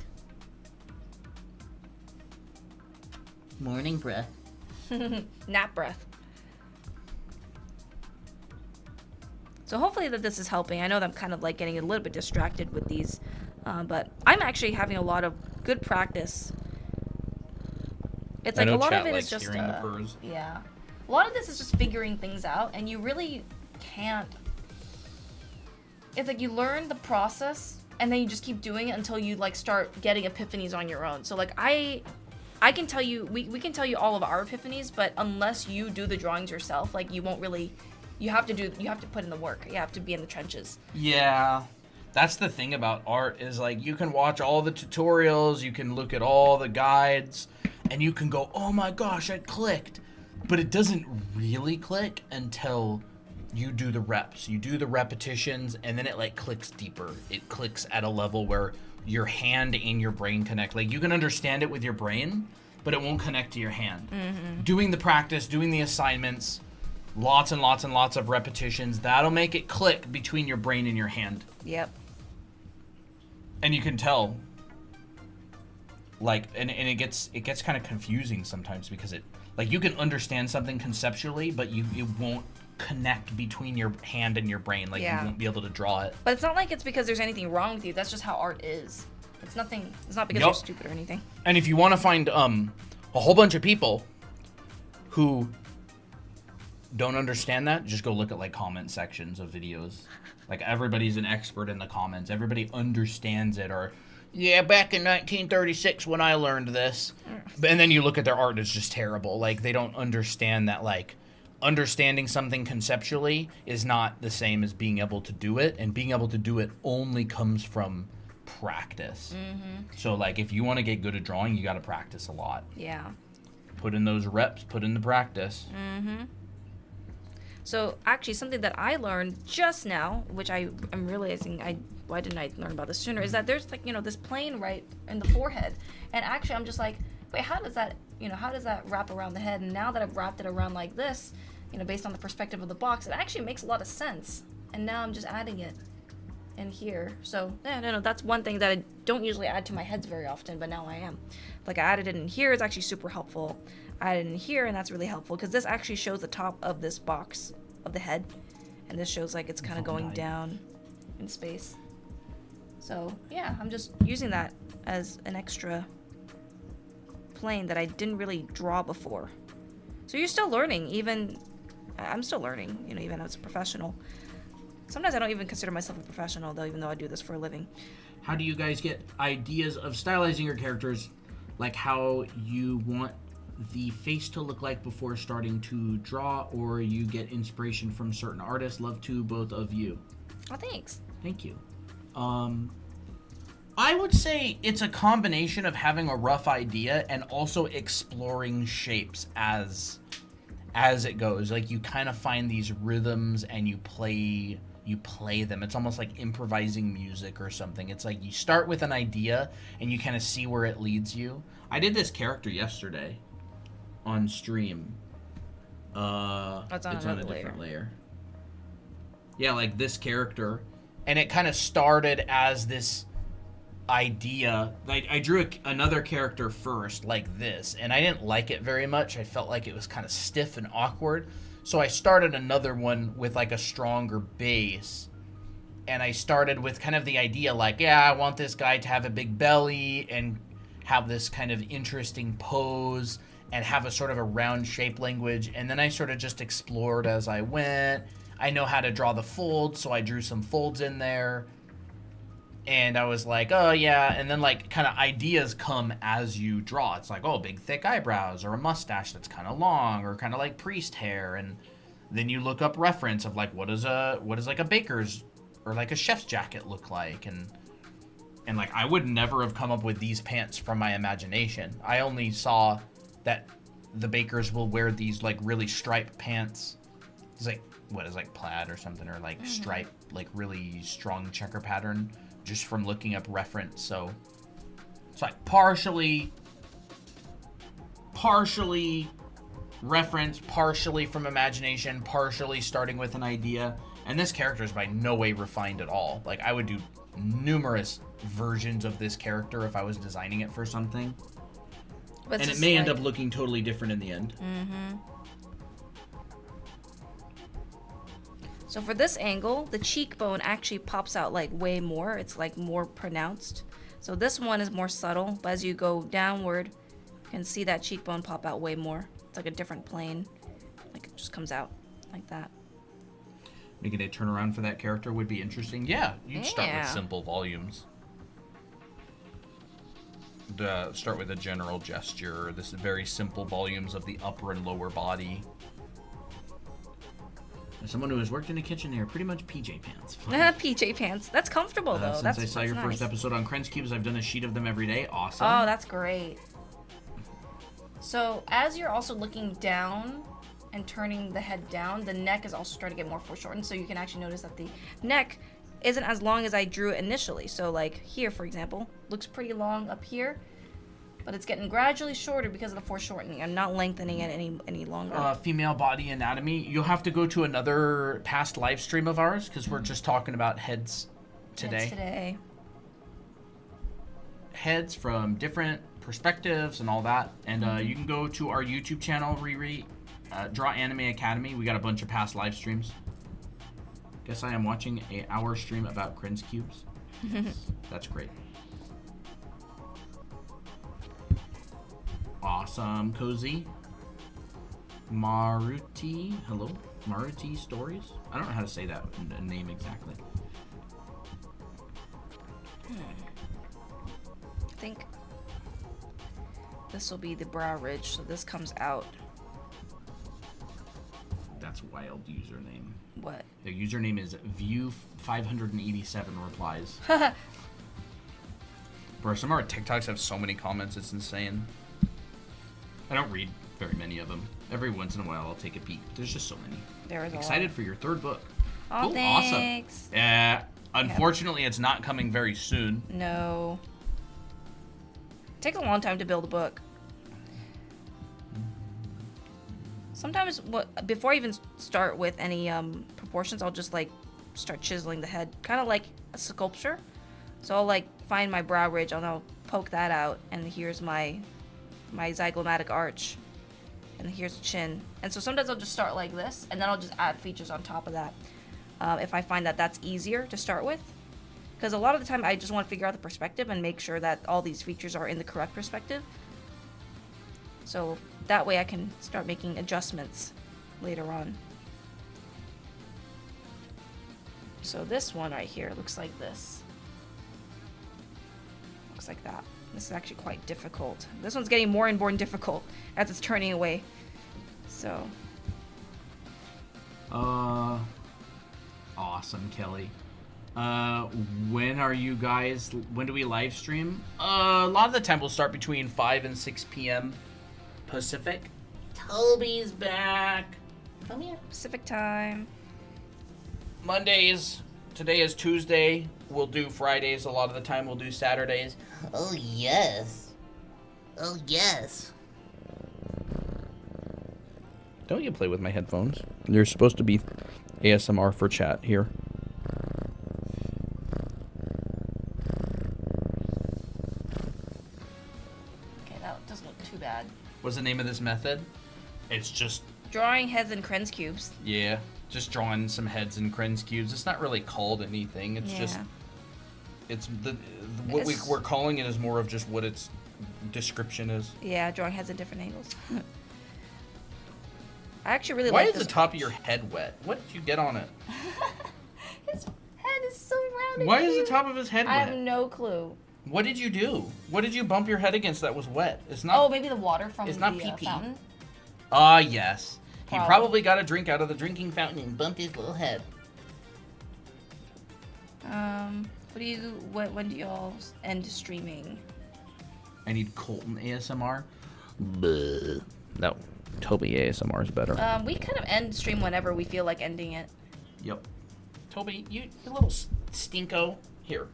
S3: Morning breath.
S2: Nap breath. So hopefully that this is helping. I know that I'm kind of like getting a little bit distracted with these, but I'm actually having a lot of good practice. It's like a lot of it is just yeah. A lot of this is just figuring things out, and you really can't. It's like you learn the process, and then you just keep doing it until you like start getting epiphanies on your own. So like I can tell you, we can tell you all of our epiphanies, but unless you do the drawings yourself, like you won't really. You have to put in the work. You have to be in the trenches.
S1: Yeah. That's the thing about art is like you can watch all the tutorials, you can look at all the guides, and you can go, "Oh my gosh, it clicked." But it doesn't really click until you do the reps. You do the repetitions, and then it like clicks deeper. It clicks at a level where your hand and your brain connect. Like you can understand it with your brain, but it won't connect to your hand. Mm-hmm. Doing the practice, doing the assignments, lots and lots and lots of repetitions, that'll make it click between your brain and your hand.
S2: Yep.
S1: And you can tell, like, and it gets kind of confusing sometimes because it, like, you can understand something conceptually, but it won't connect between your hand and your brain. Like,
S2: Yeah.
S1: you won't be able to draw it.
S2: But it's not like it's because there's anything wrong with you. That's just how art is. It's not because
S1: Yup.
S2: you're stupid or anything.
S1: And if you want to find a whole bunch of people who don't understand that, just go look at like comment sections of videos. Like everybody's an expert in the comments. Everybody understands it. Or, yeah, back in 1936 when I learned this. And then you look at their art, it's just terrible. Like they don't understand that like understanding something conceptually is not the same as being able to do it. And being able to do it only comes from practice. Mm-hmm. So like if you want to get good at drawing, you got to practice a lot.
S2: Yeah.
S1: Put in those reps, put in the practice.
S2: Mm-hmm. So actually something that I learned just now, which I'm realizing why didn't I learn about this sooner, is that there's like, this plane right in the forehead. And actually I'm just like, wait, how does that wrap around the head? And now that I've wrapped it around like this, based on the perspective of the box, it actually makes a lot of sense. And now I'm just adding it in here. So no, that's one thing that I don't usually add to my heads very often, but now I am. Like I added it in here, it's actually super helpful. I added it in here, and that's really helpful because this actually shows the top of this box of the head, and this shows like it's kind of going down in space. So yeah, I'm just using that as an extra plane that I didn't really draw before. So you're still learning, I'm still learning, even as a professional. Sometimes I don't even consider myself a professional though, even though I do this for a living.
S1: How do you guys get ideas of stylizing your characters, like how you want the face to look like before starting to draw, or you get inspiration from certain artists? Love to both of you.
S2: Oh, thanks.
S1: Thank you. I would say it's a combination of having a rough idea and also exploring shapes as it goes. Like you kind of find these rhythms and you play them. It's almost like improvising music or something. It's like you start with an idea and you kind of see where it leads you. I did this character yesterday on stream.
S2: It's on a
S1: different layer. Yeah, like this character. And it kind of started as this idea. I drew another character first, like this, and I didn't like it very much. I felt like it was kind of stiff and awkward. So I started another one with like a stronger base. And I started with kind of the idea like, yeah, I want this guy to have a big belly and have this kind of interesting pose and have a sort of a round shape language. And then I sort of just explored as I went. I know how to draw the folds, so I drew some folds in there. And I was like, oh yeah, and then like kind of ideas come as you draw. It's like, oh, big thick eyebrows or a mustache that's kind of long or kind of like priest hair. And then you look up reference of like, what does like a baker's or like a chef's jacket look like? And And like, I would never have come up with these pants from my imagination. I only saw that the bakers will wear these like really striped pants. It's like, what is like plaid or something, or like stripe, like really strong checker pattern, just from looking up reference. So it's like partially reference, partially from imagination, partially starting with an idea. And this character is by no way refined at all. Like, I would do numerous versions of this character if I was designing it for something.
S2: But
S1: and it may end up looking totally different in the end.
S2: So for this angle, the cheekbone actually pops out like way more. It's like more pronounced. So this one is more subtle, but as you go downward, you can see that cheekbone pop out way more. It's like a different plane. Like it just comes out like that.
S1: Making a turnaround for that character would be interesting. Yeah, you'd start with simple volumes. Start with a general gesture. This is very simple volumes of the upper and lower body. As someone who has worked in a kitchen, they are pretty much PJ pants.
S2: PJ pants. That's comfortable though.
S1: Since I saw your first episode on Krenz cubes, I've done a sheet of them every day. Awesome.
S2: Oh, that's great. So as you're also looking down and turning the head down, the neck is also starting to get more foreshortened. So you can actually notice that the neck isn't as long as I drew it initially. So like here, for example, looks pretty long up here, but it's getting gradually shorter because of the foreshortening. I'm not lengthening it any longer.
S1: Female body anatomy. You'll have to go to another past live stream of ours because we're just talking about heads today. Heads from different perspectives and all that. And you can go to our YouTube channel, Draw Anime Academy. We got a bunch of past live streams. Guess I am watching an hour stream about Krenz cubes. That's great. Awesome, Cozy. Maruti, hello? Maruti Stories? I don't know how to say that name exactly.
S2: I think this will be the brow ridge, so this comes out.
S1: That's wild username.
S2: What?
S1: The username is view587 replies. Bro, some of our TikToks have so many comments, it's insane. I don't read very many of them. Every once in a while, I'll take a peek. There's just so many.
S2: There is a
S1: Excited
S2: lot.
S1: For your third book.
S2: Oh,
S1: cool.
S2: thanks.
S1: Awesome. Unfortunately, it's not coming very soon.
S2: No. Take a long time to build a book. Sometimes, before I even start with any proportions, I'll just like start chiseling the head, kind of like a sculpture. So I'll like find my brow ridge, I'll poke that out, and here's my zygomatic arch, and here's the chin. And so sometimes I'll just start like this, and then I'll just add features on top of that if I find that that's easier to start with. Because a lot of the time I just want to figure out the perspective and make sure that all these features are in the correct perspective. So that way I can start making adjustments later on. So this one right here looks like this. Looks like that. This is actually quite difficult. This one's getting more and more difficult as it's turning away. So.
S1: Awesome, Kelly. When do we live stream? A lot of the time we'll start between 5 and 6 p.m. Pacific. Toby's back.
S3: Come here.
S2: Pacific time.
S1: Mondays. Today is Tuesday. We'll do Fridays. A lot of the time we'll do Saturdays.
S3: Oh, yes. Oh, yes.
S1: Don't you play with my headphones. You're supposed to be ASMR for chat here.
S2: Okay, that doesn't look too bad.
S1: What's the name of this method? It's just...
S2: Drawing heads in Krenz cubes.
S1: Yeah, just drawing some heads in Krenz cubes. It's not really called anything. It's just... It's we're calling it is more of just what its description is.
S2: Yeah, drawing heads at different angles. I actually really
S1: like
S2: this.
S1: Why is the top of your head wet? What did you get on it?
S2: His head is so round.
S1: Why is the top of his head wet?
S2: I have no clue.
S1: What did you do? What did you bump your head against that was wet? It's not.
S2: Oh, maybe the water from
S1: it's
S2: the
S1: not pee-pee.
S2: Fountain.
S1: Ah, yes. He probably got a drink out of the drinking fountain and bumped his little head.
S2: When do y'all end streaming?
S1: I need Colton ASMR. Bleh. No, Toby ASMR is better.
S2: We kind of end stream whenever we feel like ending it.
S1: Yep. Toby, you little stinko. Here.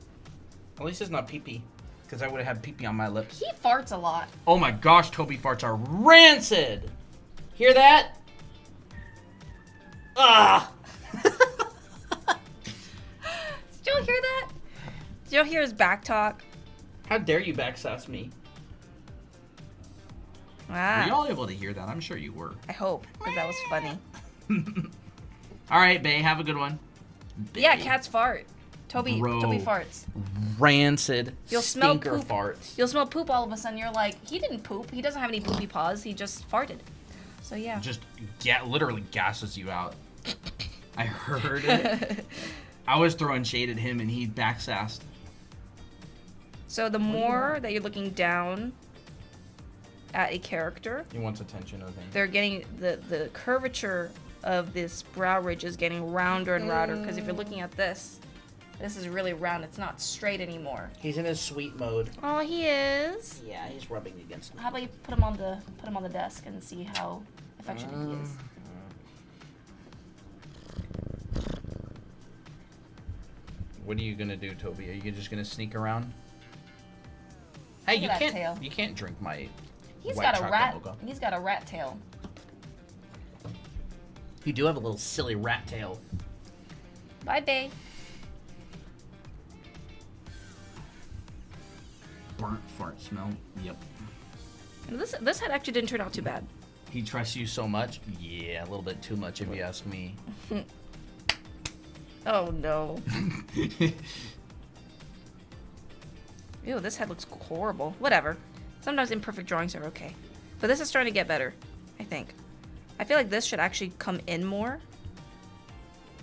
S1: At least it's not pee-pee. Because I would have had pee-pee on my lips.
S2: He farts a lot.
S1: Oh my gosh, Toby farts are rancid. Hear that? Ah!
S2: Did y'all hear that? Did y'all hear his back talk?
S1: How dare you backsass me?
S2: Ah.
S1: Were y'all able to hear that? I'm sure you were.
S2: I hope, because that was funny.
S1: All right, Bae, have a good one.
S2: Yeah, cats fart. Toby
S1: Bro.
S2: farts.
S1: Rancid.
S2: You'll smell
S1: stinker
S2: poop.
S1: farts.
S2: You'll smell poop all of a sudden. You're like, he didn't poop. He doesn't have any poopy paws. He just farted. So yeah.
S1: Just literally gasses you out. I heard it. I was throwing shade at him and he backsassed.
S2: So the more that you're looking down at a character,
S1: He wants attention, I think.
S2: they're getting the curvature of this brow ridge is getting rounder and rounder. Because if you're looking at this is really round. It's not straight anymore.
S1: He's in his sweet mode.
S2: Oh, he is.
S1: Yeah, he's rubbing against me.
S2: How about you put him on the desk and see how affectionate he is.
S1: What are you gonna do, Toby? Are you just gonna sneak around? Hey,
S2: Look
S1: you
S2: at that
S1: can't.
S2: tail.
S1: You can't drink my.
S2: He's
S1: white
S2: got a
S1: chocolate
S2: rat.
S1: mocha.
S2: He's got a rat tail.
S1: You do have a little silly rat tail.
S2: Bye, bae.
S1: Burnt fart smell. Yep.
S2: This head actually didn't turn out too bad.
S1: He trusts you so much. Yeah, a little bit too much if you ask me.
S2: Oh no. Ew, this head looks horrible. Whatever. Sometimes imperfect drawings are okay. But this is starting to get better, I think. I feel like this should actually come in more.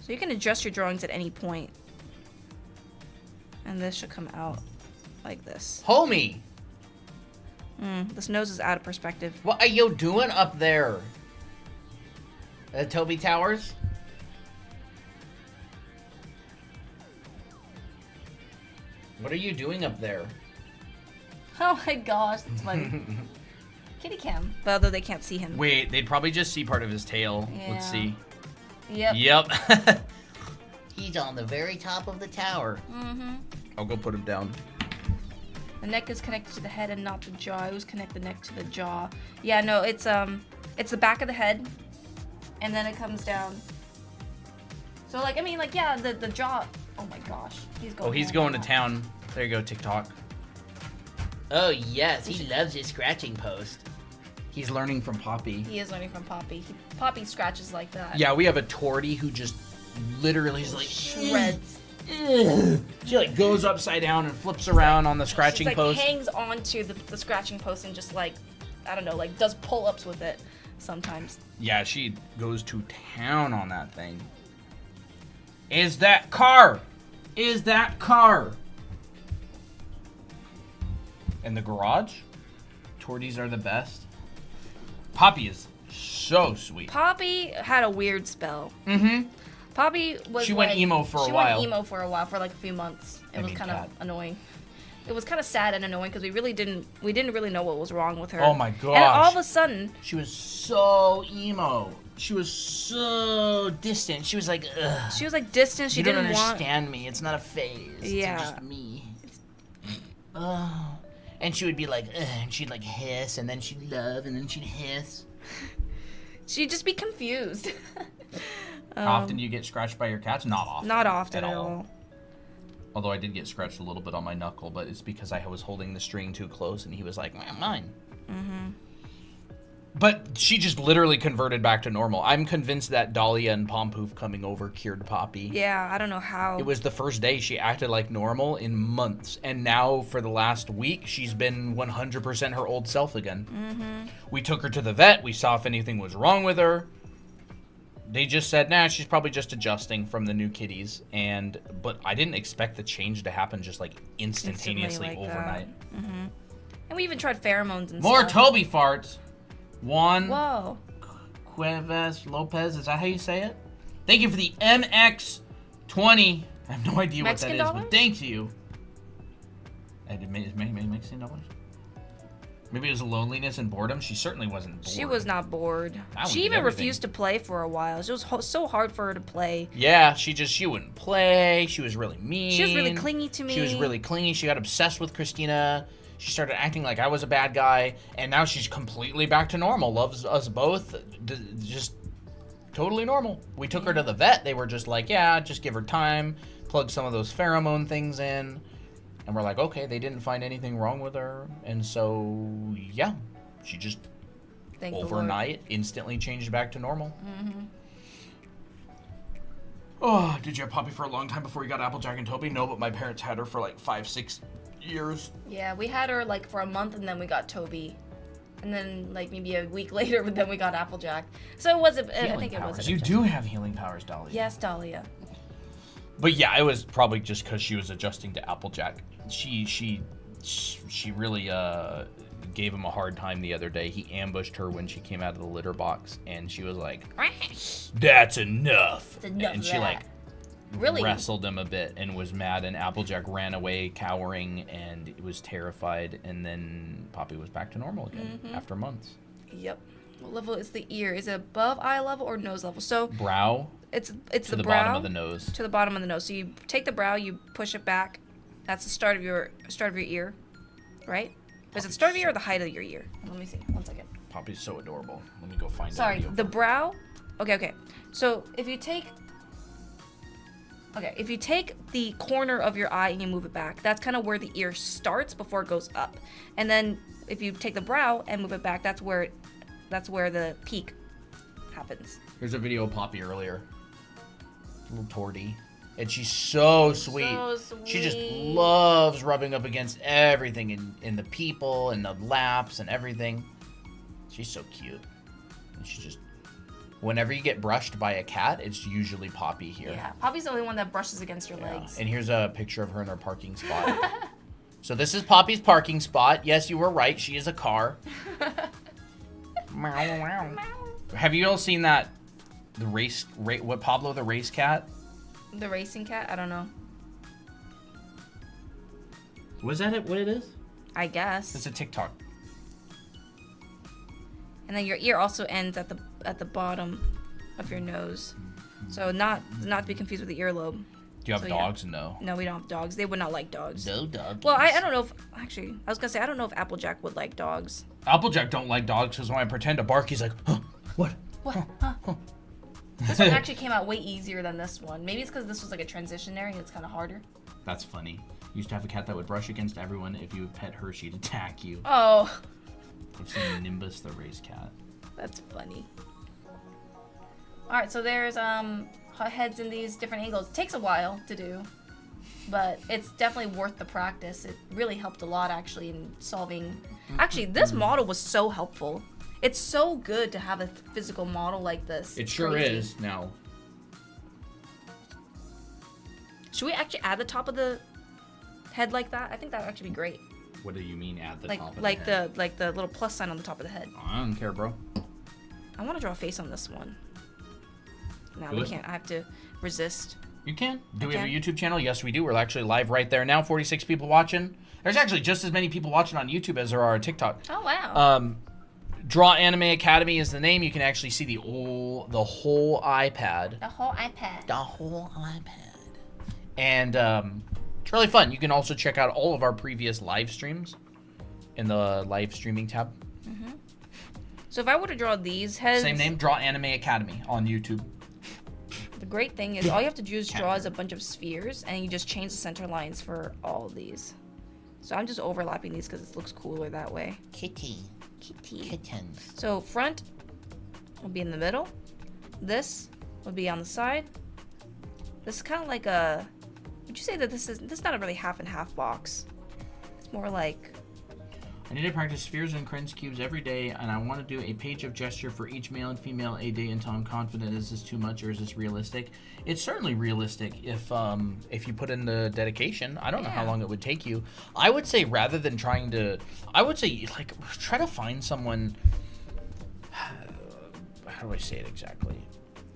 S2: So you can adjust your drawings at any point. And this should come out like this.
S1: Homie,
S2: This nose is out of perspective.
S1: what are you doing up there? Toby Towers? What are you doing up there?
S2: Oh my gosh, that's funny. Kitty cam. But although they can't see him.
S1: Wait, they'd probably just see part of his tail. Let's
S2: Yeah.
S1: see.
S2: Yep.
S1: Yep.
S3: He's on the very top of the tower.
S1: I'll go put him down.
S2: The neck is connected to the head and not the jaw. I always connect the neck to the jaw. Yeah, no, it's the back of the head, and then it comes down. So like, I mean, like, yeah, the jaw. Oh my gosh, he's going.
S1: Oh, he's
S2: ham
S1: going
S2: on
S1: to
S2: that.
S1: town. There you go, TikTok.
S3: Oh, yes, he loves his scratching post.
S1: He's learning from Poppy.
S2: He is learning from Poppy. Poppy scratches like that.
S1: Yeah, we have a Tortie who just literally is like
S2: Shreds.
S1: "Ugh." She like goes upside down and flips around on the scratching
S2: She's like
S1: post.
S2: hangs onto the scratching post and just like, I don't know, like does pull-ups with it sometimes.
S1: Yeah, she goes to town on that thing. Is that car? Is that car? In the garage? Torties are the best. Poppy is so sweet.
S2: Poppy had a weird spell.
S1: Mm-hmm.
S2: Poppy was
S1: She went emo for a while.
S2: She went emo for a while, for like a few months. It
S1: I
S2: was
S1: mean,
S2: kind of
S1: cat.
S2: annoying. It was kind of sad and annoying because we didn't really know what was wrong with her.
S1: Oh my
S2: And
S1: gosh.
S2: all of a sudden,
S1: She was so emo. She was so distant. She was like, ugh.
S2: she was like distant. She
S1: You don't
S2: didn't want.
S1: understand me. It's not a phase.
S2: Yeah.
S1: It's just me. Oh. And she would be like, ugh, and she'd like hiss, and then she'd love, and then she'd hiss.
S2: She'd just be confused.
S1: How often do you get scratched by your cats? Not often.
S2: Not often at all.
S1: Although I did get scratched a little bit on my knuckle, but it's because I was holding the string too close, and he was like, mine. Mm-hmm. But she just literally converted back to normal. I'm convinced that Dahlia and Pompoof coming over cured Poppy.
S2: Yeah, I don't know how.
S1: It was the first day she acted like normal in months, and now for the last week, she's been 100% her old self again. Mm-hmm. We took her to the vet. We saw if anything was wrong with her. They just said, nah, she's probably just adjusting from the new kitties. But I didn't expect the change to happen just like instantaneously
S2: Instantly like
S1: overnight.
S2: And we even tried pheromones and
S1: More
S2: stuff.
S1: Toby farts. Juan
S2: Whoa.
S1: Cuevas Lopez, is that how you say it? Thank you for the MX20 I have no idea
S2: Mexican
S1: what that is,
S2: dollars?
S1: but thank you. Mexican dollars? Maybe it was loneliness and boredom. She certainly wasn't bored.
S2: She was not bored. She even refused to play for a while. It was so hard for her to play.
S1: Yeah, she wouldn't play. She was really mean.
S2: She was really clingy to me.
S1: She was really clingy. She got obsessed with Christina. She started acting like I was a bad guy, and now she's completely back to normal. Loves us both. Just totally normal. We took her to the vet. They were just like, yeah, just give her time. Plug some of those pheromone things in. And we're like, okay, they didn't find anything wrong with her. And so, yeah, she just overnight instantly changed back to normal.
S2: Mm-hmm.
S1: Oh, did you have Poppy for a long time before you got Applejack and Toby? No, but my parents had her for like 5-6 years.
S2: Yeah, we had her like for a month, and then we got Toby. And then like maybe a week later, but then we got Applejack. So it wasn't, I think it was.
S1: You do have healing powers, Dahlia.
S2: Yes, Dahlia.
S1: But yeah, it was probably just because she was adjusting to Applejack. She really gave him a hard time the other day. He ambushed her when she came out of the litter box, and she was like, "That's enough." And she like
S2: really
S1: wrestled him a bit and was mad. And Applejack ran away, cowering, and was terrified. And then Poppy was back to normal again after months.
S2: Yep. What level is the ear? Is it above eye level or nose level? So
S1: brow.
S2: It's
S1: to
S2: the
S1: brow
S2: bottom
S1: of the nose.
S2: To the bottom of the nose. So you take the brow, you push it back. That's the start of your ear, right? Is it the start of your ear or the height of your ear? Let me see. 1 second.
S1: Poppy's so adorable. Let me go find.
S2: Sorry, the brow. Okay. So if you take the corner of your eye and you move it back, that's kind of where the ear starts before it goes up. And then if you take the brow and move it back, that's where the peak happens.
S1: Here's a video of Poppy earlier. Little tortie. And she's so sweet.
S2: So sweet.
S1: She just loves rubbing up against everything in the people and the laps and everything. She's so cute. And she just, whenever you get brushed by a cat, it's usually Poppy here.
S2: Yeah, Poppy's the only one that brushes against your legs.
S1: And here's a picture of her in her parking spot. So this is Poppy's parking spot. Yes, you were right. She is a car. Have you all seen that? What Pablo the race cat?
S2: The racing cat? I don't know.
S1: Was that it? What it is?
S2: I guess.
S1: It's a TikTok.
S2: And then your ear also ends at the bottom of your nose, so not to be confused with the earlobe.
S1: Do you have dogs? Yeah. No.
S2: No, we don't have dogs. They would not like dogs.
S3: No dogs.
S2: Well, I don't know if actually I was gonna say I don't know if Applejack would like dogs.
S1: Applejack don't like dogs because when I pretend to bark, he's like, huh, what?
S2: What? Huh? This one actually came out way easier than this one. Maybe it's because this was like a transitionary and it's kind of harder.
S1: That's funny. Used to have a cat that would brush against everyone. If you pet her, she'd attack you.
S2: Oh.
S1: I've seen Nimbus the race cat.
S2: That's funny. Alright, so there's heads in these different angles. It takes a while to do, but it's definitely worth the practice. It really helped a lot actually in solving. Actually, this model was so helpful. It's so good to have a physical model like this.
S1: It sure is. Now,
S2: should we actually add the top of the head like that? I think that would actually be great.
S1: What do you mean add the top of the
S2: head?
S1: Like
S2: the little plus sign on the top of the head.
S1: I don't care, bro.
S2: I want to draw a face on this one. No, we can't. I have to resist.
S1: You can. Do we have a YouTube channel? Yes, we do. We're actually live right there now. 46 people watching. There's actually just as many people watching on YouTube as there are on TikTok.
S2: Oh, wow.
S1: Draw Anime Academy is the name. You can actually see the whole iPad.
S2: The whole iPad.
S3: The whole iPad.
S1: And it's really fun. You can also check out all of our previous live streams in the live streaming tab.
S2: Mm-hmm. So if I were to draw these heads...
S1: Same name, Draw Anime Academy on YouTube.
S2: The great thing is all you have to do is draw is a bunch of spheres, and you just change the center lines for all of these. So I'm just overlapping these because it looks cooler that way.
S3: Kitty. Kittens.
S2: So front will be in the middle. This will be on the side. This is kind of like a... Would you say that this is not a really half and half box? It's more like...
S1: I need to practice spheres and Krenz cubes every day, and I want to do a page of gesture for each male and female a day until I'm confident. Is this too much or is this realistic? It's certainly realistic if you put in the dedication. I don't know how long it would take you. I would say rather than trying to, I would say like try to find someone. How do I say it exactly?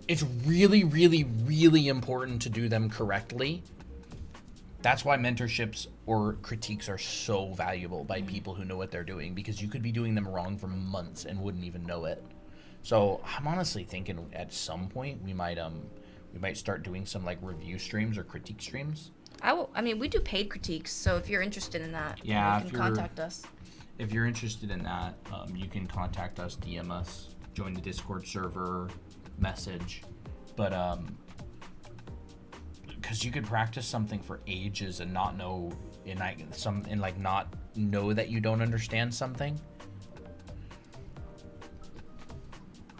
S1: It's really, really, really important to do them correctly That's why mentorships or critiques are so valuable by people who know what they're doing, because you could be doing them wrong for months and wouldn't even know it. So I'm honestly thinking at some point we might start doing some like review streams or critique streams.
S2: I mean, we do paid critiques, so if you're interested in that, you can contact us.
S1: If you're interested in that, you can contact us, DM us, join the Discord server, message. But because you could practice something for ages and not know not know that you don't understand something.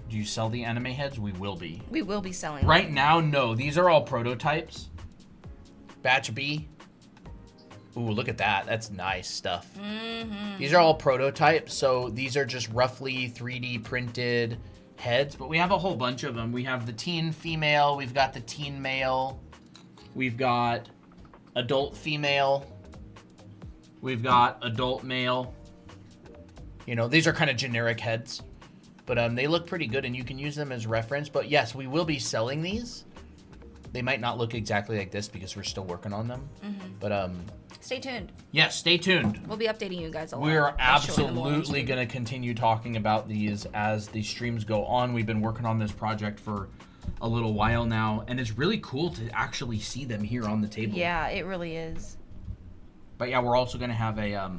S1: Do you sell the anime heads? We will be.
S2: We will be selling
S1: right
S2: them.
S1: Now. No, these are all prototypes. Batch B. Ooh, look at that. That's nice stuff.
S2: Mm-hmm.
S1: These are all prototypes, so these are just roughly 3D printed heads, but we have a whole bunch of them. We have the teen female, we've got the teen male, we've got adult female, we've got adult male. You know, these are kind of generic heads, but they look pretty good and you can use them as reference. But yes, we will be selling these. They might not look exactly like this because we're still working on them. Mm-hmm. But
S2: stay tuned.
S1: Yes, stay tuned.
S2: We'll be updating you guys a lot.
S1: We're absolutely going to continue talking about these as the streams go on. We've been working on this project for a little while now, and it's really cool to actually see them here on the table.
S2: Yeah, it really is.
S1: But yeah, we're also going to have a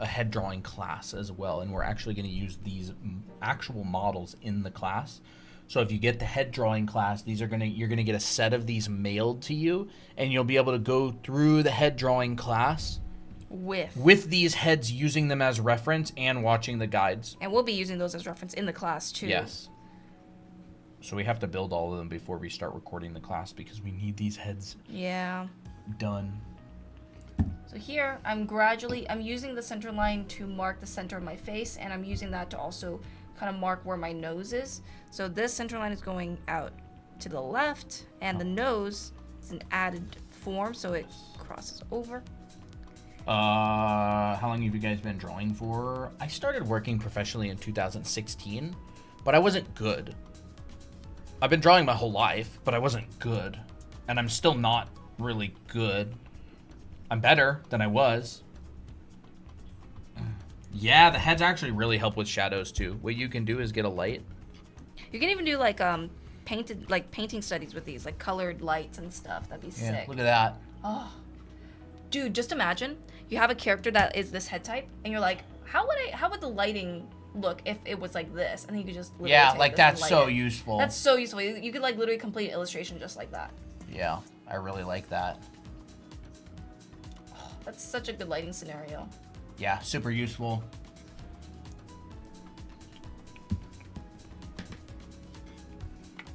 S1: head drawing class as well, and we're actually going to use these actual models in the class. So if you get the head drawing class, you're going to get a set of these mailed to you, and you'll be able to go through the head drawing class with these heads, using them as reference and watching the guides.
S2: And we'll be using those as reference in the class too.
S1: Yes. So we have to build all of them before we start recording the class because we need these heads done.
S2: So here, I'm using the center line to mark the center of my face, and I'm using that to also kind of mark where my nose is. So this center line is going out to the left, and the nose is an added form, so it crosses over.
S1: How long have you guys been drawing for? I started working professionally in 2016, but I wasn't good. I've been drawing my whole life, but I wasn't good, and I'm still not really good. I'm better than I was. Yeah, the heads actually really help with shadows too. What you can do is get a light.
S2: You can even do painting studies with these, like colored lights and stuff. That'd be sick.
S1: Look at that.
S2: Oh, dude, just imagine you have a character that is this head type, and you're like, how would the lighting look if it was like this? And then you could just take
S1: that's so useful.
S2: That's so useful. You could like literally complete an illustration just like that.
S1: Yeah, I really like that.
S2: That's such a good lighting scenario.
S1: Yeah, super useful.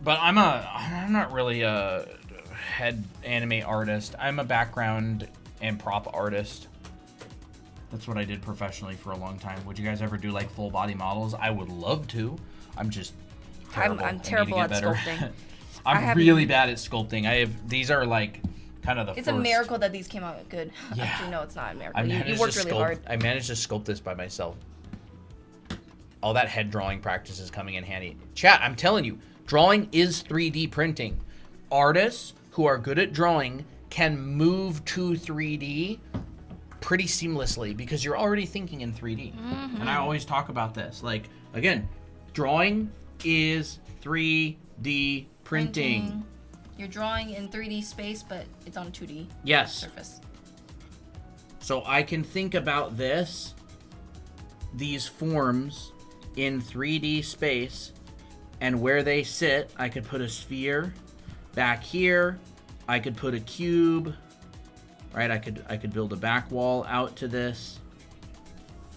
S1: But I'm not really a head anime artist. I'm a background and prop artist. That's what I did professionally for a long time. Would you guys ever do like full body models? I would love to. I'm just terrible.
S2: I'm terrible at sculpting.
S1: I'm really bad at sculpting. These are like kind of the
S2: It's a miracle that these came out good. Yeah. Actually, no, it's not a miracle. You worked really hard.
S1: I managed to sculpt this by myself. All that head drawing practice is coming in handy. Chat, I'm telling you, drawing is 3D printing. Artists who are good at drawing can move to 3D pretty seamlessly because you're already thinking in 3D. Mm-hmm. And I always talk about this. Like, again, drawing is 3D printing.
S2: You're drawing in 3D space, but it's on a 2D surface.
S1: So I can think about these forms in 3D space, and where they sit, I could put a sphere. Back here, I could put a cube. Right, I could build a back wall out to this.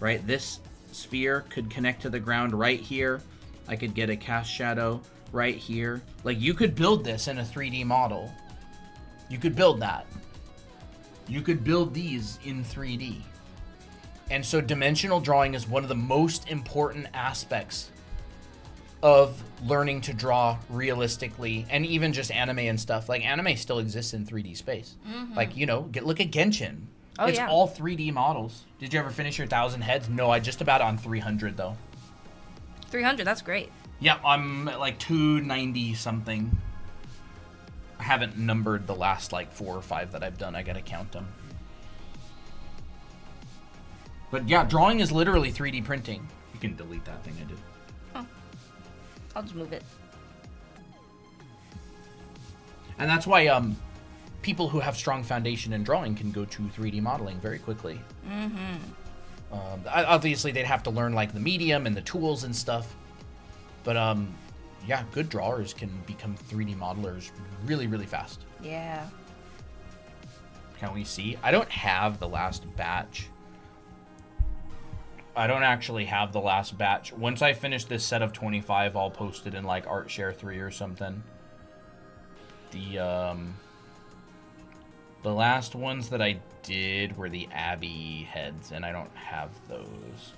S1: Right, this sphere could connect to the ground right here. I could get a cast shadow right here. Like, you could build this in a 3D model. You could build that. You could build these in 3D. And so dimensional drawing is one of the most important aspects of learning to draw realistically, and even just anime and stuff. Like, anime still exists in 3D space. Mm-hmm. Like, look at Genshin. It's all 3D models. Did you ever finish your 1,000 heads? No, I just about on 300 though.
S2: 300, that's great.
S1: Yeah, I'm at like 290 something. I haven't numbered the last like 4 or 5 that I've done. I gotta count them. But yeah, drawing is literally 3D printing. You can delete that thing I did.
S2: Oh. I'll just move it.
S1: And that's why people who have strong foundation in drawing can go to 3D modeling very quickly. Obviously, they'd have to learn like the medium and the tools and stuff. But yeah, good drawers can become 3D modelers really, really fast.
S2: Yeah.
S1: Can we see? I don't have the last batch. I don't actually have the last batch. Once I finish this set of 25, I'll post it in like ArtShare 3 or something. The last ones that I did were the Abby heads, and I don't have those.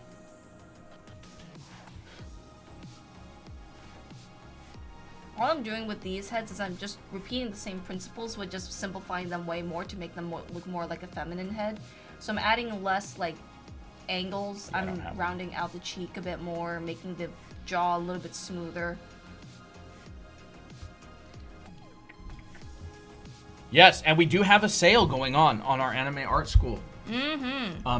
S2: All I'm doing with these heads is I'm just repeating the same principles with just simplifying them way more to make them look more like a feminine head. So I'm adding less like angles.
S1: Yeah,
S2: I'm rounding out the cheek a bit more, making the jaw a little bit smoother.
S1: Yes, and we do have a sale going on our anime art school.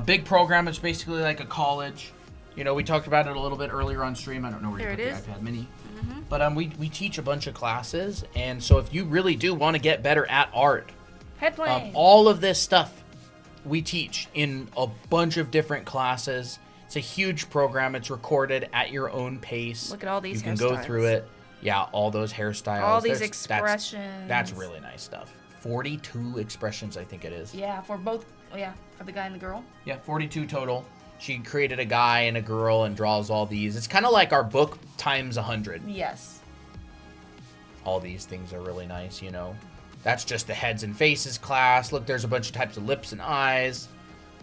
S1: Big program. It's basically like a college. You know, we talked about it a little bit earlier on stream. I don't know where you put the iPad mini. But we teach a bunch of classes, and so if you really do want to get better at art,
S2: Head plane.
S1: all of this stuff we teach in a bunch of different classes. It's a huge program. It's recorded at your own pace.
S2: Look at all these
S1: You can go
S2: hairstyles.
S1: through it. Yeah, all those hairstyles.
S2: All these
S1: That's
S2: expressions.
S1: That's really nice stuff. 42 expressions, I think it is.
S2: Yeah, for both. Oh, yeah, for the guy and the girl.
S1: Yeah, 42 total. She created a guy and a girl and draws all these. It's kind of like our book times 100.
S2: Yes.
S1: All these things are really nice, you know. That's just the heads and faces class. Look, there's a bunch of types of lips and eyes.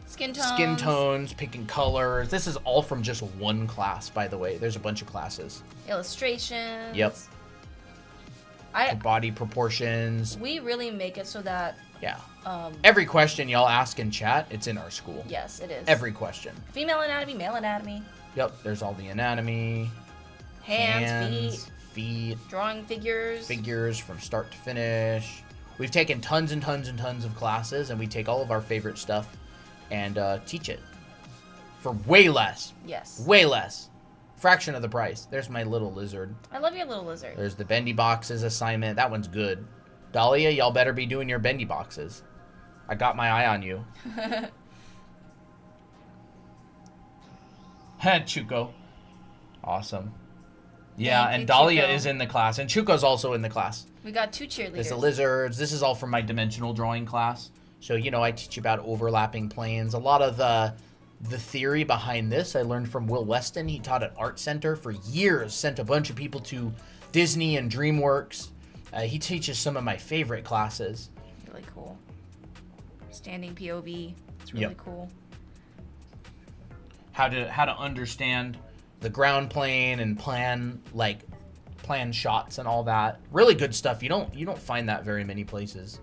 S2: Skin tones.
S1: Skin tones, picking colors. This is all from just one class, by the way. There's a bunch of classes.
S2: Illustrations.
S1: Yep. Body proportions.
S2: We really make it so that.
S1: Yeah. Every question y'all ask in chat, it's in our school.
S2: Yes, it is.
S1: Every question.
S2: Female anatomy, male anatomy.
S1: Yep, there's all the anatomy.
S2: Hands,
S1: feet.
S2: Drawing figures.
S1: Figures from start to finish. We've taken tons and tons and tons of classes, and we take all of our favorite stuff and teach it for way less.
S2: Yes.
S1: Way less. Fraction of the price. There's my little lizard.
S2: I love your little lizard.
S1: There's the bendy boxes assignment. That one's good. Dahlia, y'all better be doing your bendy boxes. I got my eye on you. Chuko. Awesome. Yeah,
S2: Thank
S1: and
S2: you,
S1: Dahlia
S2: Chuko.
S1: is in the class, and Chuko's also in the class.
S2: We got 2 cheerleaders.
S1: There's the lizards. This is all from my dimensional drawing class. So, you know, I teach about overlapping planes. A lot of the theory behind this I learned from Will Weston. He taught at Art Center for years, sent a bunch of people to Disney and DreamWorks. He teaches some of my favorite classes.
S2: Really cool. Standing POV. It's really cool.
S1: How to understand the ground plane and plan shots and all that. Really good stuff. You don't find that very many places.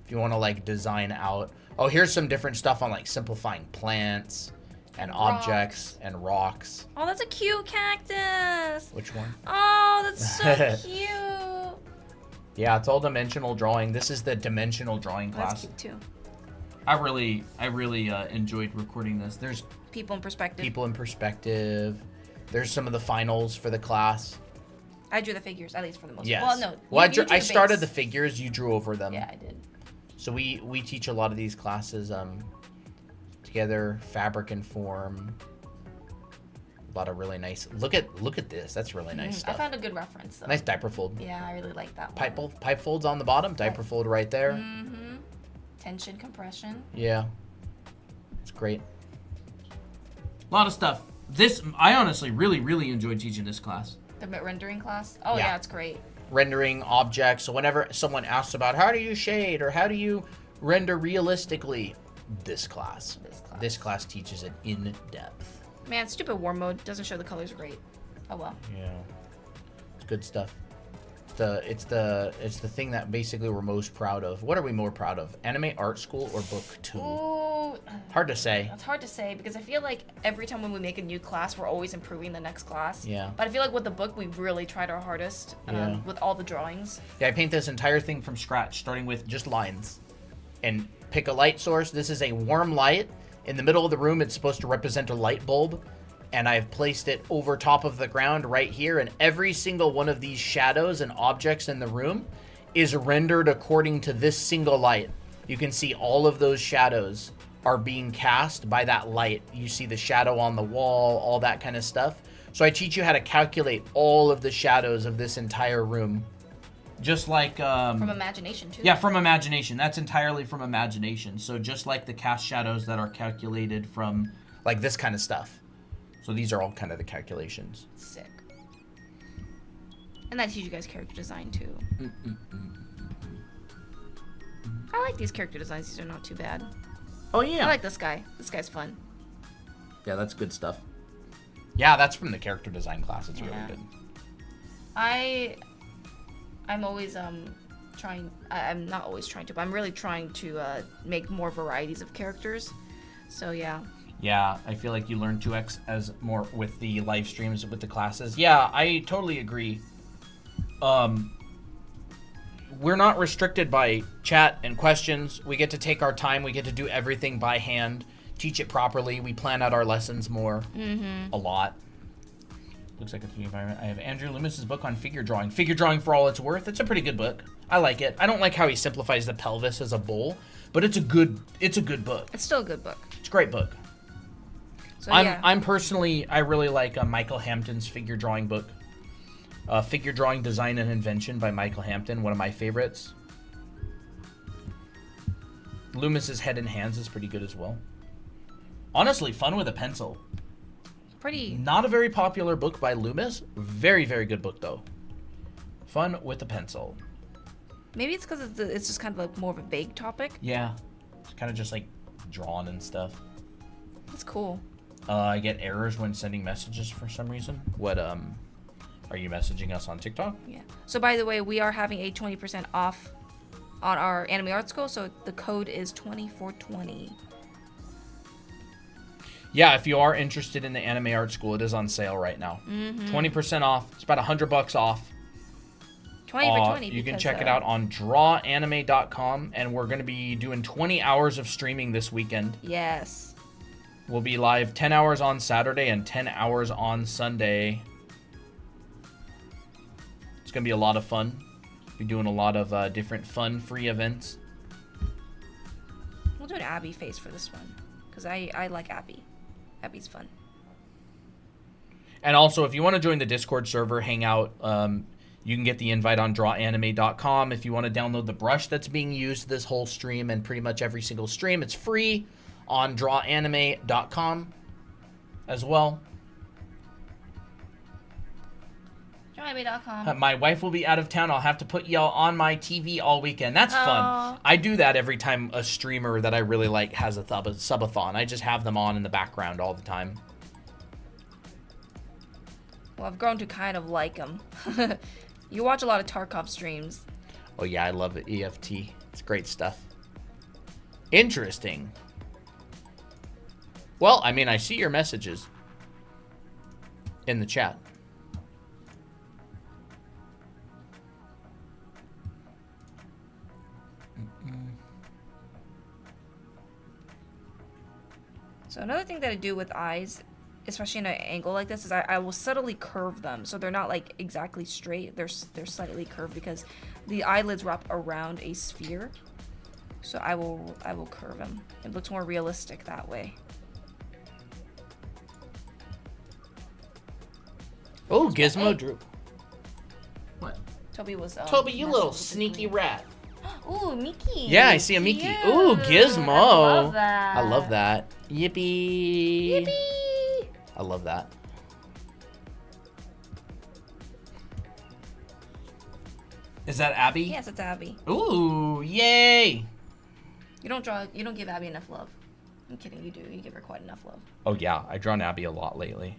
S1: If you want to like design out. Oh, here's some different stuff on like simplifying plants and objects and rocks.
S2: Oh, that's a cute cactus.
S1: Which one?
S2: Oh, that's so cute.
S1: Yeah, it's all dimensional drawing. This is the dimensional drawing class.
S2: That's cute too.
S1: I really enjoyed recording this. There's
S2: People in perspective.
S1: people in perspective. There's some of the finals for the class.
S2: I drew the figures, at least for the most
S1: Yes.
S2: part. Well, no.
S1: Well,
S2: you drew
S1: I
S2: the
S1: started the
S2: base.
S1: figures. You drew over them.
S2: Yeah, I did.
S1: So we teach a lot of these classes together. Fabric and form. A lot of really nice. Look at this. That's really nice
S2: I
S1: stuff.
S2: found a good reference though.
S1: Nice diaper fold.
S2: Yeah, I really like that one.
S1: Pipe folds on the bottom. Diaper fold right there.
S2: Mm-hmm. Tension, compression.
S1: Yeah. It's great. A lot of stuff. I honestly really enjoyed teaching this class.
S2: The rendering class. Oh
S1: Yeah.
S2: yeah, it's great.
S1: Rendering objects. So whenever someone asks about how do you shade or how do you render realistically, this class teaches it in depth.
S2: Man, stupid war mode doesn't show the colors great. Oh well.
S1: Yeah. It's good stuff. It's the thing that basically we're most proud of. What are we more proud of? Anime art school or book 2?
S2: Ooh,
S1: Hard to say.
S2: It's hard to say because I feel like every time when we make a new class, we're always improving the next class.
S1: Yeah.
S2: But I feel like with the book, we really tried our hardest with all the drawings.
S1: Yeah, I paint this entire thing from scratch, starting with just lines. And pick a light source. This is a warm light. In the middle of the room, it's supposed to represent a light bulb. And I've placed it over top of the ground right here. And every single one of these shadows and objects in the room is rendered according to this single light. You can see all of those shadows are being cast by that light. You see the shadow on the wall, all that kind of stuff. So I teach you how to calculate all of the shadows of this entire room. Just like...
S2: from imagination, too.
S1: Yeah, from imagination. That's entirely from imagination. So just like the cast shadows that are calculated from, like, this kind of stuff. So these are all kind of the calculations.
S2: Sick. And I teach you guys character design, too. I like these character designs. These are not too bad.
S1: Oh, yeah.
S2: I like this guy. This guy's fun.
S1: Yeah, that's good stuff. Yeah, that's from the character design class. It's really good.
S2: I'm always trying. I'm not always trying to, but I'm really trying to make more varieties of characters. So yeah.
S1: Yeah, I feel like you learn 2x as more with the live streams with the classes. Yeah, I totally agree. We're not restricted by chat and questions. We get to take our time. We get to do everything by hand, teach it properly. We plan out our lessons more, a lot. Looks like a 3D environment. I have Andrew Loomis's book on figure drawing. Figure drawing for all it's worth. It's a pretty good book. I like it. I don't like how he simplifies the pelvis as a bull, but it's a good book.
S2: It's still a good book.
S1: It's a great book.
S2: So
S1: I'm personally, I really like Michael Hampton's figure drawing book. Figure Drawing Design and Invention by Michael Hampton, one of my favorites. Loomis's Head and Hands is pretty good as well. Honestly, fun with a pencil.
S2: Pretty.
S1: Not a very popular book by Loomis. Very, very good book, though. Fun with a pencil.
S2: Maybe it's because it's just kind of like more of a vague topic.
S1: Yeah. It's kind of just like drawn and stuff.
S2: That's cool.
S1: I get errors when sending messages for some reason. What, are you messaging us on TikTok?
S2: Yeah. So by the way, we are having a 20% off on our Anime Art School, so the code is 2420.
S1: Yeah, if you are interested in the Anime Art School, it is on sale right now. 20% off. It's about $100 off.
S2: 20 for 20.
S1: You can check it out on drawanime.com, and we're going to be doing 20 hours of streaming this weekend.
S2: Yes.
S1: We'll be live 10 hours on Saturday and 10 hours on Sunday. It's going to be a lot of fun. Be doing a lot of different fun free events.
S2: We'll do an Abby face for this one, because I like Abby. Abby's fun.
S1: And also, if you want to join the Discord server, hang out, you can get the invite on drawanime.com. If you want to download the brush that's being used this whole stream and pretty much every single stream, it's free on drawanime.com as well.
S2: drawanime.com.
S1: My wife will be out of town. I'll have to put y'all on my TV all weekend. That's fun. I do that every time a streamer that I really like has a subathon. I just have them on in the background all the time.
S2: Well, I've grown to kind of like them. You watch a lot of Tarkov streams.
S1: Oh, yeah, I love it. EFT. It's great stuff. Interesting. Well, I mean, I see your messages in the chat.
S2: So another thing that I do with eyes, especially in an angle like this, is I will subtly curve them. So they're not like exactly straight. They're slightly curved because the eyelids wrap around a sphere. So I will curve them. It looks more realistic that way.
S1: Oh, Gizmo Drew. What?
S2: Toby was
S1: Toby, you little sneaky rat.
S2: Ooh, Mickey.
S1: Yeah, I see a Mickey.
S2: Cute.
S1: Ooh, Gizmo.
S2: I love that.
S1: I love that. Yippee.
S2: Yippee.
S1: I love that. Is that Abby?
S2: Yes, it's Abby.
S1: Ooh, yay.
S2: You don't give Abby enough love. I'm kidding, you do. You give her quite enough love.
S1: Oh, yeah. I've drawn Abby a lot lately.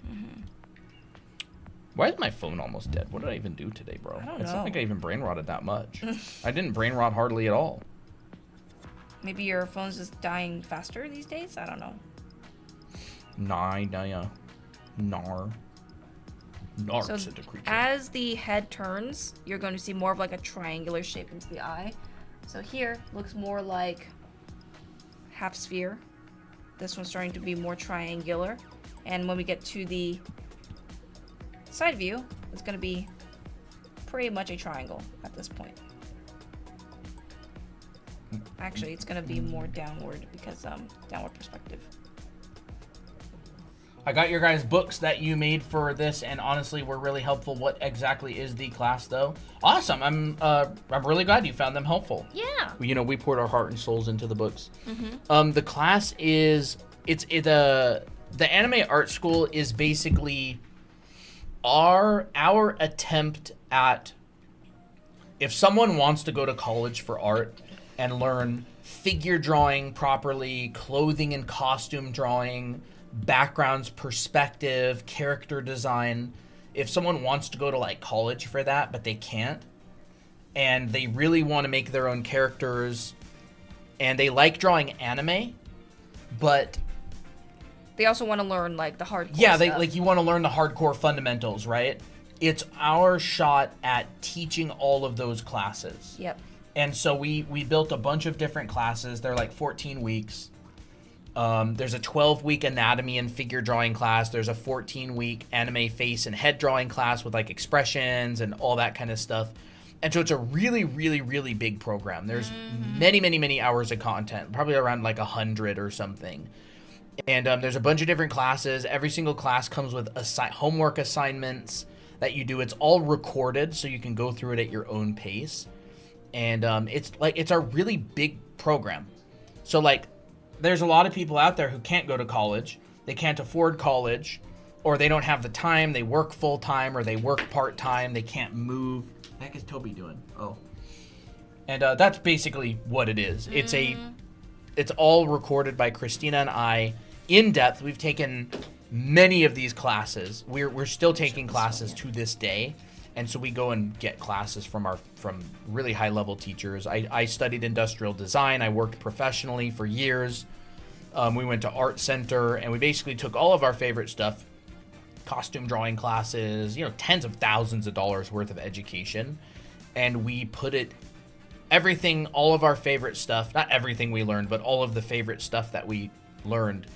S1: Why is my phone almost dead? What did I even do today, bro?
S2: I don't
S1: It's
S2: know.
S1: not like I even brain rotted that much. I didn't brain rot hardly at all.
S2: Maybe your phone's just dying faster these days? I don't know.
S1: Nar.
S2: So as the head turns, you're going to see more of like a triangular shape into the eye. So here looks more like half sphere. This one's starting to be more triangular. And when we get to the side view, it's going to be pretty much a triangle at this point. Actually, it's going to be more downward because downward perspective.
S1: I got your guys' books that you made for this, and honestly, were really helpful. What exactly is the class, though? Awesome. I'm really glad you found them helpful.
S2: Yeah.
S1: You know, we poured our heart and souls into the books. The class is the anime art school is basically our attempt at, if someone wants to go to college for art and learn figure drawing properly, clothing and costume drawing, backgrounds, perspective, character design. If someone wants to go to like college for that, but they can't, and they really want to make their own characters, and they like drawing anime, but
S2: they also want to learn like the hardcore
S1: stuff.
S2: Like
S1: you want to learn the hardcore fundamentals, right? It's our shot at teaching all of those classes.
S2: Yep.
S1: And so we built a bunch of different classes. They're like 14 weeks. There's a 12-week anatomy and figure drawing class. There's a 14-week anime face and head drawing class with like expressions and all that kind of stuff. And so it's a really, really, really big program. There's many, many, many hours of content, probably around like 100 or something. And there's a bunch of different classes. Every single class comes with homework assignments that you do. It's all recorded, so you can go through it at your own pace. And it's a really big program. So like, there's a lot of people out there who can't go to college. They can't afford college, or they don't have the time. They work full time, or they work part time. They can't move. What the heck is Toby doing? Oh. And that's basically what it is. It's all recorded by Christina and I in depth. We've taken many of these classes. We're still taking classes to this day. And so we go and get classes from really high level teachers. I studied industrial design. I worked professionally for years. We went to art center, and we basically took all of our favorite stuff, costume drawing classes, tens of thousands of dollars worth of education. And we put all of our favorite stuff, not everything we learned, but all of the favorite stuff that we learned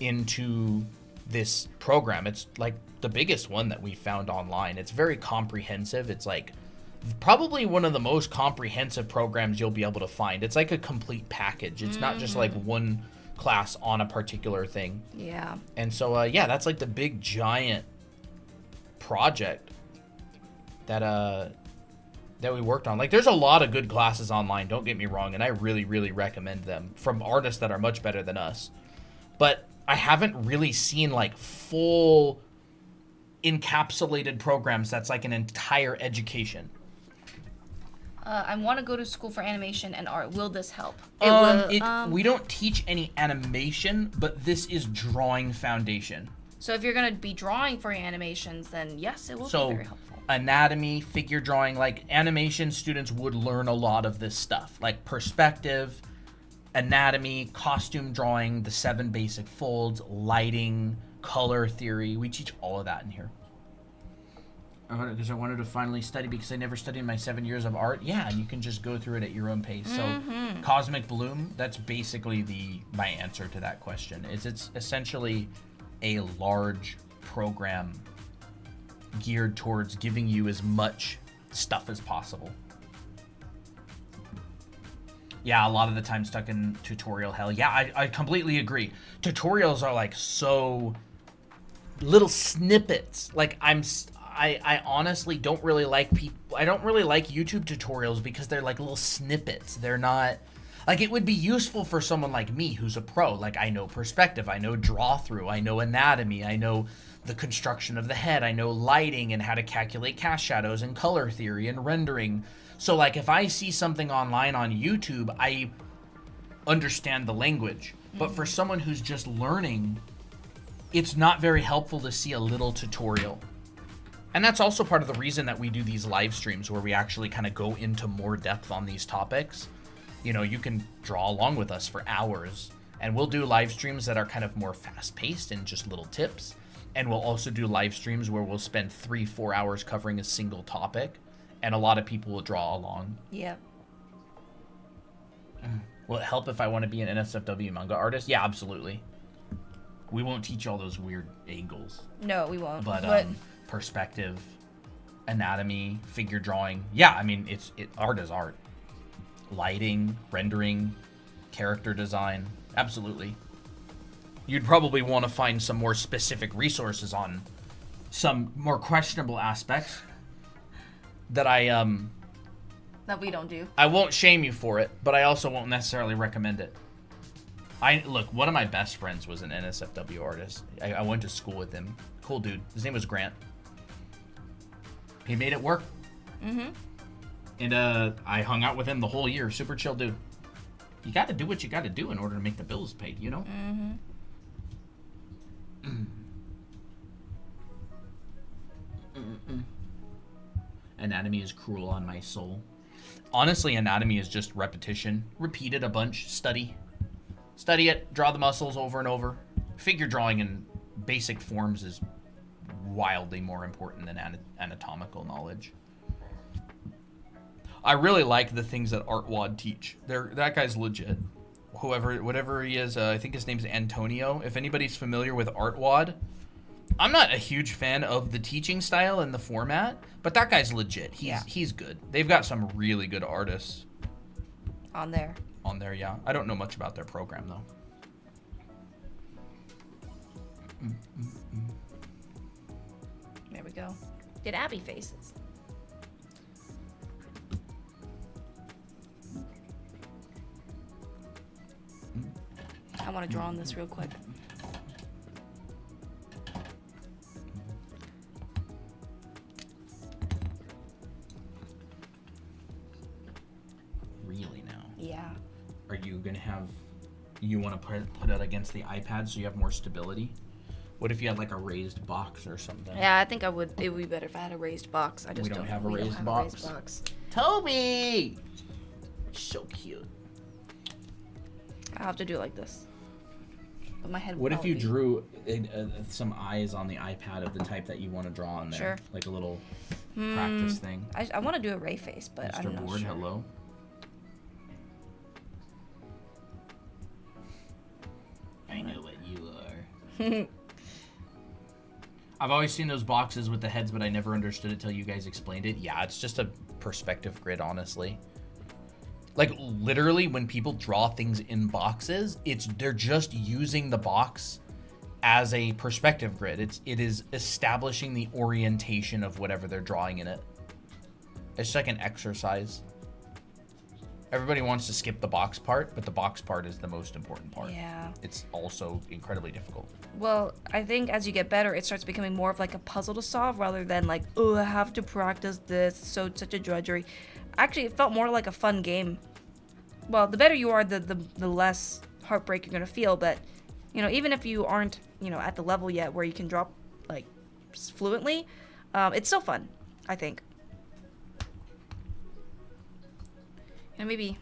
S1: into this program. It's like the biggest one that we found online. It's very comprehensive. It's like probably one of the most comprehensive programs you'll be able to find. It's like a complete package. It's not just like one class on a particular thing.
S2: Yeah.
S1: And so that's like the big giant project that we worked on. Like, there's a lot of good classes online, don't get me wrong, and I really, really recommend them from artists that are much better than us. But I haven't really seen like full encapsulated programs that's like an entire education.
S2: I want to go to school for animation and art. Will this help?
S1: We don't teach any animation, but this is drawing foundation.
S2: So if you're going to be drawing for your animations, then yes, it will be very helpful.
S1: Anatomy, figure drawing, like animation students would learn a lot of this stuff, like perspective, anatomy, costume drawing, the 7 basic folds, lighting, color theory. We teach all of that in here. Because I wanted to finally study, because I never studied my 7 years of art. Yeah, and you can just go through it at your own pace. So Cosmic Bloom, that's basically my answer to that question. It's essentially a large program geared towards giving you as much stuff as possible. Yeah, a lot of the time stuck in tutorial hell. Yeah, I completely agree. Tutorials are like so little snippets. Like I honestly don't really like I don't really like YouTube tutorials because they're like little snippets. They're not like, it would be useful for someone like me who's a pro. Like, I know perspective, I know draw through, I know anatomy, I know the construction of the head, I know lighting and how to calculate cast shadows and color theory and rendering. So like, if I see something online on YouTube, I understand the language. But for someone who's just learning, it's not very helpful to see a little tutorial. And that's also part of the reason that we do these live streams where we actually kind of go into more depth on these topics, You know, you can draw along with us for hours, and we'll do live streams that are kind of more fast-paced and just little tips. And we'll also do live streams where we'll spend 3-4 hours covering a single topic, and a lot of people will draw along.
S2: Yeah.
S1: Will it help if I want to be an NSFW manga artist? Yeah, absolutely. We won't teach all those weird angles.
S2: No, we won't.
S1: But perspective, anatomy, figure drawing. Yeah, I mean, art is art. Lighting, rendering, character design. Absolutely. You'd probably want to find some more specific resources on some more questionable aspects that
S2: that we don't do.
S1: I won't shame you for it, but I also won't necessarily recommend it. Look, one of my best friends was an NSFW artist. I went to school with him. Cool dude. His name was Grant. He made it work. Mm-hmm. And I hung out with him the whole year. Super chill dude. You got to do what you got to do in order to make the bills paid, you know? Mm-hmm. Anatomy is cruel on my soul. Honestly, anatomy is just repetition. Repeat it a bunch. Study it. Draw the muscles over and over. Figure drawing in basic forms is wildly more important than anatomical knowledge. I really like the things that Artwad teach. That guy's legit. Whatever he is, I think his name's Antonio. If anybody's familiar with Artwad, I'm not a huge fan of the teaching style and the format, but that guy's legit. He's good. They've got some really good artists
S2: on there.
S1: Yeah. I don't know much about their program though.
S2: There we go. Did Abby faces? I want to draw on this real quick.
S1: Really now?
S2: Yeah.
S1: Are you gonna have? You want to put it against the iPad so you have more stability? What if you had like a raised box or something?
S2: Yeah, I think I would. It would be better if I had a raised box.
S1: We don't have a raised box.
S3: Toby! So cute.
S2: I'll have to do it like this. But my head.
S1: What if you drew some eyes on the iPad of the type that you want to draw on there?
S2: Sure.
S1: Like a little practice thing.
S2: I want to do a Ray face, but
S1: Mr.
S2: I'm not
S1: Board,
S2: sure.
S1: hello. I know what you are. I've always seen those boxes with the heads, but I never understood it till you guys explained it. Yeah, it's just a perspective grid, honestly. Like, literally, when people draw things in boxes, they're just using the box as a perspective grid. It is establishing the orientation of whatever they're drawing in it. It's like an exercise. Everybody wants to skip the box part, but the box part is the most important part.
S2: Yeah.
S1: It's also incredibly difficult.
S2: Well, I think as you get better, it starts becoming more of like a puzzle to solve rather than like, oh, I have to practice this. So it's such a drudgery. Actually, it felt more like a fun game. Well, the better you are, the less heartbreak you're going to feel. But, you know, even if you aren't, you know, at the level yet where you can draw like fluently, it's still fun, I think. You know, maybe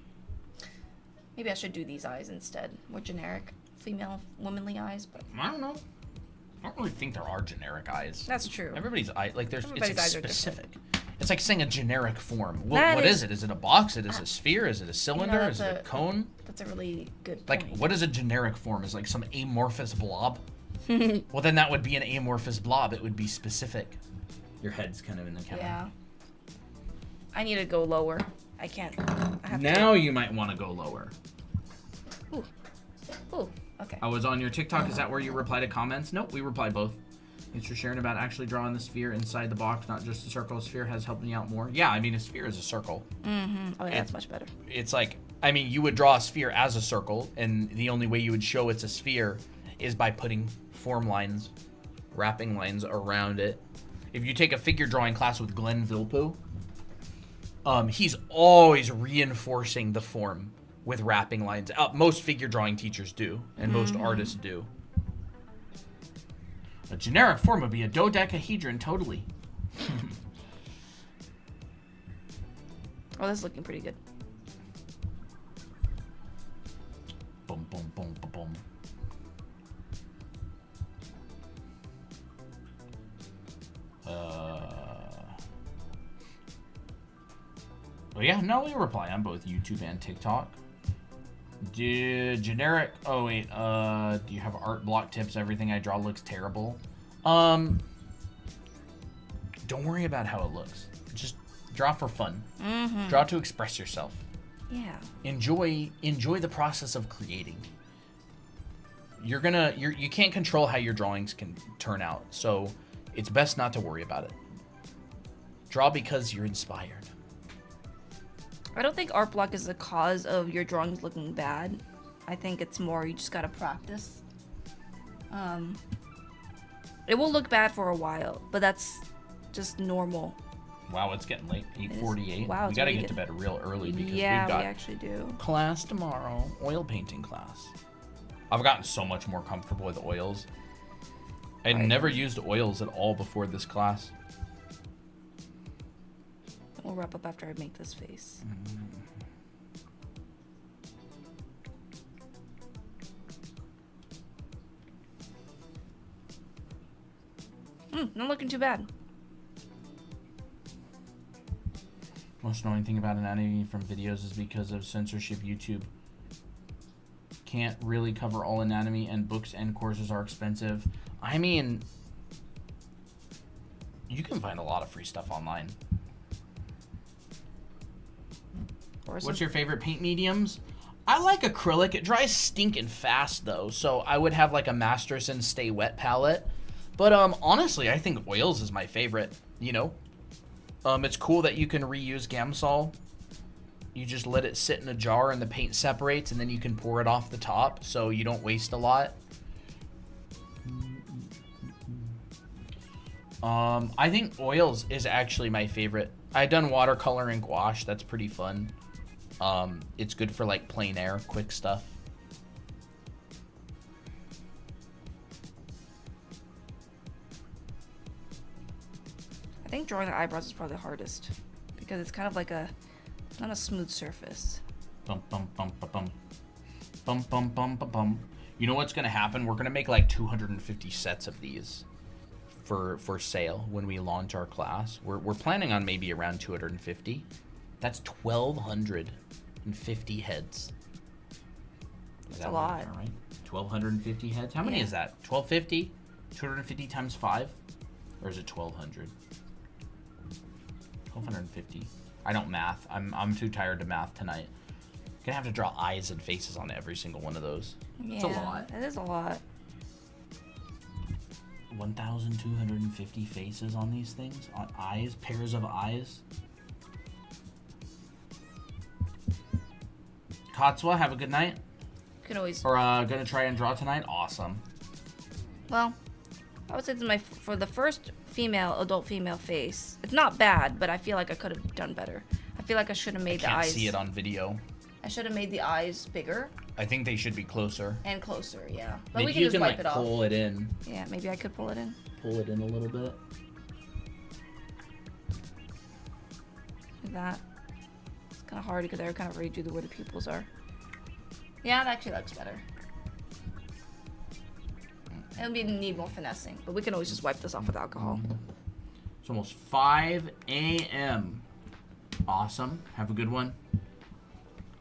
S2: I should do these eyes instead. More generic, female, womanly eyes. But
S1: I don't know. I don't really think there are generic eyes.
S2: that's true.
S1: Everybody's eye, like it's
S2: Everybody's eyes are
S1: specific. It's like saying a generic form. What is it? Is it a box? Is it a sphere? Is it a cylinder? Is it a cone?
S2: That's a really good
S1: Like,
S2: point.
S1: what is a generic form? Is like some amorphous blob? Well, then that would be an amorphous blob. It would be specific. Your head's kind of in the camera.
S2: Yeah. I need to go lower. I can't. I have
S1: Now you might want to go lower.
S2: to. Ooh. Okay.
S1: I was on your TikTok. Is that where you reply to comments? Nope, we reply both. Thanks for sharing about actually drawing the sphere inside the box, not just the circle. A sphere has helped me out more. Yeah, I mean, a sphere is a circle.
S2: Mm-hmm. Oh, yeah, that's much better.
S1: It's like, I mean, you would draw a sphere as a circle, and the only way you would show it's a sphere is by putting form lines, wrapping lines around it. If you take a figure drawing class with Glenn Vilpu, he's always reinforcing the form with wrapping lines. Most figure drawing teachers do, and most artists do. A generic form would be a dodecahedron, totally.
S2: Oh, that's looking pretty good.
S1: Oh yeah, no, we reply on both YouTube and TikTok. Generic. Oh wait. Do you have art block tips? Everything I draw looks terrible. Don't worry about how it looks. Just draw for fun.
S2: Mm-hmm.
S1: Draw to express yourself.
S2: Yeah.
S1: Enjoy the process of creating. You can't control how your drawings can turn out, so it's best not to worry about it. Draw because you're inspired.
S2: I don't think art block is the cause of your drawings looking bad. I think it's more you just gotta practice. It will look bad for a while, but that's just normal.
S1: Wow, it's getting late. 8:48.
S2: Wow,
S1: we gotta get to bed real early because we've got
S2: we actually do.
S1: class tomorrow. Oil painting class. I've gotten so much more comfortable with oils. I'd never used oils at all before this class.
S2: We'll wrap up after I make this face. Not looking too bad.
S1: Most annoying thing about anatomy from videos is because of censorship. YouTube can't really cover all anatomy, and books and courses are expensive. I mean, you can find a lot of free stuff online. What's your favorite paint mediums? I like acrylic. It dries stinking fast though, so I would have like a Masterson Stay Wet palette. But honestly, I think oils is my favorite. You know, it's cool that you can reuse Gamsol. You just let it sit in a jar and the paint separates, and then you can pour it off the top, so you don't waste a lot. I think oils is actually my favorite. I've done watercolor and gouache. That's pretty fun. It's good for like plein air, quick stuff.
S2: I think drawing the eyebrows is probably the hardest because it's kind of like not a smooth surface.
S1: Bum bum bum bum bum bum bum bum bum bum. You know what's gonna happen? We're gonna make like 250 sets of these for sale when we launch our class. We're planning on maybe around 250. That's 1,250 heads.
S2: That's a lot.
S1: Right? 1,250 heads. How many is that? 1,250? 250 times 5? Or is it 1,200? 1,250. I don't math. I'm too tired to math tonight. Gonna have to draw eyes and faces on every single one of those.
S2: Yeah,
S1: it's a lot.
S2: It is a lot.
S1: 1,250 faces on these things? On eyes? Pairs of eyes? Katsua, have a good night.
S2: You can always...
S1: Or gonna try and draw tonight? Awesome.
S2: Well, I would say this is for the first adult female face. It's not bad, but I feel like I could have done better. I feel like I should have made the eyes...
S1: I can't see it on video.
S2: I should have made the eyes bigger.
S1: I think they should be closer.
S2: And closer, yeah. But
S1: maybe
S2: we can just wipe it off.
S1: Pull it in.
S2: Yeah, maybe I could pull it in.
S1: Pull it in a little bit.
S2: Like that. It's kind of hard because I kind of already do where the pupils are. Yeah, that actually looks better. It would need more finessing, but we can always just wipe this off with alcohol.
S1: It's almost 5 a.m. Awesome. Have a good one.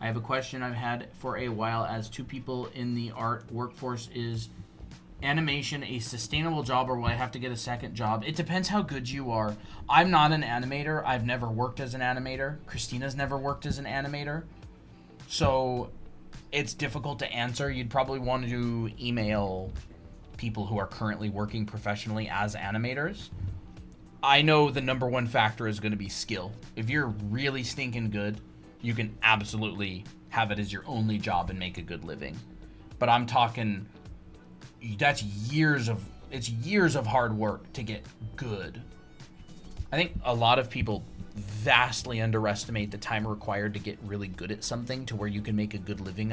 S1: I have a question I've had for a while as two people in the art workforce. Is animation a sustainable job, or will I have to get a second job? It depends how good you are. I'm not an animator. I've never worked as an animator. Christina's never worked as an animator. So it's difficult to answer. You'd probably want to email people who are currently working professionally as animators. I know the number one factor is going to be skill. If you're really stinking good, you can absolutely have it as your only job and make a good living. But I'm talking, it's years of hard work to get good. I think a lot of people vastly underestimate the time required to get really good at something to where you can make a good living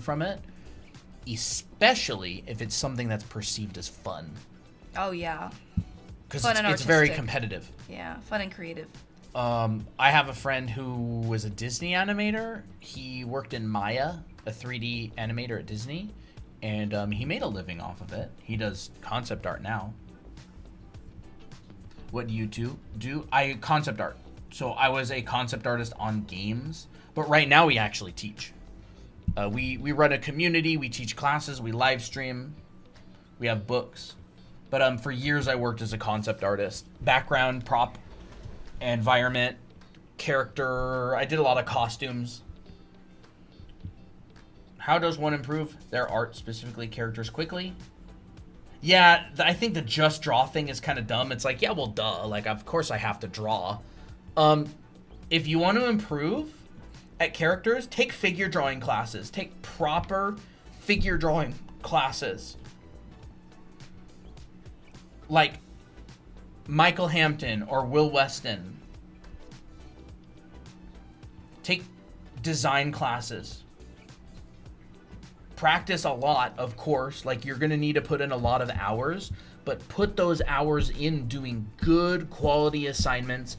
S1: from it, especially if it's something that's perceived as fun.
S2: Oh yeah.
S1: Because it's very competitive.
S2: Yeah, fun and creative.
S1: I have a friend who was a Disney animator. He worked in Maya, a 3D animator at Disney, and he made a living off of it. He does concept art now. What do you do? I concept art. So I was a concept artist on games, but right now we actually teach. We run a community, we teach classes, we live stream, we have books. But for years I worked as a concept artist. Background, prop, environment, character. I did a lot of costumes. How does one improve their art, specifically characters, quickly? Yeah, I think the just draw thing is kind of dumb. It's like, yeah, well, duh. Like, of course I have to draw. If you want to improve at characters, take figure drawing classes. Take proper figure drawing classes. Like Michael Hampton or Will Weston. Take design classes. Practice a lot, of course. Like, you're going to need to put in a lot of hours, but put those hours in doing good quality assignments,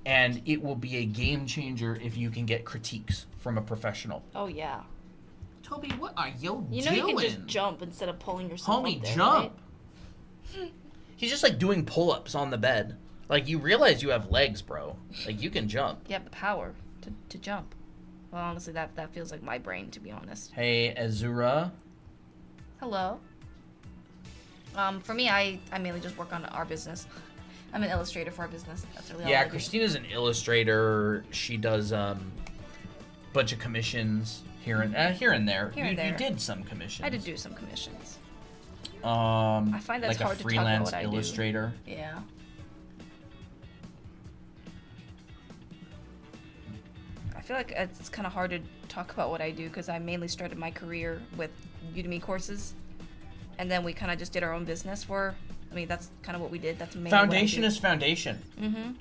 S1: and it will be a game changer if you can get critiques from a professional.
S2: Oh, yeah.
S1: Toby, what are you doing?
S2: You know you can just jump instead of pulling yourself
S1: Homie,
S2: up there,
S1: jump.
S2: Right?
S1: He's just like doing pull-ups on the bed. Like, you realize you have legs, bro. Like, you can jump.
S2: You have the power to jump. Well, honestly, that feels like my brain, to be honest.
S1: Hey, Azura.
S2: Hello. For me, I mainly just work on our business. I'm an illustrator for our business. That's really all I do.
S1: Christina's an illustrator. She does bunch of commissions here and there.
S2: Here and there.
S1: You did some commissions.
S2: I did do some commissions.
S1: I
S2: find that's
S1: like
S2: hard
S1: a
S2: to talk about
S1: freelance
S2: what I do.
S1: illustrator.
S2: Yeah. I feel like it's kind of hard to talk about what I do because I mainly started my career with Udemy courses, and then we kind of just did our own business for. I mean, that's kind of what we did. That's mainly
S1: Foundation is foundation.
S2: Mm-hmm.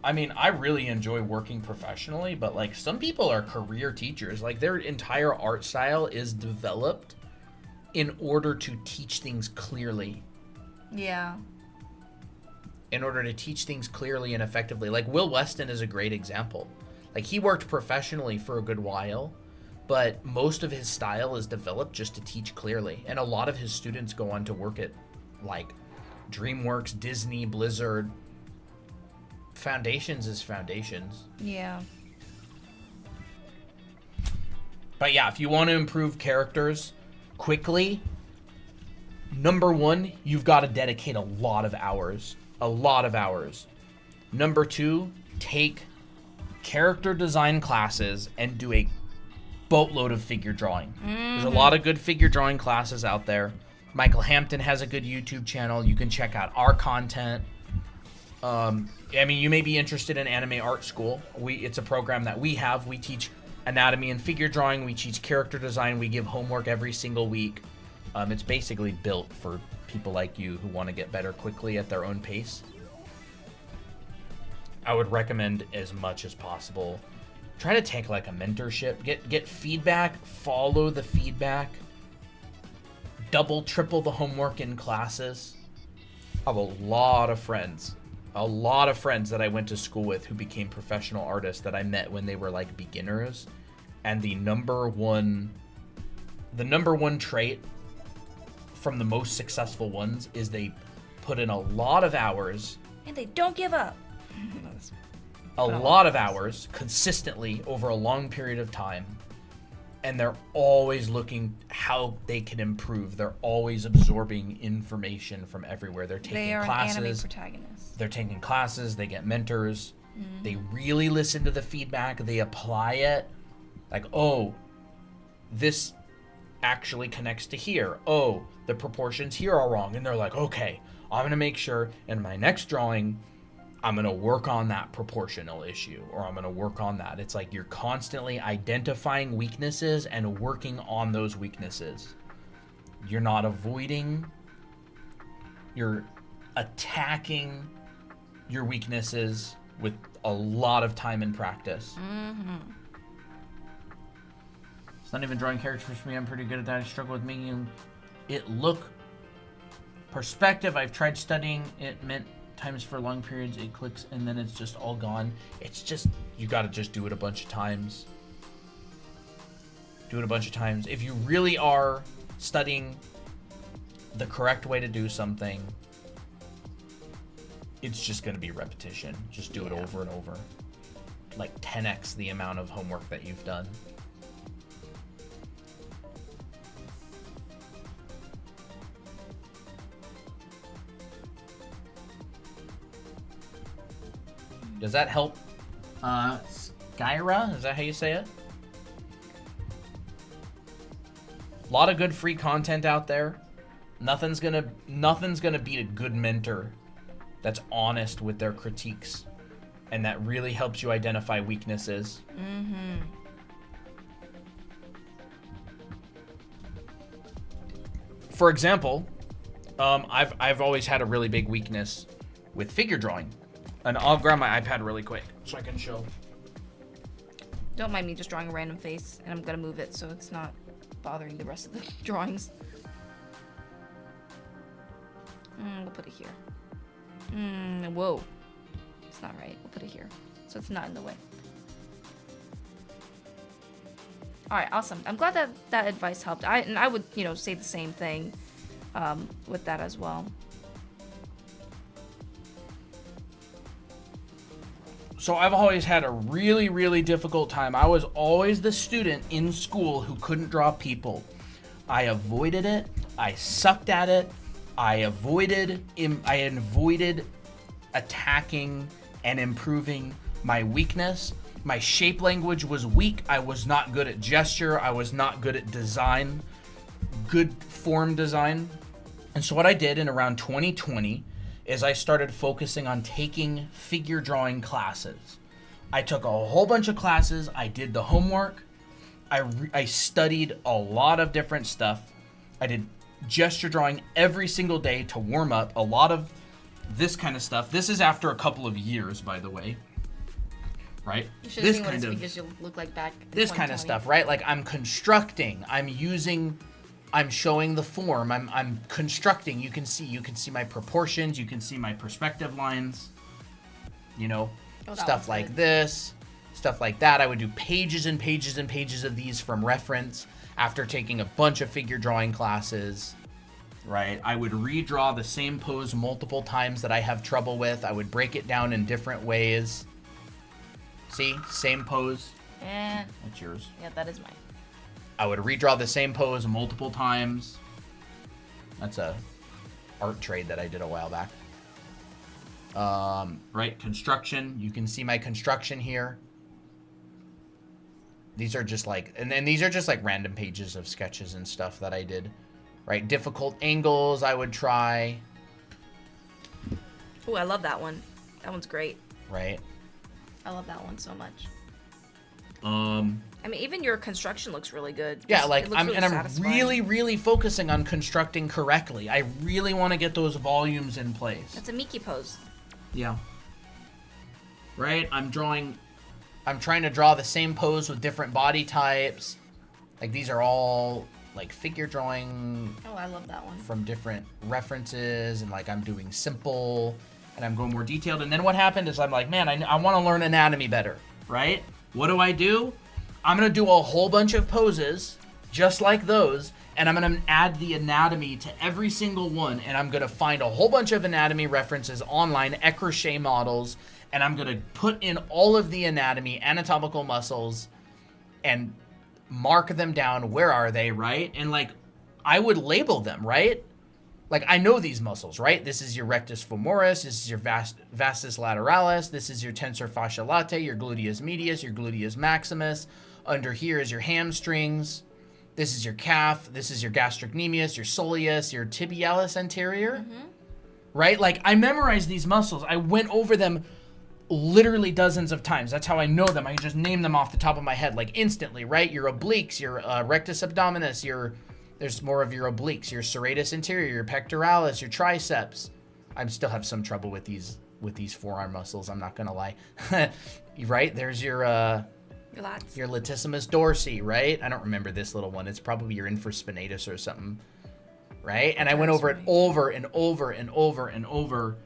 S1: I mean, I really enjoy working professionally, but like some people are career teachers. Like their entire art style is developed in order to teach things clearly.
S2: Yeah.
S1: In order to teach things clearly and effectively. Like Will Weston is a great example. Like he worked professionally for a good while, but most of his style is developed just to teach clearly. And a lot of his students go on to work at like DreamWorks, Disney, Blizzard. Foundations is foundations.
S2: Yeah.
S1: But yeah, if you want to improve characters quickly, number one, you've got to dedicate a lot of hours. A lot of hours. Number two, take character design classes and do a boatload of figure drawing. There's a lot of good figure drawing classes out there. Michael Hampton has a good YouTube channel. You can check out our content. I mean, you may be interested in Anime Art School. It's a program that we have. We teach anatomy and figure drawing. We teach character design. We give homework every single week. It's basically built for people like you who want to get better quickly at their own pace. I would recommend as much as possible. Try to take like a mentorship. Get feedback. Follow the feedback. Double, triple the homework in classes. I have a lot of friends that I went to school with who became professional artists that I met when they were like beginners. And the number one trait from the most successful ones is they put in a lot of hours.
S2: And they don't give up.
S1: A lot of hours consistently over a long period of time. And they're always looking how they can improve. They're always absorbing information from everywhere. They're taking classes.
S2: An anime protagonist.
S1: They're taking classes. They get mentors. They really listen to the feedback. They apply it. Like, oh, this actually connects to here. Oh, the proportions here are wrong. And they're like, okay, I'm going to make sure in my next drawing, I'm going to work on that proportional issue, or I'm going to work on that. It's like you're constantly identifying weaknesses and working on those weaknesses. You're not avoiding, you're attacking your weaknesses with a lot of time and practice. It's not even drawing characters for me. I'm pretty good at that. I struggle with making it look perspective. I've tried studying it meant times for long periods it clicks and then it's just all gone. It's just, you got to just do it a bunch of times. If you really are studying the correct way to do something, it's just going to be repetition. Just do it over and over. like 10x the amount of homework that you've done. Does that help? Skyra, is that how you say it? A lot of good free content out there. Nothing's gonna beat a good mentor that's honest with their critiques and that really helps you identify weaknesses.
S2: Mm-hmm.
S1: For example, I've always had a really big weakness with figure drawing. And I'll grab my iPad really quick so I can show.
S2: Don't mind me just drawing a random face, and I'm gonna move it so it's not bothering the rest of the drawings. We'll put it here. Whoa. It's not right. We'll put it here so it's not in the way. Alright, awesome. I'm glad that advice helped. I would, say the same thing with that as well.
S1: So I've always had a really, really difficult time. I was always the student in school who couldn't draw people. I avoided it. I sucked at it. I avoided attacking and improving my weakness. My shape language was weak. I was not good at gesture. I was not good at design, good form design. And so what I did in around 2020 is I started focusing on taking figure drawing classes. I took a whole bunch of classes. I did the homework. I studied a lot of different stuff. I did gesture drawing every single day to warm up. A lot of this kind of stuff. This is after a couple of years, by the way. Right?
S2: You should have seen what his figures look like back in
S1: this
S2: 2020.
S1: kind of stuff, right? Like I'm constructing. I'm showing the form. I'm constructing. You can see my proportions. You can see my perspective lines. Stuff like
S2: good.
S1: this, stuff like that. I would do pages and pages and pages of these from reference after taking a bunch of figure drawing classes, right? I would redraw the same pose multiple times that I have trouble with. I would break it down in different ways. See, same pose. That's yours.
S2: Yeah, that is mine.
S1: I would redraw the same pose multiple times. That's a art trade that I did a while back. Right, construction. You can see my construction here. These are just like, and then these are just like random pages of sketches and stuff that I did. Right, difficult angles I would try.
S2: Oh, I love that one. That one's great.
S1: Right.
S2: I love that one so much.
S1: I
S2: mean, even your construction looks really good.
S1: Yeah, like
S2: It looks really
S1: I'm
S2: satisfying.
S1: really, really focusing on constructing correctly. I really want to get those volumes in place.
S2: That's a Mickey pose.
S1: Yeah. Right? I'm trying to draw the same pose with different body types. Like these are all like figure drawing.
S2: Oh, I love that one. From
S1: different references, and like I'm doing simple and I'm going more detailed. And then what happened is I'm like, man, I want to learn anatomy better, right? What do? I'm going to do a whole bunch of poses just like those, and I'm going to add the anatomy to every single one, and I'm going to find a whole bunch of anatomy references online, écrochet models, and I'm going to put in all of the anatomical muscles and mark them down. Where are they, right? And like I would label them, right? Like I know these muscles, right? This is your rectus femoris, this is your vastus lateralis, this is your tensor fasciae latae, your gluteus medius, your gluteus maximus. Under here is your hamstrings. This is your calf. This is your gastrocnemius, your soleus, your tibialis anterior. Mm-hmm. Right? Like I memorized these muscles. I went over them literally dozens of times. That's how I know them. I can just name them off the top of my head, like instantly, right? Your obliques, your rectus abdominis, there's more of your obliques, your serratus anterior, your pectoralis, your triceps. I still have some trouble with these forearm muscles, I'm not gonna lie. Right? There's your
S2: lats.
S1: Your latissimus dorsi, right? I don't remember this little one. It's probably your infraspinatus or something, right? And I went over it over and over and over and over.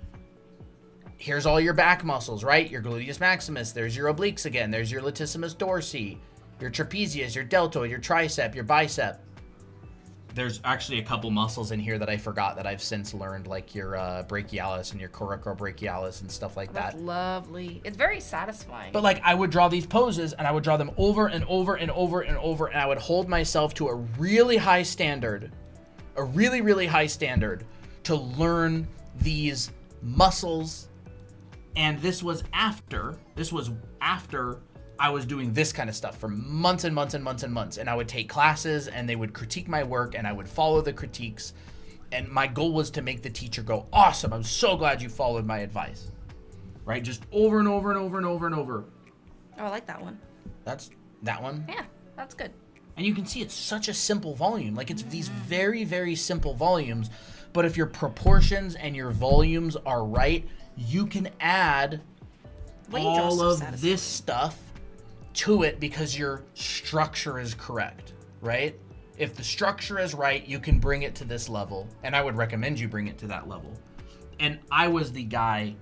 S1: Here's all your back muscles, right? Your gluteus maximus. There's your obliques again. There's your latissimus dorsi, your trapezius, your deltoid, your tricep, your bicep. there's actually a couple muscles in here that I forgot that I've since learned, like your brachialis and your coracobrachialis and stuff like
S2: That's
S1: that.
S2: lovely. It's very satisfying.
S1: But like I would draw these poses and I would draw them over and over and over and over, and I would hold myself to a really high standard, a really, really high standard to learn these muscles. And this was after I was doing this kind of stuff for months and months and months and months. And I would take classes and they would critique my work and I would follow the critiques. And my goal was to make the teacher go, awesome, I'm so glad you followed my advice. Right? Just over and over and over and over and over.
S2: Oh, I like that one.
S1: That's that one?
S2: Yeah, that's good.
S1: And you can see it's such a simple volume. Like it's these very, very simple volumes. But if your proportions and your volumes are right, you can add all of this stuff to it because your structure is correct, right? If the structure is right, you can bring it to this level. And I would recommend you bring it to that level. And I was the guy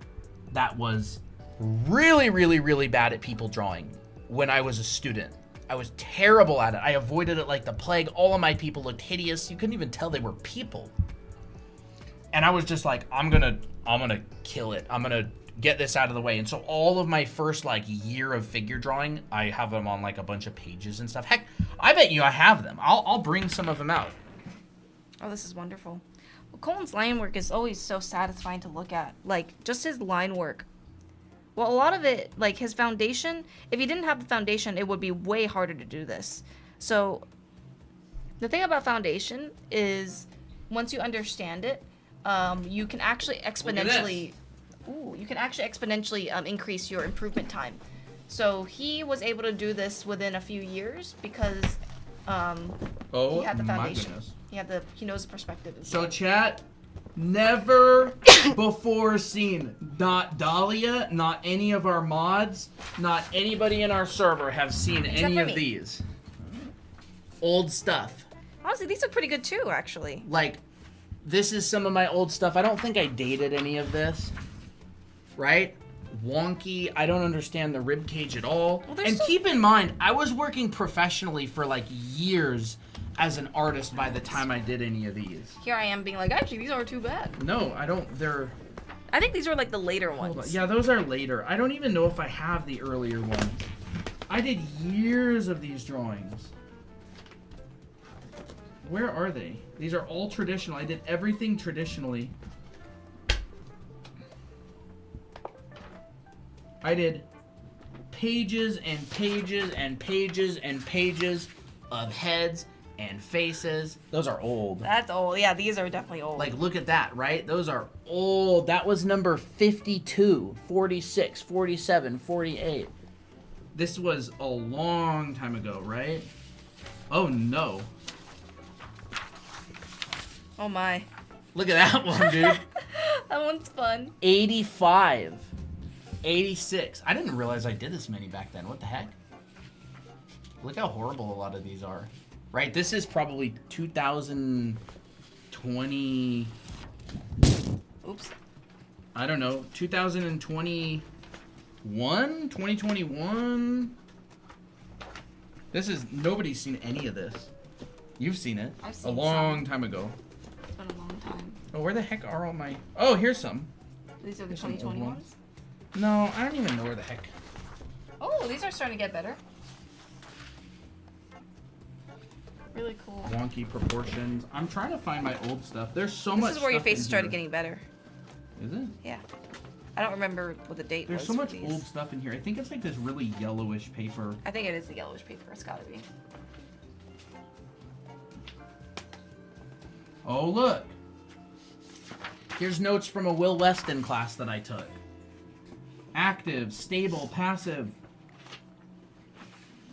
S1: that was really, really, really bad at people drawing when I was a student. I was terrible at it. I avoided it like the plague. All of my people looked hideous. You couldn't even tell they were people. And I was just like, I'm gonna kill it. I'm gonna get this out of the way. And so all of my first like year of figure drawing, I have them on like a bunch of pages and stuff. Heck, I bet you I have them. I'll bring some of them out.
S2: Oh, this is wonderful. Well, Colin's line work is always so satisfying to look at. Like, just his line work. Well, a lot of it, like his foundation, if he didn't have the foundation, it would be way harder to do this. So, the thing about foundation is, once you understand it, you can actually exponentially, increase your improvement time. So he was able to do this within a few years because he had the foundation. He knows the perspective.
S1: So chat, never before seen. Not Dahlia, not any of our mods, not anybody in our server have seen any of these. Old stuff.
S2: Honestly, these are pretty good too, actually.
S1: Like, this is some of my old stuff. I don't think I dated any of this. Right? Wonky. I don't understand the rib cage at all. Well, and keep in mind, I was working professionally for like years as an artist by the time I did any of these.
S2: Here I am being like, actually, these aren't too bad.
S1: No, I don't.
S2: I think these are like the later ones.
S1: Yeah, those are later. I don't even know if I have the earlier ones. I did years of these drawings. Where are they? These are all traditional. I did everything traditionally. I did pages and pages and pages and pages of heads and faces. Those are old.
S2: That's old. Yeah, these are definitely old.
S1: Like, look at that, right? Those are old. That was number 52, 46, 47, 48. This was a long time ago, right? Oh, no.
S2: Oh, my.
S1: Look at that one, dude.
S2: That one's fun.
S1: 85. 86. I didn't realize I did this many back then. What the heck? Look how horrible a lot of these are. Right? This is probably 2020.
S2: Oops.
S1: I don't know. 2021? 2021? This is... Nobody's seen any of this. You've seen it.
S2: I've seen
S1: a long time ago.
S2: It's been a long time.
S1: Oh, where the heck are all my... Oh, here's some.
S2: These are the 2020 ones?
S1: No, I don't even know where the heck.
S2: Oh, these are starting to get better. Really cool.
S1: Wonky proportions. I'm trying to find my old stuff. There's so much.
S2: This is where your
S1: stuff
S2: face
S1: in
S2: started
S1: here.
S2: getting better.
S1: Is it?
S2: Yeah. I don't remember what the date was.
S1: There's so much
S2: these.
S1: old stuff in here. I think it's like this really yellowish paper.
S2: I think it is the yellowish paper. It's gotta be.
S1: Oh, look. Here's notes from a Will Weston class that I took. Active, stable, passive,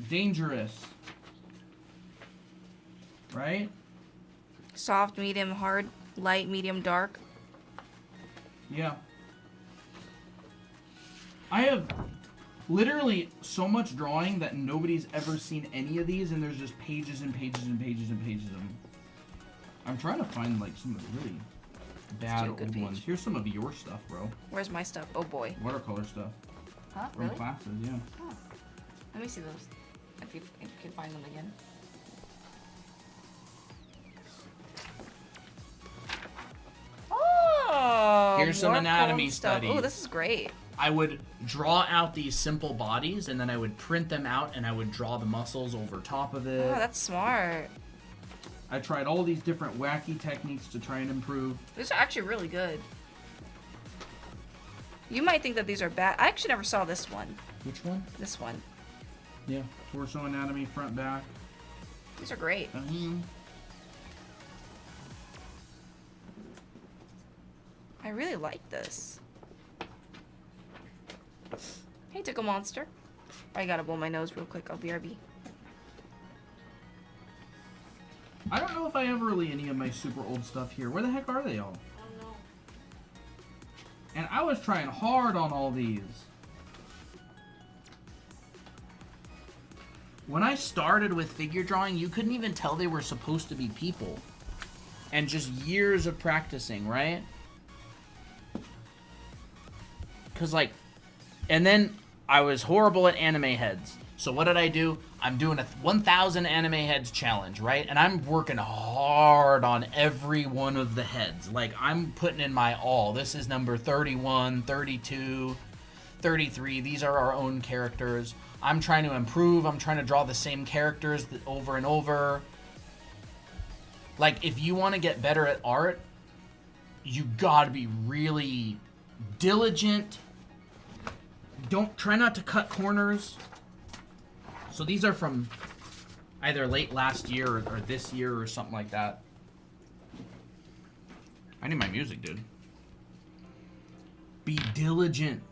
S1: dangerous. Right?
S2: Soft, medium, hard, light, medium, dark.
S1: Yeah. I have literally so much drawing that nobody's ever seen any of these, and there's just pages and pages and pages and pages of them. I'm trying to find like some of the really bad old ones. Here's some of your stuff, bro.
S2: Where's my stuff? Oh boy.
S1: Watercolor stuff.
S2: Huh?
S1: From
S2: Really?
S1: classes, yeah.
S2: Oh. Let me see those. If you can find them again.
S1: Here's some
S2: more
S1: anatomy
S2: Colton stuff.
S1: studies.
S2: Oh, this is great.
S1: I would draw out these simple bodies, and then I would print them out, and I would draw the muscles over top of it.
S2: Oh, that's smart.
S1: I tried all these different wacky techniques to try and improve.
S2: These are actually really good. You might think that these are bad. I actually never saw this one.
S1: Which one?
S2: This one.
S1: Yeah, torso anatomy, front, back.
S2: These are great. I really like this. Hey, Tickle Monster. I gotta blow my nose real quick. I'll BRB.
S1: I don't know if I have really any of my super old stuff here. Where the heck are they all?
S2: I don't know.
S1: And I was trying hard on all these. When I started with figure drawing, you couldn't even tell they were supposed to be people. And just years of practicing, right? Because, like, and then I was horrible at anime heads. So what did I do? I'm doing a 1,000 anime heads challenge, right? And I'm working hard on every one of the heads. Like, I'm putting in my all. This is number 31, 32, 33. These are our own characters. I'm trying to improve. I'm trying to draw the same characters over and over. Like, if you want to get better at art, you gotta be really diligent. Try not to cut corners. So these are from either late last year or this year or something like that. I need my music, dude. Be diligent.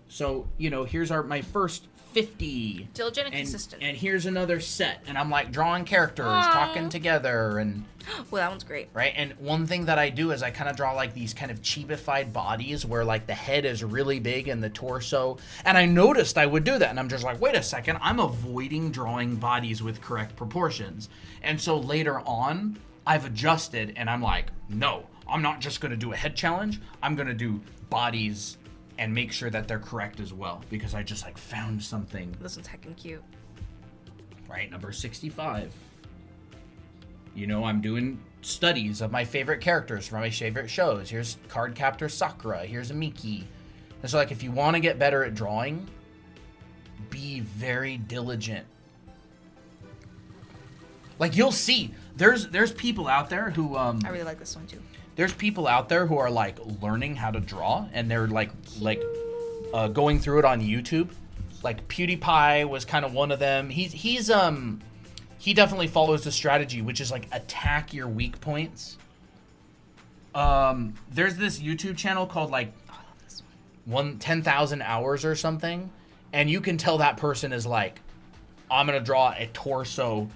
S1: So, you know, here's my first 50.
S2: Diligent and consistent.
S1: And here's another set. And I'm like drawing characters, talking together, and...
S2: Well, that one's great.
S1: Right? And one thing that I do is I kind of draw like these kind of cheapified bodies where like the head is really big and the torso. And I noticed I would do that. And I'm just like, wait a second, I'm avoiding drawing bodies with correct proportions. And so later on, I've adjusted and I'm like, no, I'm not just going to do a head challenge. I'm going to do bodies and make sure that they're correct as well. Because I just like found something.
S2: This one's heckin' cute.
S1: Right, number 65. You know, I'm doing studies of my favorite characters from my favorite shows. Here's Cardcaptor Sakura. Here's Miki. And so, like, if you want to get better at drawing, be very diligent. Like, you'll see. There's people out there who...
S2: I really like this one, too.
S1: There's people out there who are, like, learning how to draw. And they're, like going through it on YouTube. Like, PewDiePie was kind of one of them. He definitely follows the strategy, which is like attack your weak points. There's this YouTube channel called like 10,000 hours or something, and you can tell that person is like, I'm gonna draw a torso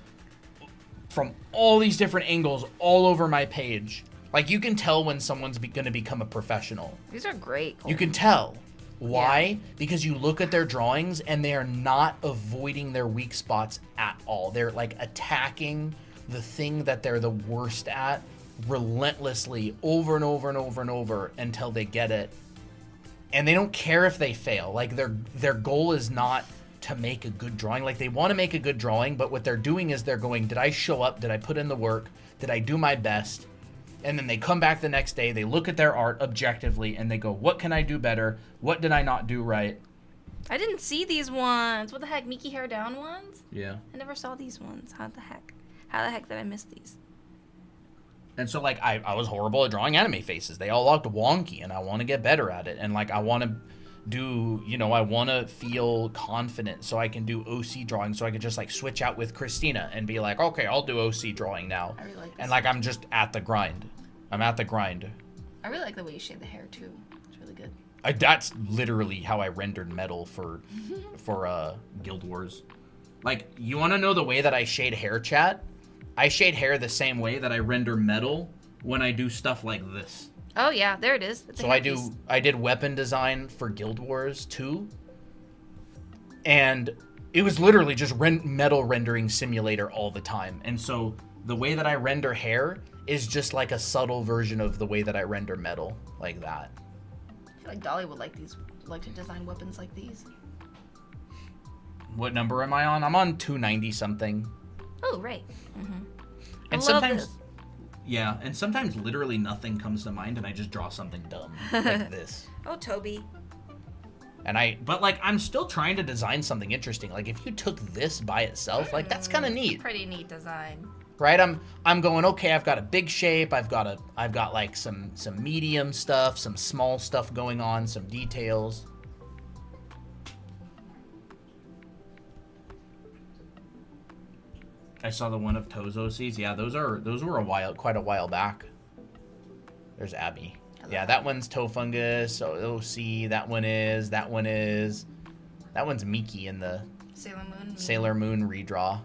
S1: from all these different angles all over my page. Like, you can tell when someone's gonna become a professional.
S2: These are great.
S1: You can tell. Why? Yeah. Because you look at their drawings and they are not avoiding their weak spots at all. They're like attacking the thing that they're the worst at relentlessly over and over and over and over until they get it. And they don't care if they fail. Like, their goal is not to make a good drawing. Like, they want to make a good drawing, but what they're doing is they're going, did I show up? Did I put in the work? Did I do my best? And then they come back the next day, they look at their art objectively, and they go, what can I do better? What did I not do right?
S2: I didn't see these ones. What the heck? Mickey Hair Down ones?
S1: Yeah.
S2: I never saw these ones. How the heck? How the heck did I miss these?
S1: And so, like, I was horrible at drawing anime faces. They all looked wonky, and I want to get better at it. And, like, I want to do, you know, I want to feel confident so I can do OC drawing, so I can just, like, switch out with Christina and be like, okay, I'll do OC drawing now.
S2: I really like this.
S1: And, like, I'm just at the grind. I'm at the grind.
S2: I really like the way you shade the hair, too. It's really good.
S1: That's literally how I rendered metal for Guild Wars. Like, you want to know the way that I shade hair, chat? I shade hair the same way that I render metal when I do stuff like this.
S2: Oh yeah, there it is. It's
S1: so I did weapon design for Guild Wars 2, and it was literally just metal rendering simulator all the time. And so the way that I render hair is just like a subtle version of the way that I render metal, like that.
S2: I feel like Dolly would like to design weapons like these.
S1: What number am I on? I'm on 290 something.
S2: Oh, right. Mm-hmm.
S1: And sometimes, Yeah, and sometimes literally nothing comes to mind, and I just draw something dumb like this.
S2: Oh, Toby.
S1: But like, I'm still trying to design something interesting. Like, if you took this by itself, like, that's kind of neat.
S2: Pretty neat design.
S1: Right? I'm going, okay, I've got a big shape. I've got like some medium stuff, some small stuff going on, some details. I saw the one of Tozo's. Yeah, those were quite a while back. There's Abby. Yeah, that one's Tofungus, OC, that one's Miki in the Sailor Moon redraw.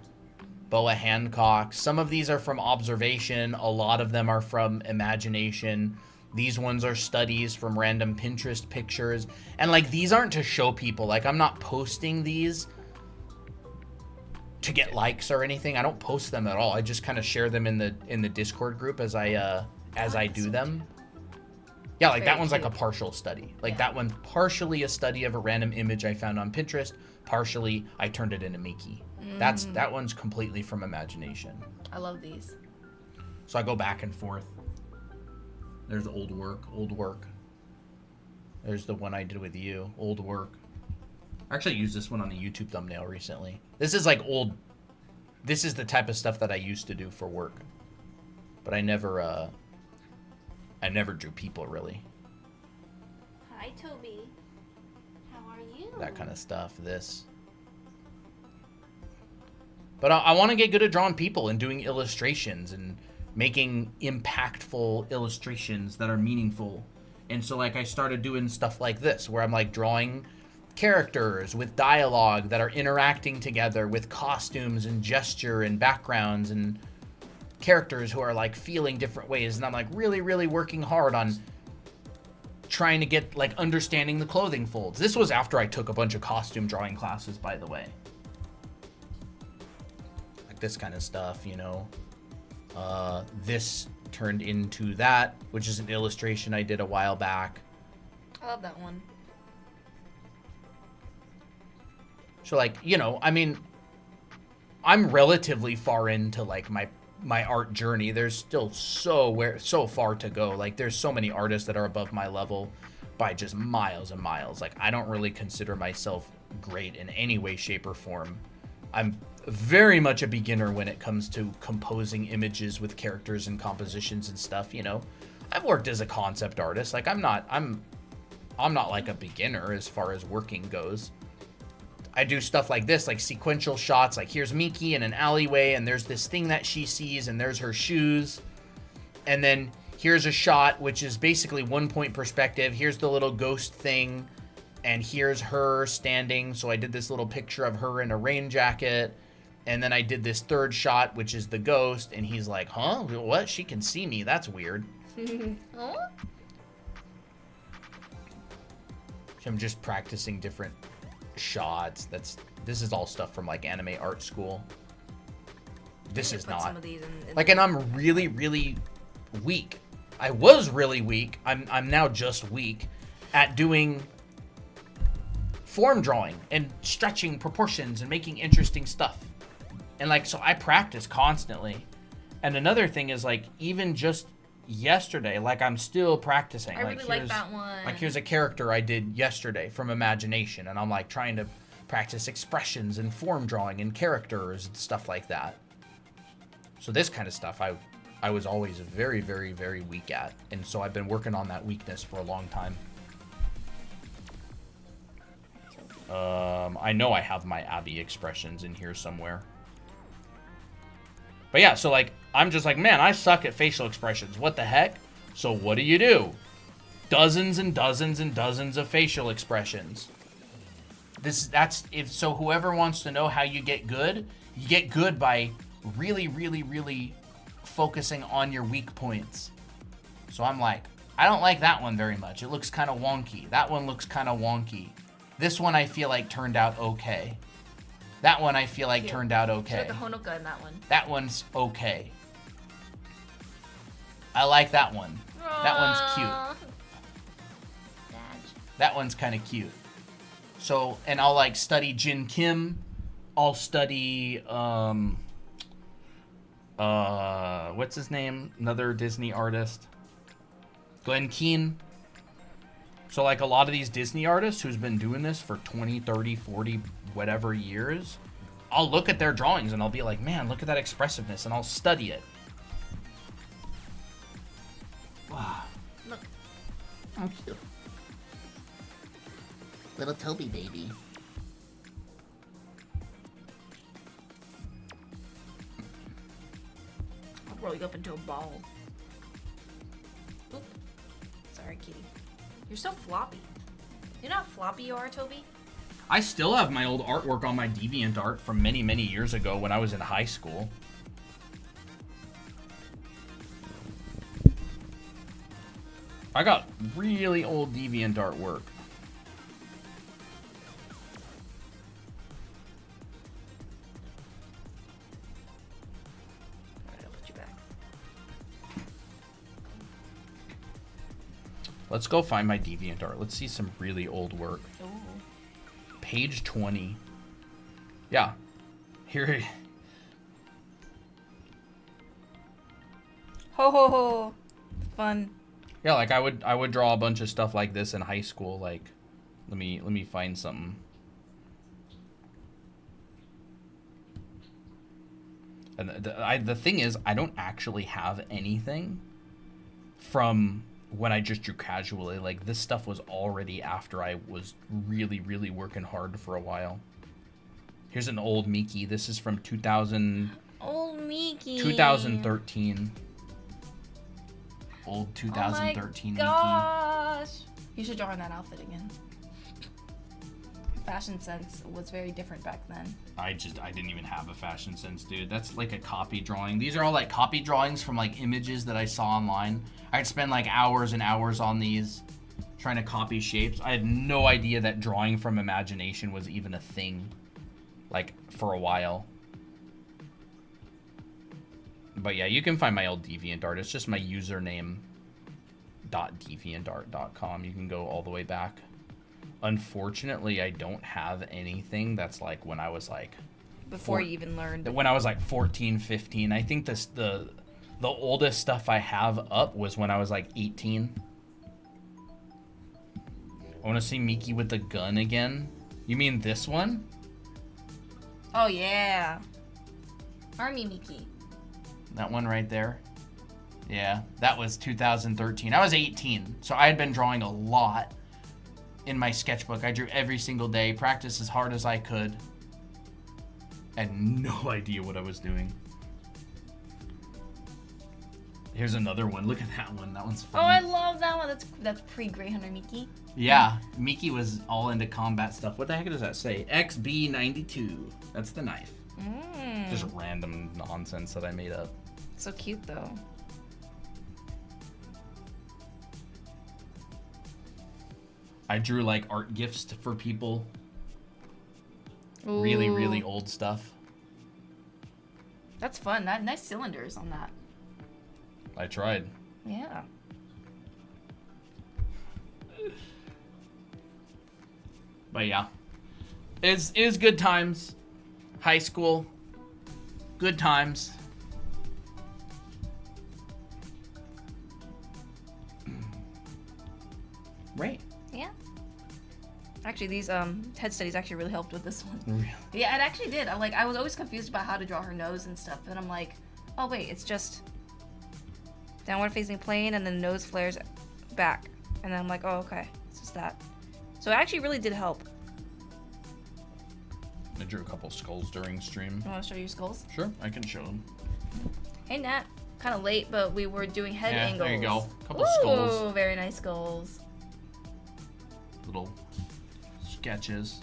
S1: Boa Hancock. Some of these are from observation, a lot of them are from imagination. These ones are studies from random Pinterest pictures. And like, these aren't to show people. Like, I'm not posting these to get likes or anything. I don't post them at all. I just kind of share them in the Discord group as I do them. Yeah, like that one's like a partial study. Like that one, partially a study of a random image I found on Pinterest. Partially, I turned it into Miki. That one's completely from imagination.
S2: I love these.
S1: So I go back and forth. There's old work. There's the one I did with you, old work. I actually used this one on the YouTube thumbnail recently. This is like old. This is the type of stuff that I used to do for work, but I never drew people really.
S2: Hi, Toby. How are you?
S1: That kind of stuff. This. But I want to get good at drawing people and doing illustrations and making impactful illustrations that are meaningful. And so like I started doing stuff like this where I'm like drawing characters with dialogue that are interacting together with costumes and gesture and backgrounds and characters who are like feeling different ways. And I'm like really, really working hard on trying to get like understanding the clothing folds. This was after I took a bunch of costume drawing classes, by the way. Like this kind of stuff, you know. This turned into that, which is an illustration I did a while back.
S2: I love that one.
S1: So like, you know, I mean, I'm relatively far into like my art journey. There's still so far to go. Like there's so many artists that are above my level by just miles and miles. Like I don't really consider myself great in any way, shape, or form. I'm very much a beginner when it comes to composing images with characters and compositions and stuff, you know. I've worked as a concept artist. Like I'm not like a beginner as far as working goes. I do stuff like this, like sequential shots, like here's Miki in an alleyway and there's this thing that she sees and there's her shoes. And then here's a shot, which is basically 1-point perspective. Here's the little ghost thing and here's her standing. So I did this little picture of her in a rain jacket. And then I did this third shot, which is the ghost. And he's like, huh? What? She can see me. That's weird.
S2: Oh?
S1: So I'm just practicing different shots. This is all stuff from like anime art school. This is not
S2: some of these in
S1: like, and I'm really, really weak. I was really weak. I'm now just weak at doing form drawing and stretching proportions and making interesting stuff. And like, so I practice constantly. And another thing is like, even just yesterday, like I'm still practicing.
S2: I really like that one.
S1: Like here's a character I did yesterday from imagination, and I'm like trying to practice expressions and form drawing and characters and stuff like that. So this kind of stuff I was always very, very, very weak at, and so I've been working on that weakness for a long time. I know I have my Abby expressions in here somewhere. But yeah, so like, I'm just like, man, I suck at facial expressions. What the heck? So what do? Dozens and dozens and dozens of facial expressions. So whoever wants to know how you get good by really, really, really focusing on your weak points. So I'm like, I don't like that one very much. It looks kind of wonky. That one looks kind of wonky. This one I feel like turned out okay. That one I feel like turned out okay.
S2: The Honoka in that one.
S1: That one's okay. I like that one. That one's cute. That one's kind of cute. So, and I'll like study Jin Kim. I'll study What's his name? Another Disney artist. Glenn Keane. So, like, a lot of these Disney artists who's been doing this for 20, 30, 40, whatever years, I'll look at their drawings and I'll be like, man, look at that expressiveness, and I'll study it. Wow.
S3: Look. Oh, cute. Little Toby baby.
S2: I'll roll you up into a ball. Oop. Sorry, kitty. You're so floppy. You know how floppy you are, Toby?
S1: I still have my old artwork on my DeviantArt from many, many years ago when I was in high school. I got really old DeviantArt work.
S2: Alright, I'll put you back.
S1: Let's go find my DeviantArt. Let's see some really old work.
S2: Ooh.
S1: Page 20. Yeah. Here.
S2: Ho ho ho. Fun.
S1: Yeah, like I would draw a bunch of stuff like this in high school. Like, let me find something. And the thing is, I don't actually have anything from when I just drew casually. Like, this stuff was already after I was really, really working hard for a while. Here's an old Mickey. This is from 2013. Old 2013 Mickey.
S2: Gosh. You should draw in that outfit again. Fashion sense was very different back then.
S1: I didn't even have a fashion sense, dude. That's like a copy drawing. These are all like copy drawings from like images that I saw online. I'd spend like hours and hours on these trying to copy shapes. I had no idea that drawing from imagination was even a thing, like, for a while. But yeah, you can find my old DeviantArt. It's just my username .deviantart.com. You can go all the way back. Unfortunately, I don't have anything that's like when I was like...
S2: Before you even learned.
S1: When I was like 14, 15. I think the oldest stuff I have up was when I was like 18. I want to see Mickey with the gun again. You mean this one?
S2: Oh, yeah. Army Mickey.
S1: That one right there? Yeah, that was 2013. I was 18, so I had been drawing a lot in my sketchbook. I drew every single day, practiced as hard as I could. Had no idea what I was doing. Here's another one. Look at that one. That one's fun.
S2: Oh, I love that one. That's pre-Grey Hunter Mickey.
S1: Yeah, Mickey was all into combat stuff. What the heck does that say? XB92. That's the knife. Just random nonsense that I made up.
S2: So cute, though.
S1: I drew like art gifts for people.
S2: Ooh.
S1: Really, really old stuff.
S2: That's fun. Nice cylinders on that.
S1: I tried.
S2: Yeah.
S1: But yeah, it was good times. High school, good times. Right.
S2: Yeah. Actually, these head studies actually really helped with this one.
S1: Really?
S2: Yeah, it actually did. I was always confused about how to draw her nose and stuff, and I'm like, oh wait, it's just downward facing plane and then nose flares back, and then I'm like, oh okay, it's just that. So it actually really did help.
S1: I drew a couple skulls during stream.
S2: You want to show your skulls?
S1: Sure, I can show them.
S2: Hey Nat, kind of late, but we were doing head angles.
S1: There you go. Couple
S2: Ooh,
S1: skulls.
S2: very nice skulls.
S1: Little sketches.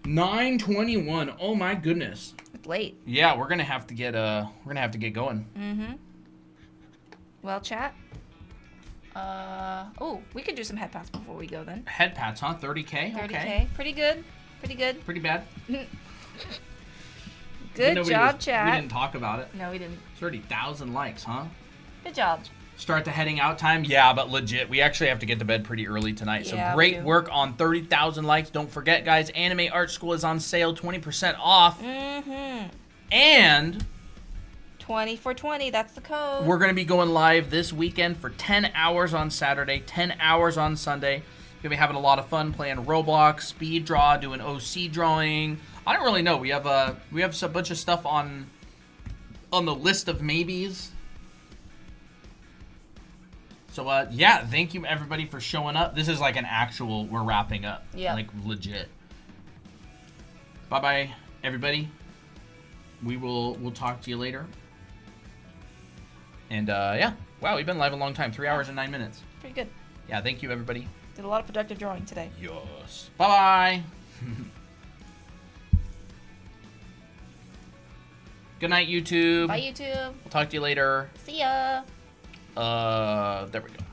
S1: 9:21. Oh my goodness.
S2: It's late.
S1: Yeah, we're gonna have to get going.
S2: Well, chat. Oh, we could do some head pats before we go then.
S1: Head pats, huh? 30K?
S2: 30K.
S1: Okay.
S2: Pretty good. Pretty good.
S1: Pretty bad.
S2: Good job, chat.
S1: We didn't talk about it.
S2: No, we didn't.
S1: 30,000 likes, huh?
S2: Good job.
S1: start the heading out time. Yeah, but legit, we actually have to get to bed pretty early tonight.
S2: Yeah,
S1: so
S2: we
S1: great
S2: do.
S1: work on 30,000 likes. Don't forget, guys, Anime Art School is on sale, 20% off.
S2: Mm-hmm.
S1: And
S2: 20 for 20, that's the code.
S1: we're going to be going live this weekend for 10 hours on Saturday, 10 hours on Sunday. Going to be having a lot of fun playing Roblox, speed draw, doing OC drawing. I don't really know. We have a bunch of stuff on the list of maybes. So, yeah, thank you, everybody, for showing up. This is like an actual, we're wrapping up.
S2: Yeah.
S1: Like, legit. Bye-bye, everybody. We'll talk to you later. And, yeah. Wow, we've been live a long time. 3 hours and 9 minutes.
S2: Pretty good.
S1: Yeah, thank you, everybody.
S2: Did a lot of productive drawing today.
S1: Yes. Bye-bye. Good night, YouTube.
S2: Bye, YouTube.
S1: We'll talk to you later.
S2: See ya.
S1: There we go.